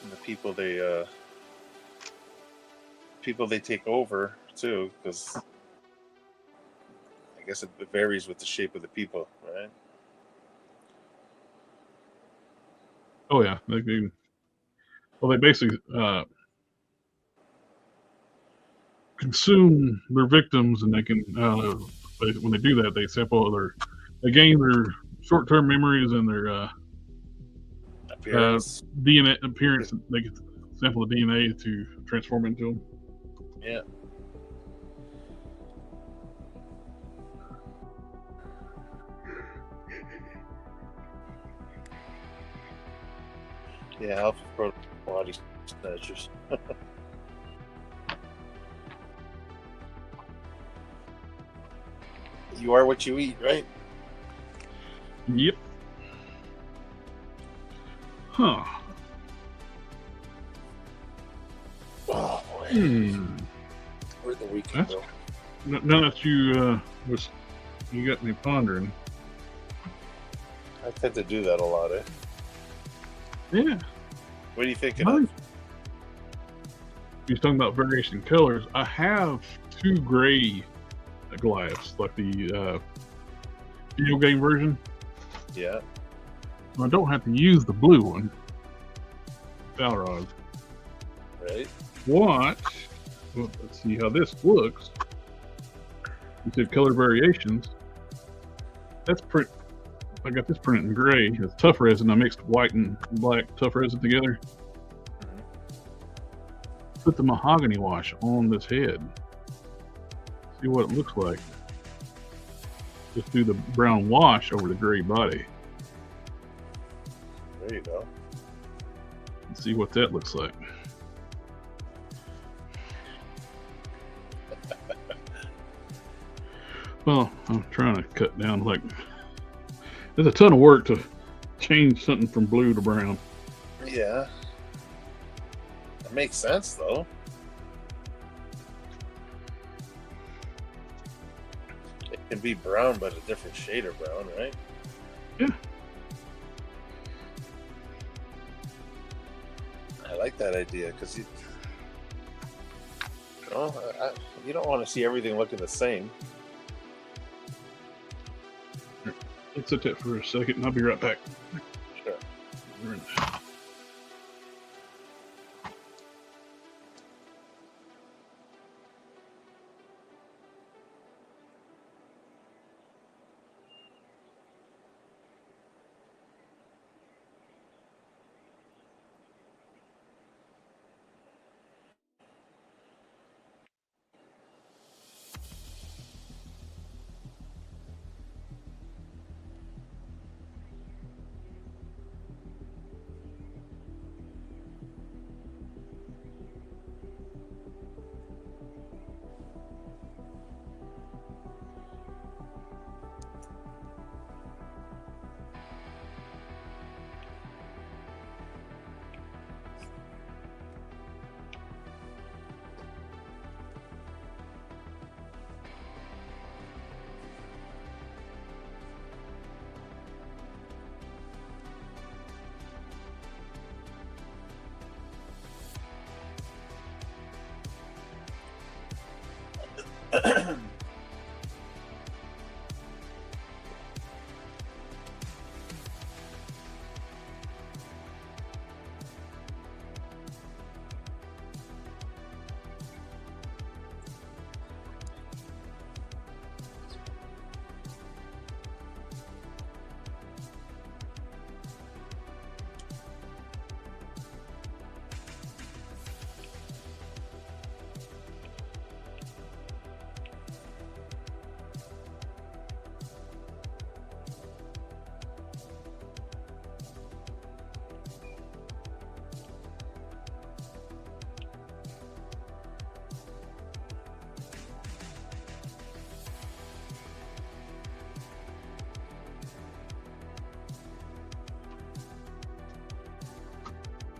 And the people they take over too, because I guess it varies with the shape of the people, right? Oh yeah, they basically consume their victims, and they can when they do that, they they gain their short-term memories and their appearance. DNA appearance. They can sample the DNA to transform into them. Yeah. Yeah, Alpha Pro body snatchers. You are what you eat, right? Yep. Huh. Oh boy. Where'd the weekend go? Now that you got me pondering. I tend to do that a lot, eh? Yeah. What are you thinking of? You're talking about variation in colors. I have 2 gray Goliaths, like the video game version. Yeah. I don't have to use the blue one. Balrog. Right. What Well, let's see how this looks. You said color variations. That's print. I got this printed in gray. It's tough resin. I mixed white and black tough resin together. Put the mahogany wash on this head. See what it looks like. Just do the brown wash over the gray body. There you go. And see what that looks like. Well, I'm trying to cut down, like, there's a ton of work to change something from blue to brown. Yeah. That makes sense, though. It can be brown, but a different shade of brown, right? Yeah. I like that idea, because you don't want to see everything looking the same. Let's sit that for a second and I'll be right back. Sure.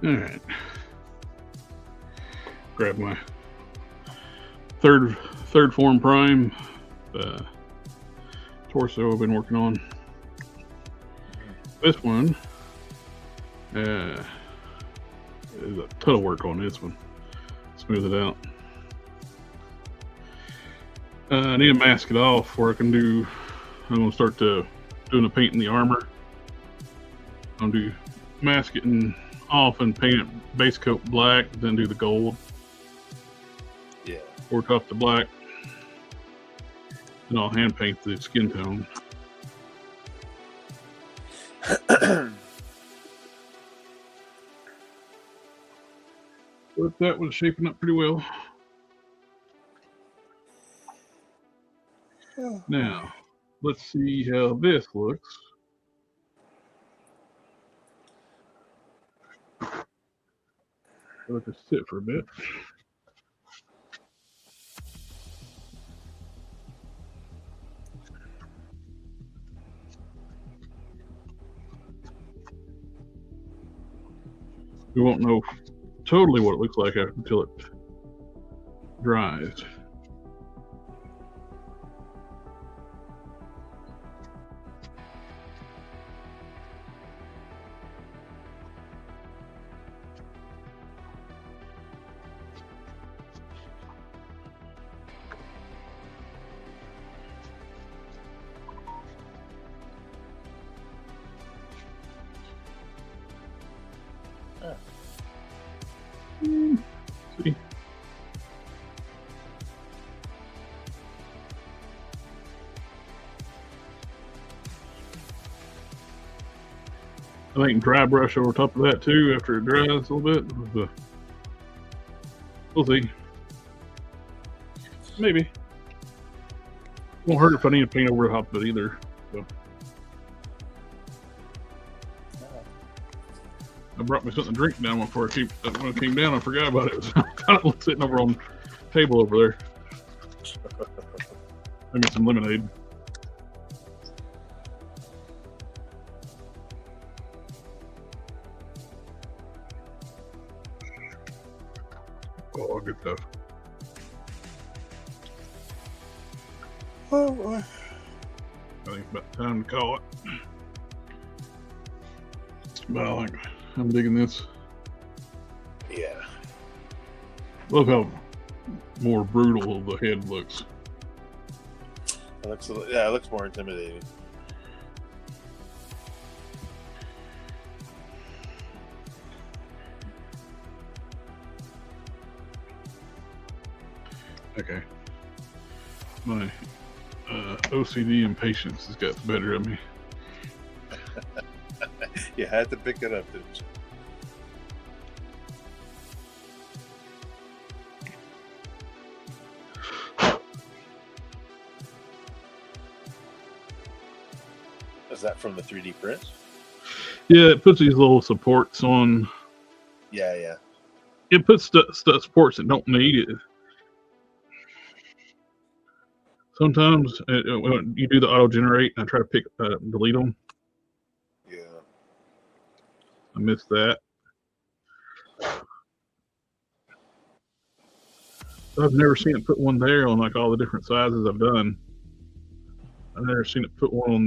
All right. Grab my third form prime torso I've been working on. This one is a ton of work on this one. Smooth it out. I need to mask it off where I can do. I'm gonna start doing the paint in the armor. I'm gonna do mask it off and paint it base coat black, then do the gold. Yeah. Work off the black. And I'll hand paint the skin tone. But that was shaping up pretty well. Now, let's see how this looks. Let this sit for a bit. We won't know totally what it looks like until it dries. See. I think dry brush over top of that too after it dries a little bit. We'll see. Maybe. Won't hurt if I need to paint over the top of it either. So. I brought me something to drink down before when I came down. I forgot about it. It was kind of sitting over on the table over there. I got some lemonade. Oh, good stuff. Oh, I think it's about time to call it. But I think I'm digging this. yeah. Look how more brutal the head looks. It looks more intimidating. Okay. My OCD impatience has got the better of me. You had to pick it up, didn't you? Is that from the 3D print? Yeah, it puts these little supports on. Yeah. It puts supports that don't need it. Sometimes when you do the auto generate, I try to delete them. Yeah. I missed that. I've never seen it put one there on like all the different sizes I've done. I've never seen it put one on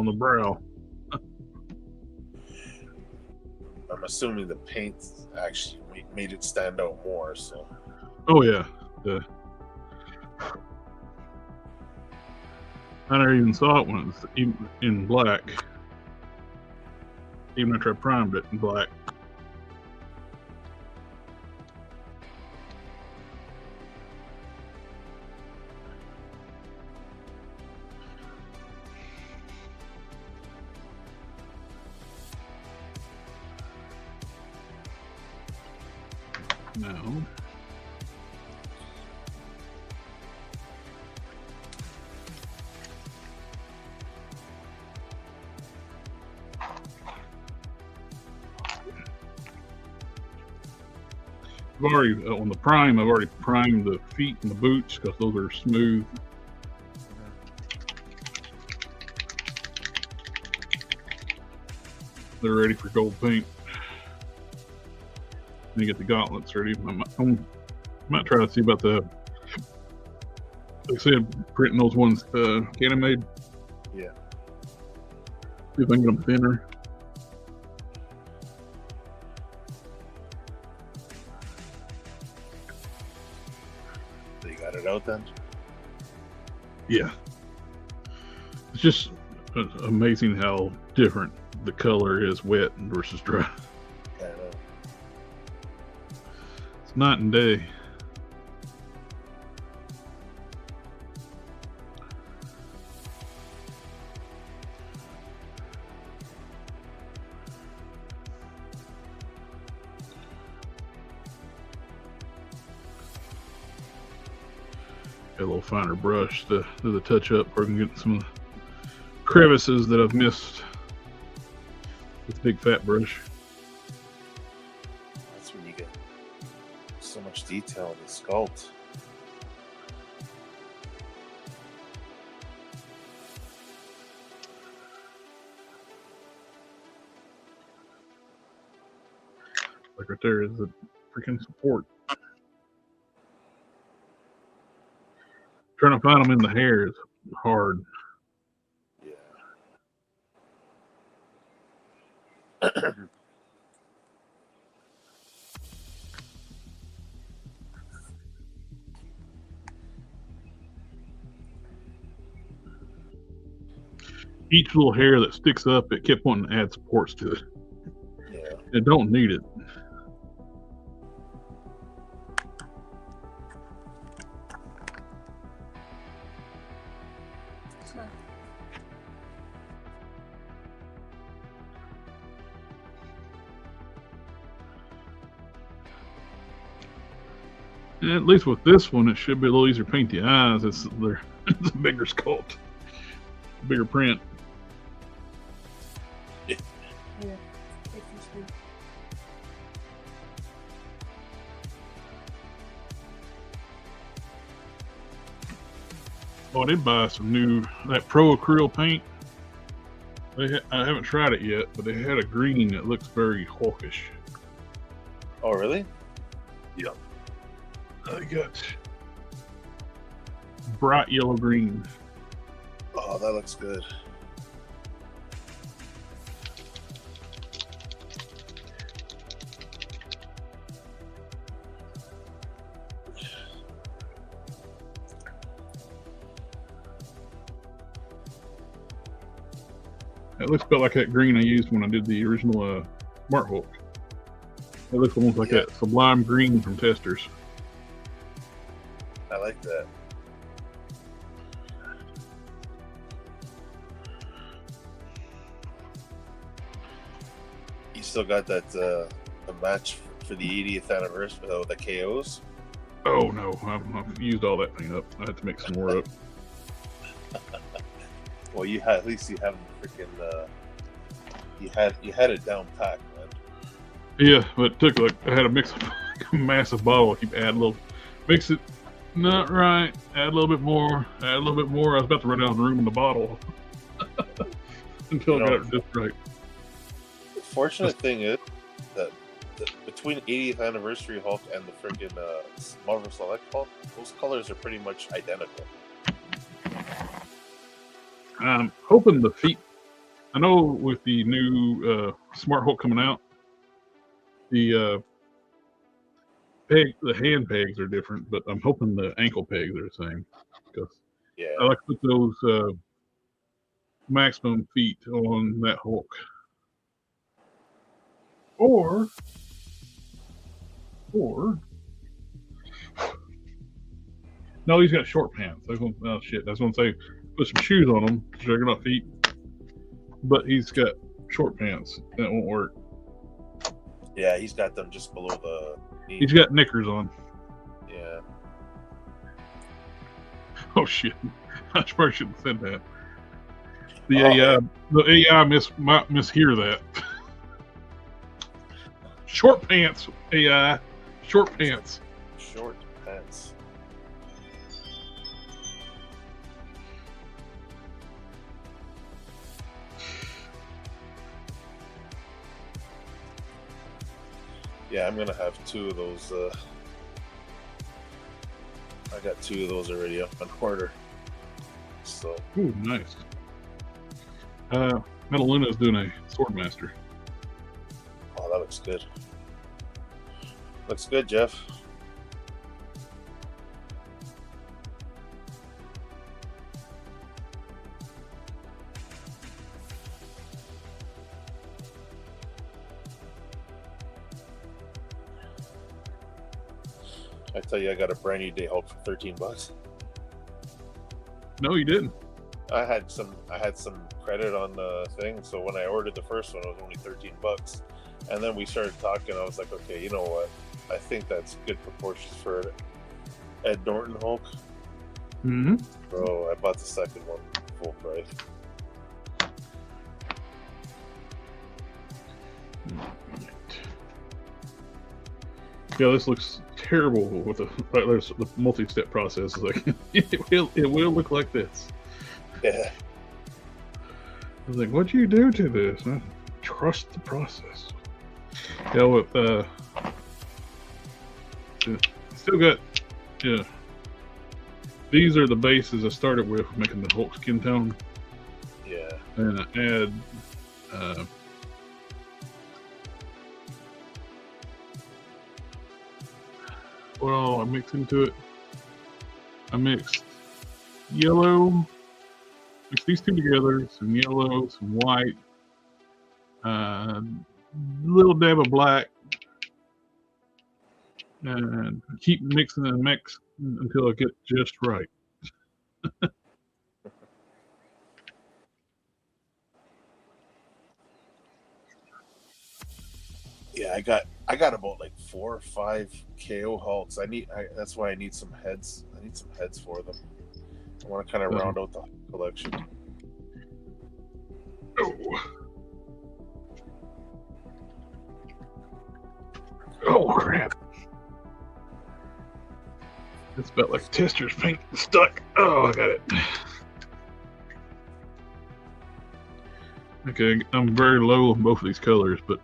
the brow. I'm assuming the paint actually made it stand out more. So. Oh yeah. I never even saw it when it was even in black. Even after I primed it in black. No. I've already, on the prime, I've already primed the feet and the boots because those are smooth. They're ready for gold paint. Let me get the gauntlets ready. I might try to see about like I said, printing those ones Canon made. Yeah. See if I can get them thinner. So you got it out then? Yeah. It's just amazing how different the color is wet versus dry. Yeah, I know. It's night and day. Got a little finer brush to do the touch up where I can get some of the crevices that I've missed with the big fat brush. That's when you get so much detail in the sculpt. Like right there is the freaking support. Trying to find them in the hair is hard. Yeah. Each little hair that sticks up, it kept wanting to add supports to it. Yeah. It don't need it. at least with this one, it should be a little easier to paint the eyes. It's a bigger sculpt, bigger print. Yeah. Interesting. Oh, I did buy some new that Pro Acrylic paint. I haven't tried it yet, but they had a green that looks very hawkish. Oh, really? Yep. I got bright yellow green. Oh, that looks good. It looks about like that green I used when I did the original Smart Hulk. It looks almost like that Sublime green from Testers. I like that. You still got that the match for the 80th anniversary of the KOs? Oh no, I've used all that thing up. I had to make some more up. Well, you had at least you have the freaking you had it down packed, man. Yeah, but it took I had to mix a massive bottle. I keep adding a little, mix it not right, add a little bit more, add a little bit more. I was about to run out of room in the bottle until I got it just right. The fortunate thing is that between 80th anniversary Hulk and the freaking Marvel Select Hulk, those colors are pretty much identical. I'm hoping the feet. I know with the new Smart Hulk coming out, the hand pegs are different, but I'm hoping the ankle pegs are the same. Because I like to put those maximum feet on that Hulk. Or no, he's got short pants. Oh shit! That's what I'm saying. Put some shoes on him, so they're not feet. But he's got short pants. That won't work. Yeah, he's got them just below the knee. He's got knickers on. Yeah. Oh shit! I probably shouldn't have said that. The AI might mishear that. Short pants, AI. Short pants. Short pants. Yeah, I'm gonna have two of those. I got two of those already up on order. So. Ooh, nice. Metaluna's doing a Swordmaster. Oh, that looks good. Looks good, Jeff. I tell you, I got a brand new Day Hulk for $13. No, you didn't. I had some credit on the thing, so when I ordered the first one, it was only $13. And then we started talking. I was like, okay, you know what? I think that's good proportions for Ed Norton Hulk. Mm-hmm. So I bought the second one full price. Yeah, this looks terrible with the multi-step process. It's like it will look like this. Yeah. I was like, what'd you do to this? I trust the process. Yeah, with still got these are the bases I started with making the Hulk skin tone. Yeah. And I add well, I mixed into it. I mixed yellow, mixed these two together, some yellow, some white, a little dab of black, and keep mixing and mix until I get just right. Yeah, I got about like 4 or 5 KO Hulks. That's why I need some heads. I need some heads for them. I want to kind of round out the collection. Oh crap! It's about like tester's paint stuck. Oh, I got it. Okay, I'm very low on both of these colors, but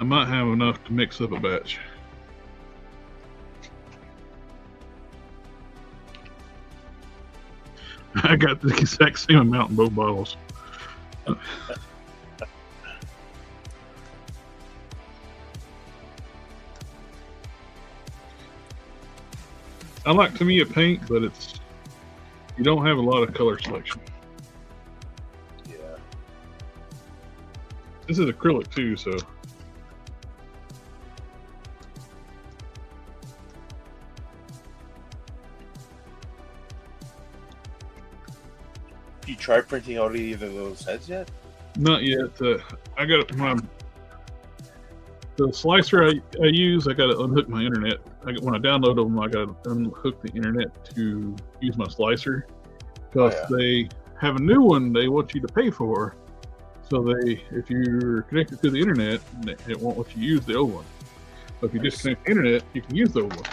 I might have enough to mix up a batch. I got the exact same amount in both bottles. I like Tamiya paint, but you don't have a lot of color selection. Yeah. This is acrylic too, so. You try printing out either of those heads yet? Not yet. I got the slicer I use. I got to unhook my internet. When I download them, I got to unhook the internet to use my slicer because they have a new one they want you to pay for. So if you're connected to the internet, it won't let you use the old one. But if you disconnect the internet, you can use the old one.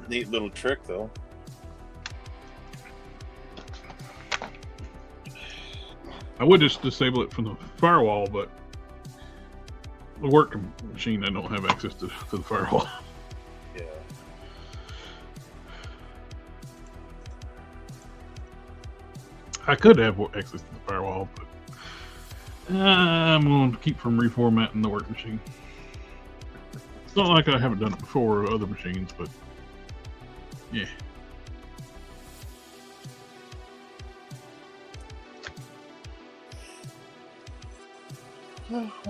Neat little trick, though. I would just disable it from the firewall, but the work machine, I don't have access to the firewall. Yeah. I could have access to the firewall, but I'm going to keep from reformatting the work machine. It's not like I haven't done it before with other machines, but yeah.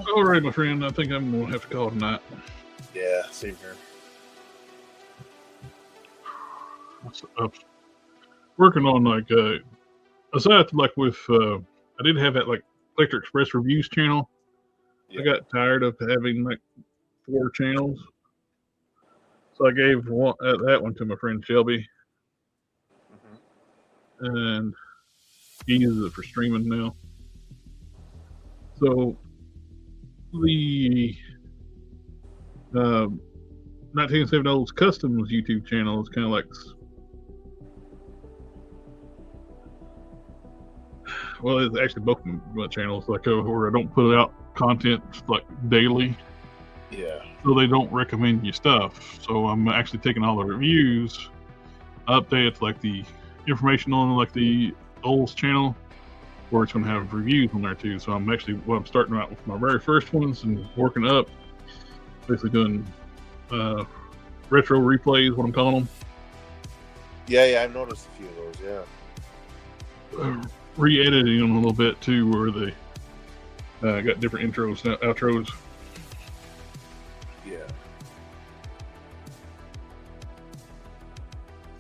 All right, my friend. I think I'm going to have to call it a night. Yeah, same here. I'm working on aside with I did have that like Electric Express Reviews channel. Yeah. I got tired of having like 4 channels, so I gave that one to my friend Shelby, and he uses it for streaming now. So the 1970 Olds Customs YouTube channel is kind of like, well, it's actually both my channels, like where I don't put out content like daily. Yeah. So they don't recommend you stuff. So I'm actually taking all the reviews, updates like the information on like the Olds channel, where it's going to have reviews on there too. So I'm starting out with my very first ones and working up, basically doing retro replays, what I'm calling them. Yeah, I've noticed a few of those. Yeah. Re-editing them a little bit too, where they got different intros, outros. Yeah.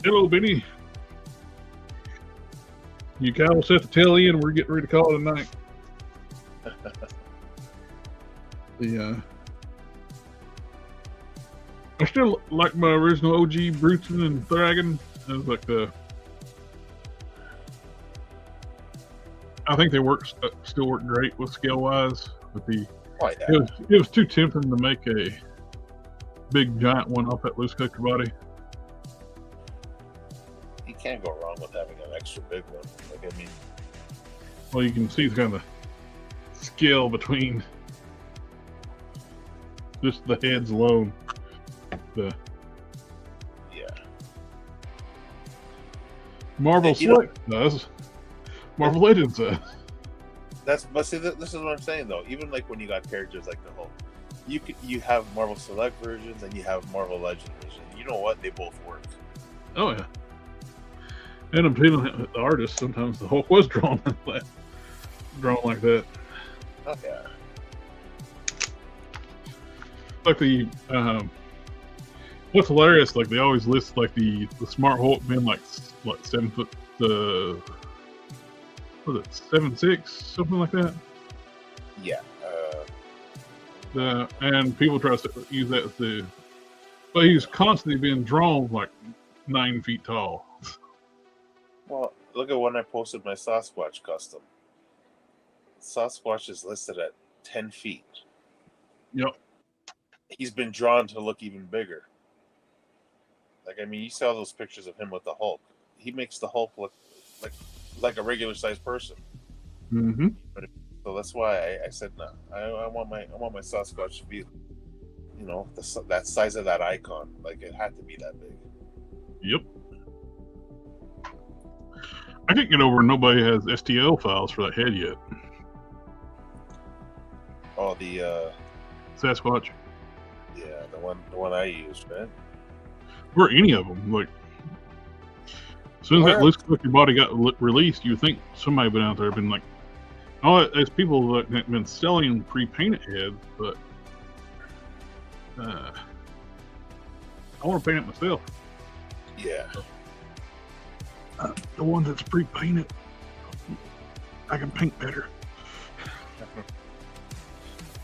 Hello, Benny. You kind of set the tail in. We're getting ready to call it a night. I still like my original OG Bruton and Thragon. It was like I think they still work great with scale wise, but it was too tempting to make a big giant one off that loose connector body. You can't go wrong with having an extra big one. Like, I mean, well, you can see the kind of scale between just the heads alone. Marvel Select does. Marvel Legends does. But see, this is what I'm saying though. Even like when you got characters like the Hulk, you have Marvel Select versions and you have Marvel Legends versions. You know what? They both work. Oh yeah. And I'm feeling the artist. Sometimes the Hulk was drawn like that. Oh yeah. Like the what's hilarious, like they always list like the Smart Hulk being like 7 foot was it 7.6, something like that? Yeah. And people try to use that as the, but he's constantly being drawn like 9 feet tall. Well, look at when I posted my Sasquatch custom. Sasquatch is listed at 10 feet. Yep. He's been drawn to look even bigger. Like, I mean, you saw those pictures of him with the Hulk. He makes the Hulk look like a regular sized person. Mm-hmm. So that's why I said no. I want my Sasquatch to be, you know, that size of that icon. Like, it had to be that big. Yep. I can't get over nobody has STL files for that head yet. Oh, the Sasquatch. yeah, the one I used, right? Or any of them. Like, as soon as that loose collector body got released, you think somebody been out there been like, oh, there's people that have been selling pre-painted heads, but I want to paint it myself. Yeah. The one that's pre-painted, I can paint better.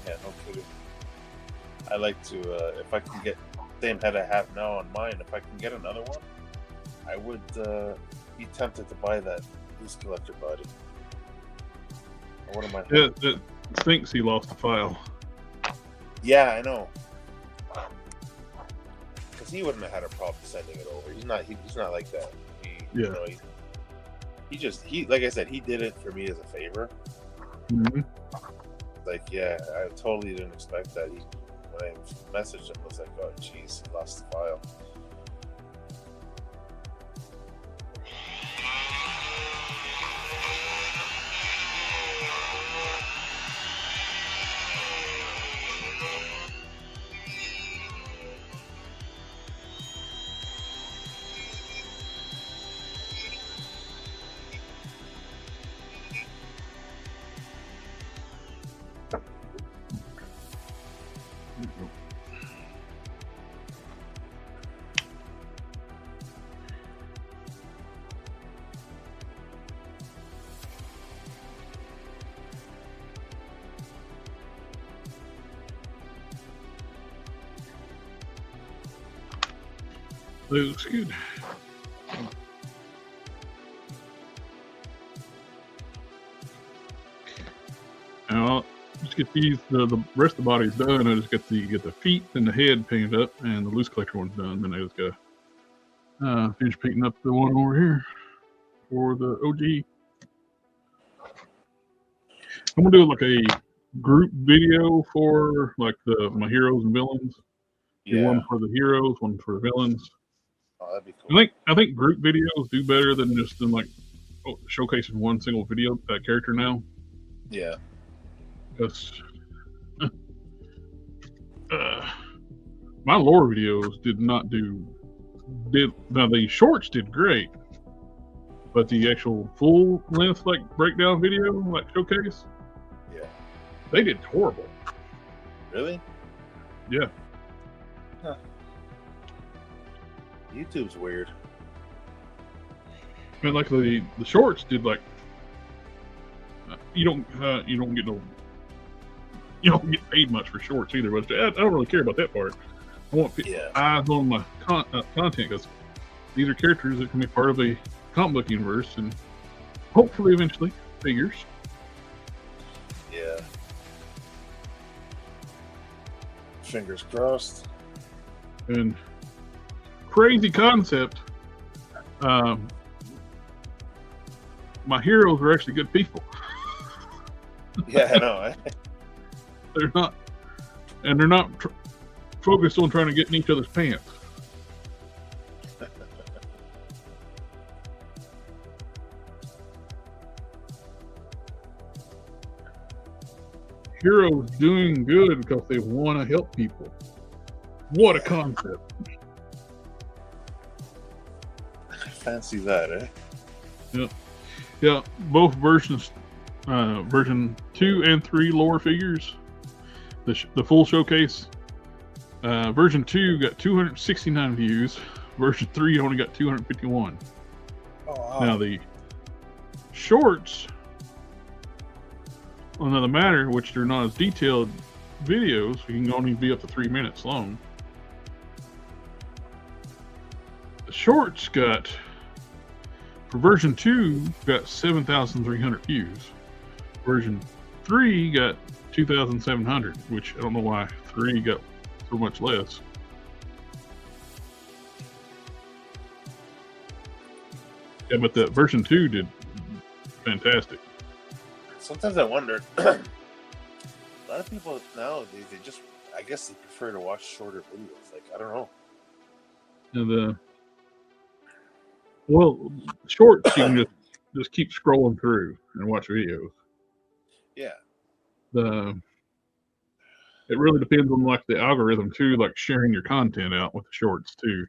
Yeah, no kidding. I like to, if I can get the same head I have now on mine, if I can get another one, I would be tempted to buy that loose collector body. I wouldn't mind. Yeah, it thinks he lost the file. Yeah, I know. Because he wouldn't have had a problem sending it over. He's not like that. Yeah. You know, he like I said, he did it for me as a favor. Mm-hmm. Like, yeah, I totally didn't expect that. When I messaged him, I was like, oh, jeez, he lost the file. Looks good. Now, just get these. The rest of the body's done. I just get the feet and the head painted up, and the loose collector one's done. Then I just gotta finish painting up the one over here for the OG. I'm gonna do like a group video for like my heroes and villains. Yeah. One for the heroes, one for the villains. Oh, that'd be cool. I think group videos do better than just like showcasing one single video that character now. Yeah. Because my lore videos did not now the shorts did great, but the actual full length like breakdown video like showcase, yeah, they did horrible. Really? Yeah. Huh. YouTube's weird. I mean, like the shorts did like you don't get paid much for shorts either, but I don't really care about that part. I want eyes on my content because these are characters that can be part of a comic book universe and hopefully eventually figures. Yeah. Fingers crossed. And crazy concept. My heroes are actually good people. Yeah, I know. They're not focused on trying to get in each other's pants. Heroes doing good because they want to help people. What a concept. Fancy that, eh? Yep. Yeah, both versions, version 2 and 3 lore figures. The full showcase. Version 2 got 269 views. Version 3 only got 251. Oh, wow. Now the shorts another matter, which they're not as detailed videos, you can only be up to 3 minutes long. The shorts got, for version 2, got 7,300 views. Version 3 got 2,700, which I don't know why 3 got so much less. Yeah, but the version 2 did fantastic. Sometimes I wonder, a lot of people nowadays, they just, I guess they prefer to watch shorter videos. Like, I don't know. And well, shorts, you can just keep scrolling through and watch videos. Yeah. It really depends on like the algorithm too, like sharing your content out with the shorts too.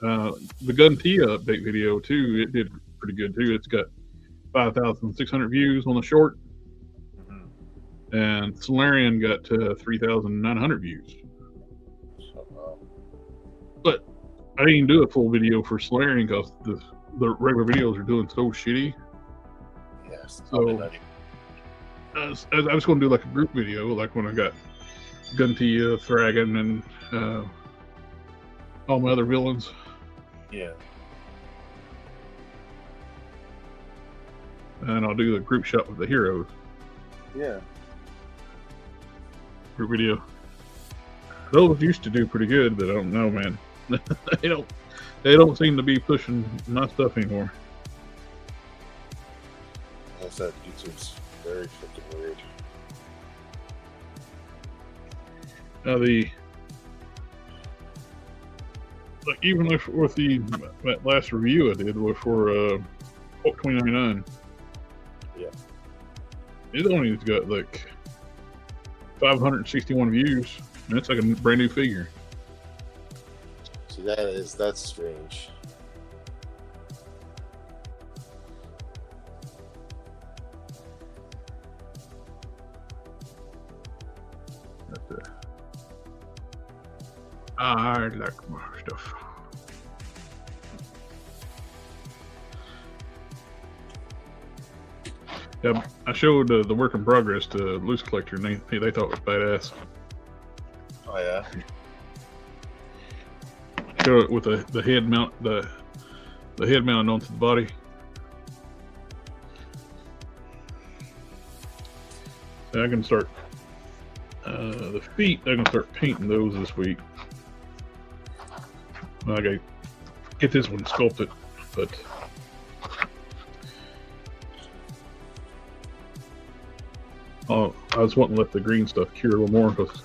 The Guntia update video too, it did pretty good too. It's got 5,600 views on the short, and Solarian got 3,900 views. But I didn't do a full video for Solarian because the regular videos are doing so shitty. Yes. So I was going to do like a group video, like when I got Guntia, Thragon, and all my other villains. Yeah. And I'll do the group shot with the heroes. Yeah. Group video. Those used to do pretty good, but I don't know, man. they don't seem to be pushing my stuff anymore. I said YouTube's very freaking weird. Now even with that last review I did for Hulk 2099. Yeah. It only got like 561 views, and it's like a brand new figure. See, that's strange. I like more stuff. Yeah, I showed the work in progress to Loose Collector, and they thought it was badass. Oh yeah. Show it with the head mount, the head mounted onto the body. So I can start the feet. I can start painting those this week. I gotta get this one sculpted, but I was wanting to let the green stuff cure a little more because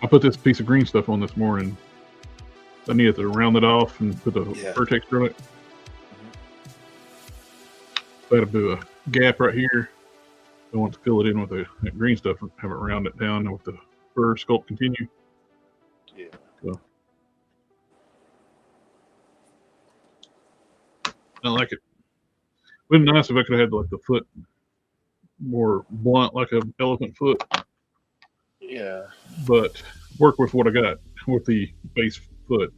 I put this piece of green stuff on this morning. I needed to round it off and put the fur texture on it. So I had to do a gap right here. I want to fill it in with the green stuff and have it round it down with the fur sculpt continue. Yeah. So I like it. Would have been nice if I could have had like the foot more blunt, like an elephant foot. Yeah. But work with what I got with the base foot.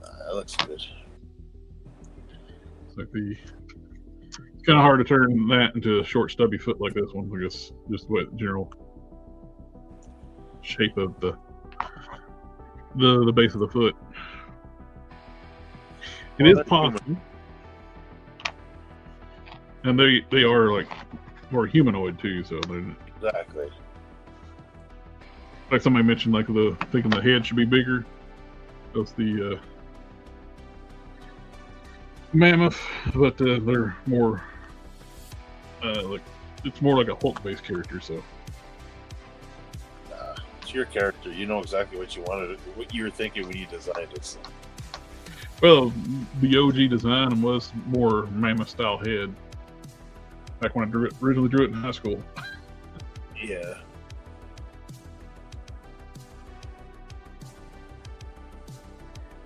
That looks good. It's like it's kind of hard to turn that into a short, stubby foot like this one. I guess just the general shape of the base of the foot. It is possible, and they are like more humanoid too. So Exactly. like somebody mentioned, like thinking the head should be bigger. That's the mammoth, but they're more like it's more like a Hulk-based character. So It's your character. You know exactly what you wanted, what you were thinking when you designed it. So. well, the OG design was more mammoth style head. Back when I originally drew it in high school. Yeah.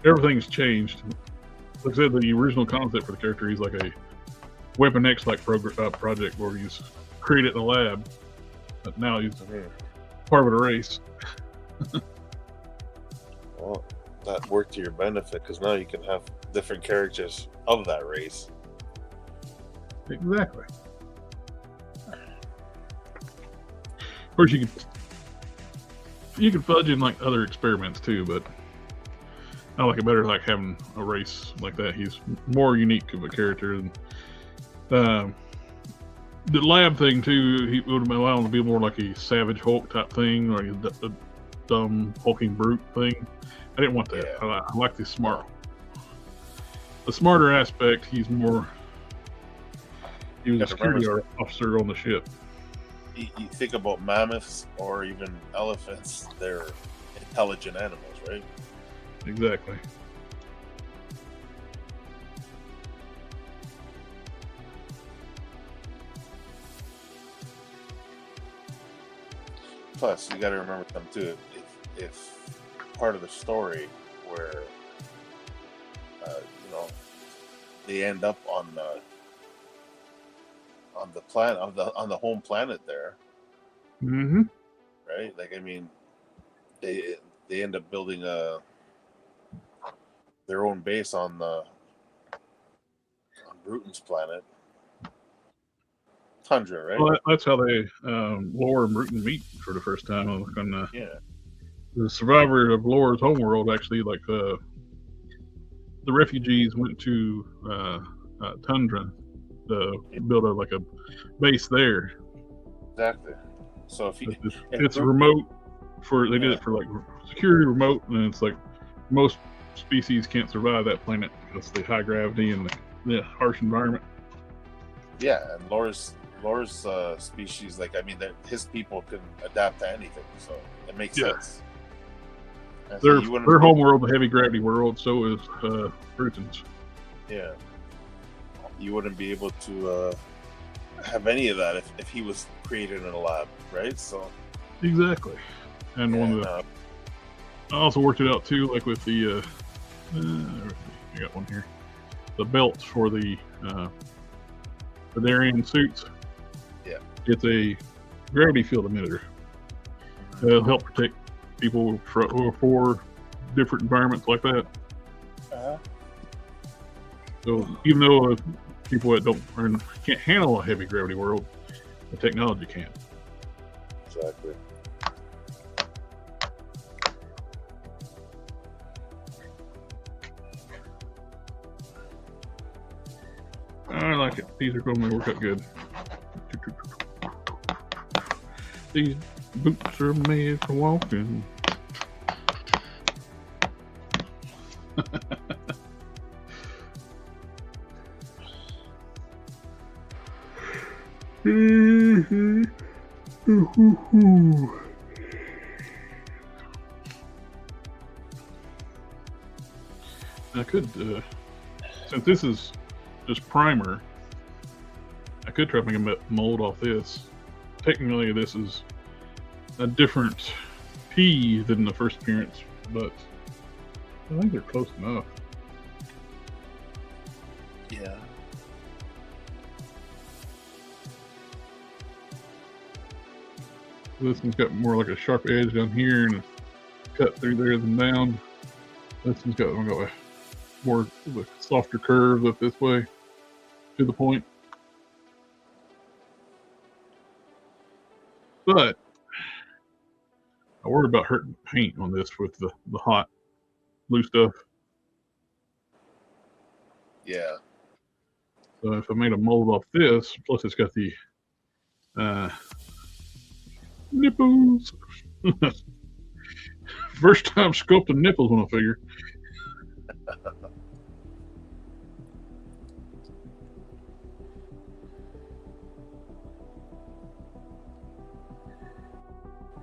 Everything's changed. Like I said, the original concept for the character, he's like a Weapon X like project where he's created in the lab, but now he's part of a race. Well, that work to your benefit, because now you can have different characters of that race. Exactly. Of course, you can fudge in like other experiments too, but I like it better like having a race like that. He's more unique of a character. And the lab thing too, he would allow him to be more like a Savage Hulk type thing, or a dumb hulking brute thing. I didn't want that. Yeah. I like the smarter aspect. He was a security officer on the ship. You think about mammoths or even elephants, they're intelligent animals, right? Exactly. Plus, you got to remember something too. If part of the story where they end up on the planet on the home planet there, Mm-hmm. right? Like, I mean, they end up building their own base on Bruton's planet. Tundra, right? Well, that's how they Lore and Bruton meet for the first time. On the survivor of Lore's homeworld, actually, like the refugees went to Tundra to build a base there. Exactly. So if it's remote they did it for like security remote, and it's like most species can't survive that planet because of the high gravity and the harsh environment. Yeah, and Lore's species, like, I mean, his people can adapt to anything, so it makes sense. And Their so homeworld, a heavy gravity world, so is Bruton's. Yeah, you wouldn't be able to have any of that if he was created in a lab, right? So exactly. And one of the I also worked it out too, like with the I got one here, the belts for the Darian suits. Yeah, it's a gravity field emitter. It'll help protect people for different environments like that. So even though people that can't handle a heavy gravity world, the technology can. Exactly. I like it. These are going to work out good. These boots are made for walking. I could, since this is just primer, I could try to make a mold off this. Technically, this is a different P than the first appearance, but I think they're close enough. Yeah. This one's got more like a sharp edge down here and cut through there than down. This one's got a more of a softer curve up this way to the point. But I worry about hurting paint on this with the hot blue stuff. Yeah. So if I made a mold off this, plus it's got the nipples. First time sculpting nipples on a figure.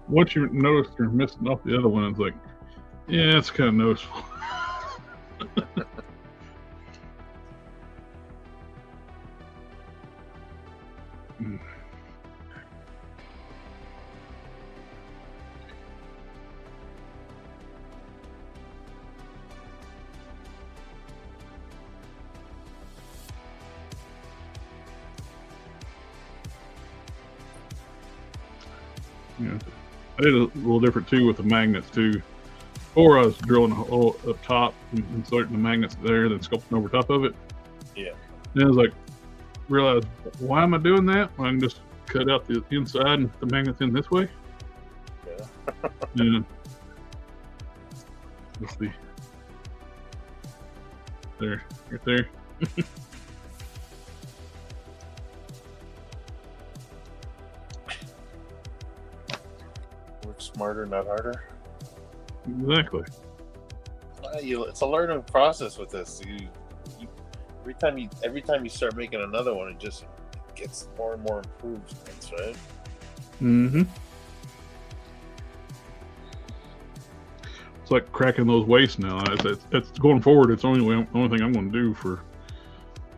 Once you notice you're missing off the other one, it's like, yeah, it's kind of noticeable. Yeah. I did a little different too with the magnets too. Or I was drilling a hole up top and inserting the magnets there, then sculpting over top of it. Yeah. And I was like, realized, why am I doing that? Well, I can just cut out the inside and the magnets in this way. Yeah. And let's see. There, right there. Work smarter, not harder. Exactly. It's a learning process with this. Every time you start making another one, it just gets more and more improvements, right? Mm-hmm. It's like cracking those wastes now. It's going forward. It's the only thing I'm going to do for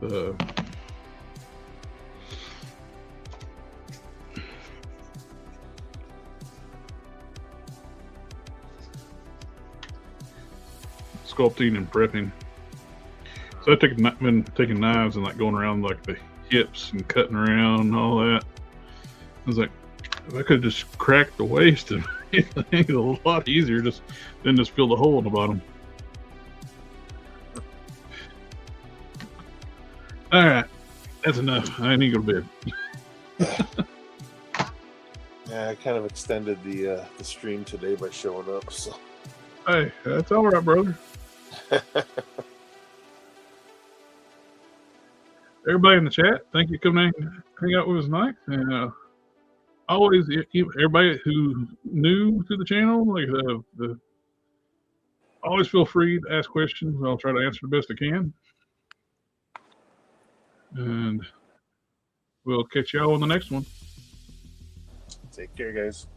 the sculpting and prepping. So I've been taking knives and like going around like the hips and cutting around and all that. I was like, if I could just crack the waist and make it a lot easier, then just fill the hole in the bottom. All right, that's enough. I need to go to bed. Yeah, I kind of extended the stream today by showing up. So Hey, that's all right, brother. Everybody in the chat, thank you for coming in, hang out with us tonight. And always, everybody who's new to the channel, like always feel free to ask questions. I'll try to answer the best I can. And we'll catch y'all on the next one. take care, guys.